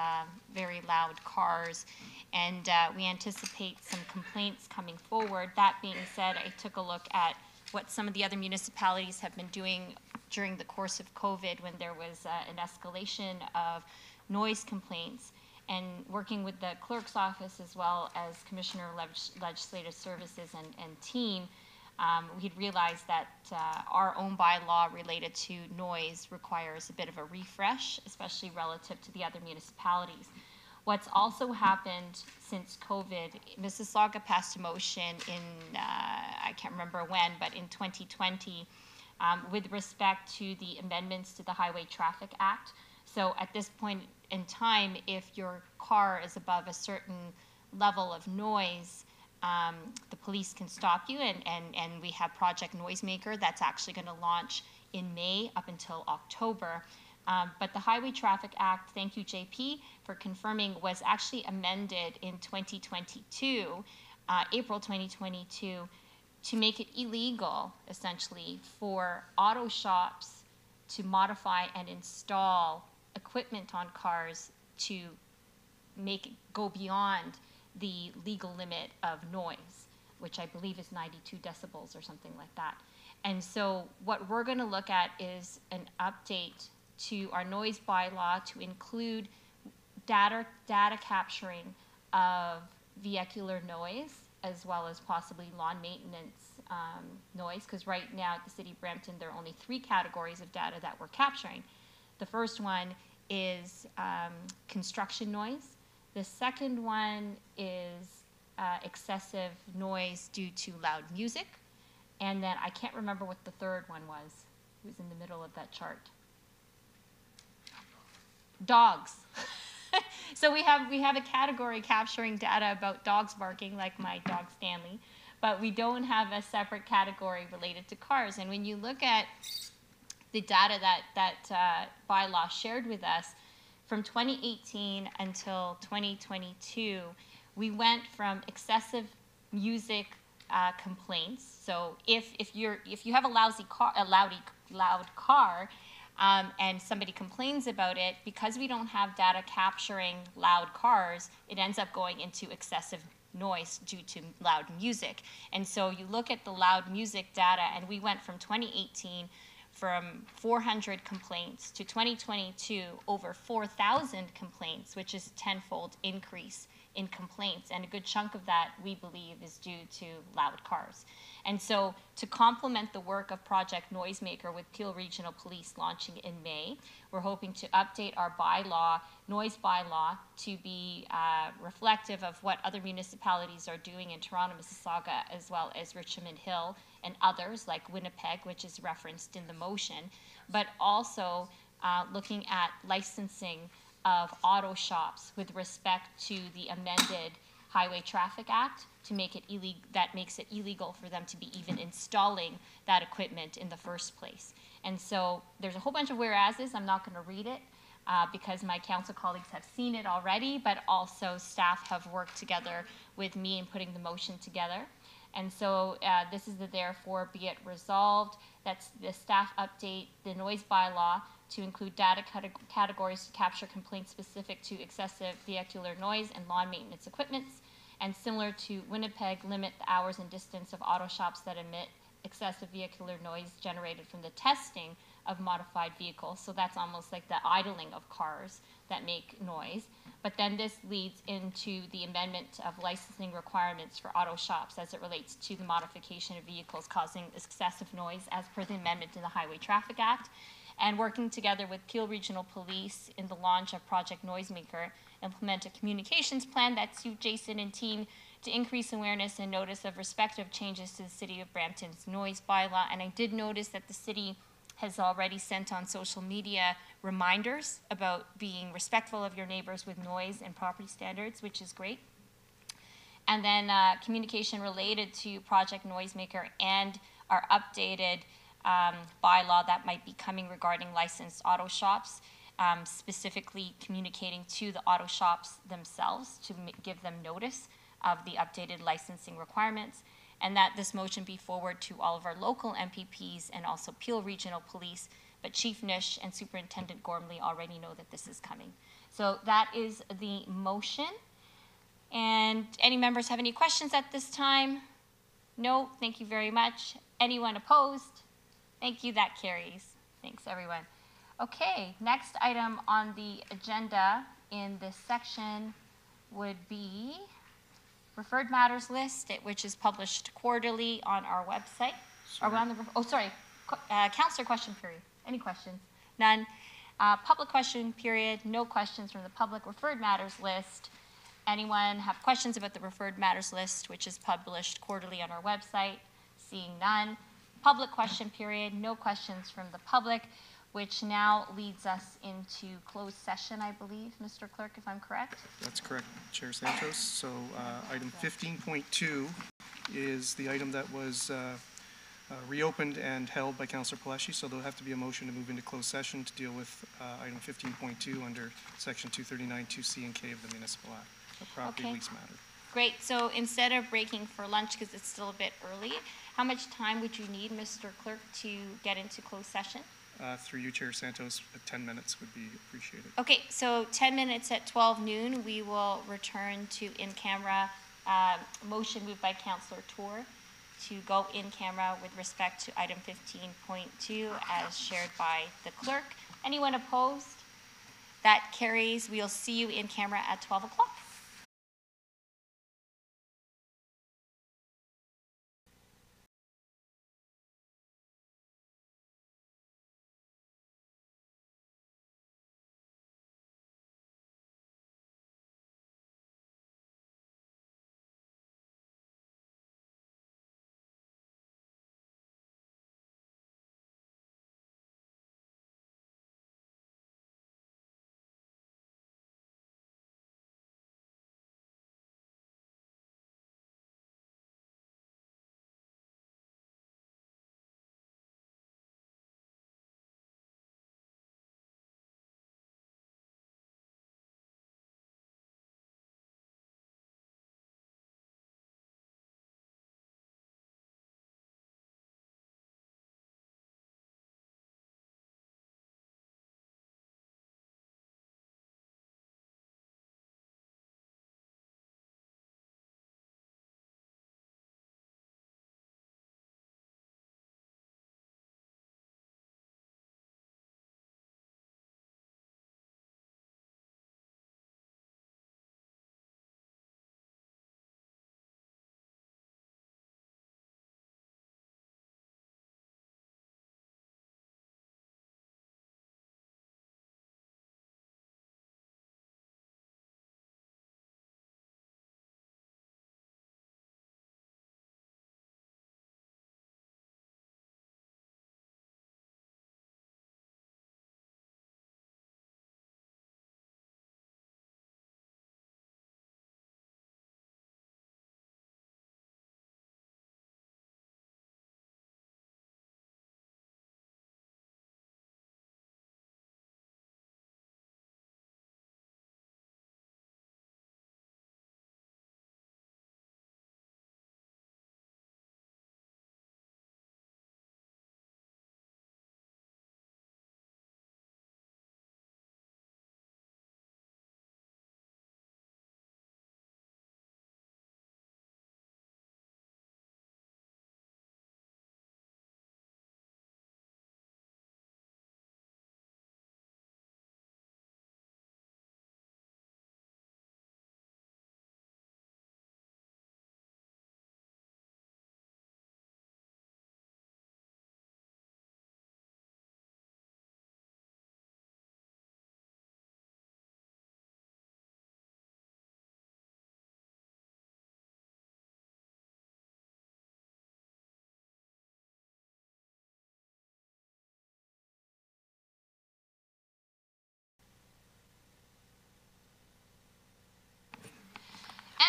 very loud cars. And we anticipate some complaints coming forward. That being said, I took a look at what some of the other municipalities have been doing during the course of COVID when there was an escalation of noise complaints, and working with the clerk's office as well as Commissioner Legislative Services and team, we'd realized that our own bylaw related to noise requires a bit of a refresh, especially relative to the other municipalities. What's also happened since COVID, Mississauga passed a motion in, I can't remember when, but in 2020, with respect to the amendments to the Highway Traffic Act. So at this point in time, if your car is above a certain level of noise, the police can stop you, and we have Project Noisemaker that's actually going to launch in May up until October. But the Highway Traffic Act, thank you JP for confirming, was actually amended in 2022, April 2022, to make it illegal, essentially, for auto shops to modify and install equipment on cars to make it go beyond the legal limit of noise, which I believe is 92 decibels or something like that. And so what we're going to look at is an update to our noise bylaw to include data capturing of vehicular noise, as well as possibly lawn maintenance noise, because right now at the City of Brampton, there are only 3 categories of data that we're capturing. The first one is construction noise. The second one is excessive noise due to loud music. And then I can't remember what the third one was. It was in the middle of that chart. Dogs. So we have a category capturing data about dogs barking, like my dog Stanley, but we don't have a separate category related to cars. And when you look at the data that bylaw shared with us, from 2018 until 2022, we went from excessive music complaints. So if you have a loud car, and somebody complains about it, because we don't have data capturing loud cars, it ends up going into excessive noise due to loud music. And so you look at the loud music data, and we went from 2018 from 400 complaints to 2022 over 4,000 complaints, which is a tenfold increase in complaints, and a good chunk of that, we believe, is due to loud cars. And so to complement the work of Project Noisemaker with Peel Regional Police launching in May, we're hoping to update our bylaw, noise bylaw, to be reflective of what other municipalities are doing in Toronto, Mississauga, as well as Richmond Hill and others like Winnipeg, which is referenced in the motion, but also looking at licensing of auto shops with respect to the amended Highway Traffic Act to make it illegal, that makes it illegal for them to be even installing that equipment in the first place. And so there's a whole bunch of whereases. I'm not going to read it because my council colleagues have seen it already, but also staff have worked together with me in putting the motion together. And so this is the therefore be it resolved. That's the staff update, the noise bylaw, to include data categories to capture complaints specific to excessive vehicular noise and lawn maintenance equipments, and similar to Winnipeg, limit the hours and distance of auto shops that emit excessive vehicular noise generated from the testing of modified vehicles. So that's almost like the idling of cars that make noise. But then this leads into the amendment of licensing requirements for auto shops as it relates to the modification of vehicles causing excessive noise as per the amendment in the Highway Traffic Act. And working together with Peel Regional Police in the launch of Project Noisemaker, implement a communications plan that suits Jason and team to increase awareness and notice of respective changes to the City of Brampton's noise bylaw. And I did notice that the city has already sent on social media reminders about being respectful of your neighbors with noise and property standards, which is great. And then communication related to Project Noisemaker and our updated bylaw that might be coming regarding licensed auto shops, specifically communicating to the auto shops themselves to give them notice of the updated licensing requirements, and that this motion be forwarded to all of our local MPPs and also Peel Regional Police, but Chief Nish and Superintendent Gormley already know that this is coming. So that is the motion. And any members have any questions at this time? No, thank you very much. Anyone opposed? Thank you, that carries. Thanks, everyone. Okay, next item on the agenda in this section would be referred matters list, which is published quarterly on our website. Are we on the, oh, sorry, councillor question period. Any questions? None. Public question period, no questions from the public. Referred matters list. Anyone have questions about the referred matters list, which is published quarterly on our website? Seeing none. Public question period, no questions from the public, which now leads us into closed session, I believe, Mr. Clerk, if I'm correct? That's correct, Chair Santos. So item 15.2 is the item that was reopened and held by Councillor Palashi, so there'll have to be a motion to move into closed session to deal with item 15.2 under section 239 2C and K of the Municipal Act, a property lease matter. Great, so instead of breaking for lunch, because it's still a bit early, how much time would you need, Mr. Clerk, to get into closed session? Through you, Chair Santos, 10 minutes would be appreciated. Okay, so 10 minutes at 12 noon, we will return to in-camera motion moved by Councillor Tour to go in camera with respect to item 15.2 as shared by the clerk. Anyone opposed? That carries. We'll see you in camera at 12 o'clock.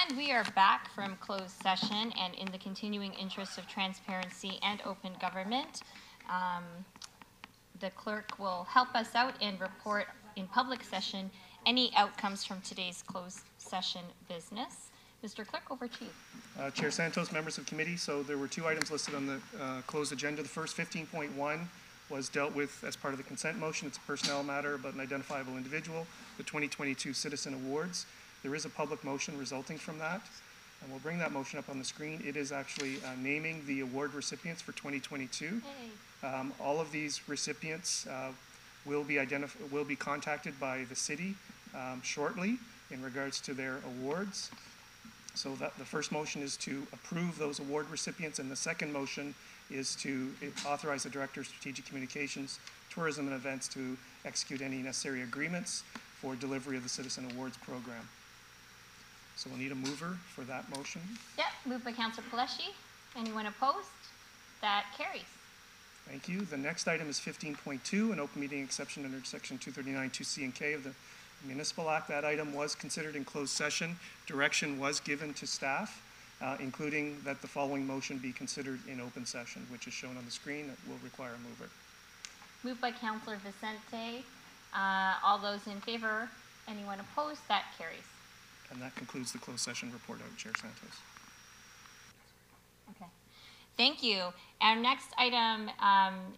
And we are back from closed session, and in the continuing interest of transparency and open government, the clerk will help us out and report in public session any outcomes from today's closed session business. Mr. Clerk, over to you. Chair Santos, members of committee, so there were two items listed on the closed agenda. The first, 15.1, was dealt with as part of the consent motion. It's a personnel matter about an identifiable individual, the 2022 Citizen Awards. There is a public motion resulting from that, and we'll bring that motion up on the screen. It is actually naming the award recipients for 2022. All of these recipients will be contacted by the city shortly in regards to their awards. So that the first motion is to approve those award recipients, and the second motion is to authorize the Director of Strategic Communications, Tourism and Events to execute any necessary agreements for delivery of the Citizen Awards program. So we'll need a mover for that motion. Yep, moved by Councillor Pelletier. Anyone opposed? That carries. Thank you. The next item is 15.2, an open meeting exception under section 239 2C and K of the Municipal Act. That item was considered in closed session. Direction was given to staff, including that the following motion be considered in open session, which is shown on the screen. That will require a mover. Moved by Councillor Vicente. All those in favor? Anyone opposed? That carries. And that concludes the closed session report out, Chair Santos. Okay. Thank you. Our next item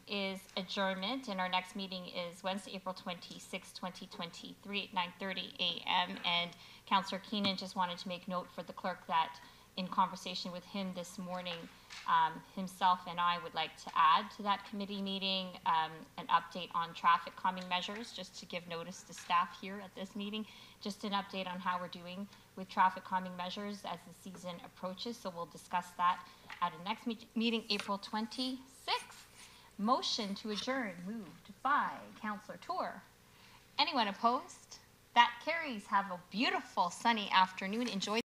is adjournment, and our next meeting is Wednesday, April 26, 2023 at 9:30 a.m. And Councillor Keenan just wanted to make note for the clerk that in conversation with him this morning, himself and I would like to add to that committee meeting an update on traffic calming measures, just to give notice to staff here at this meeting, just an update on how we're doing with traffic calming measures as the season approaches. So we'll discuss that at the next meeting, April 26th. Motion to adjourn moved by Councillor Tour. Anyone opposed? That carries. Have a beautiful sunny afternoon. Enjoy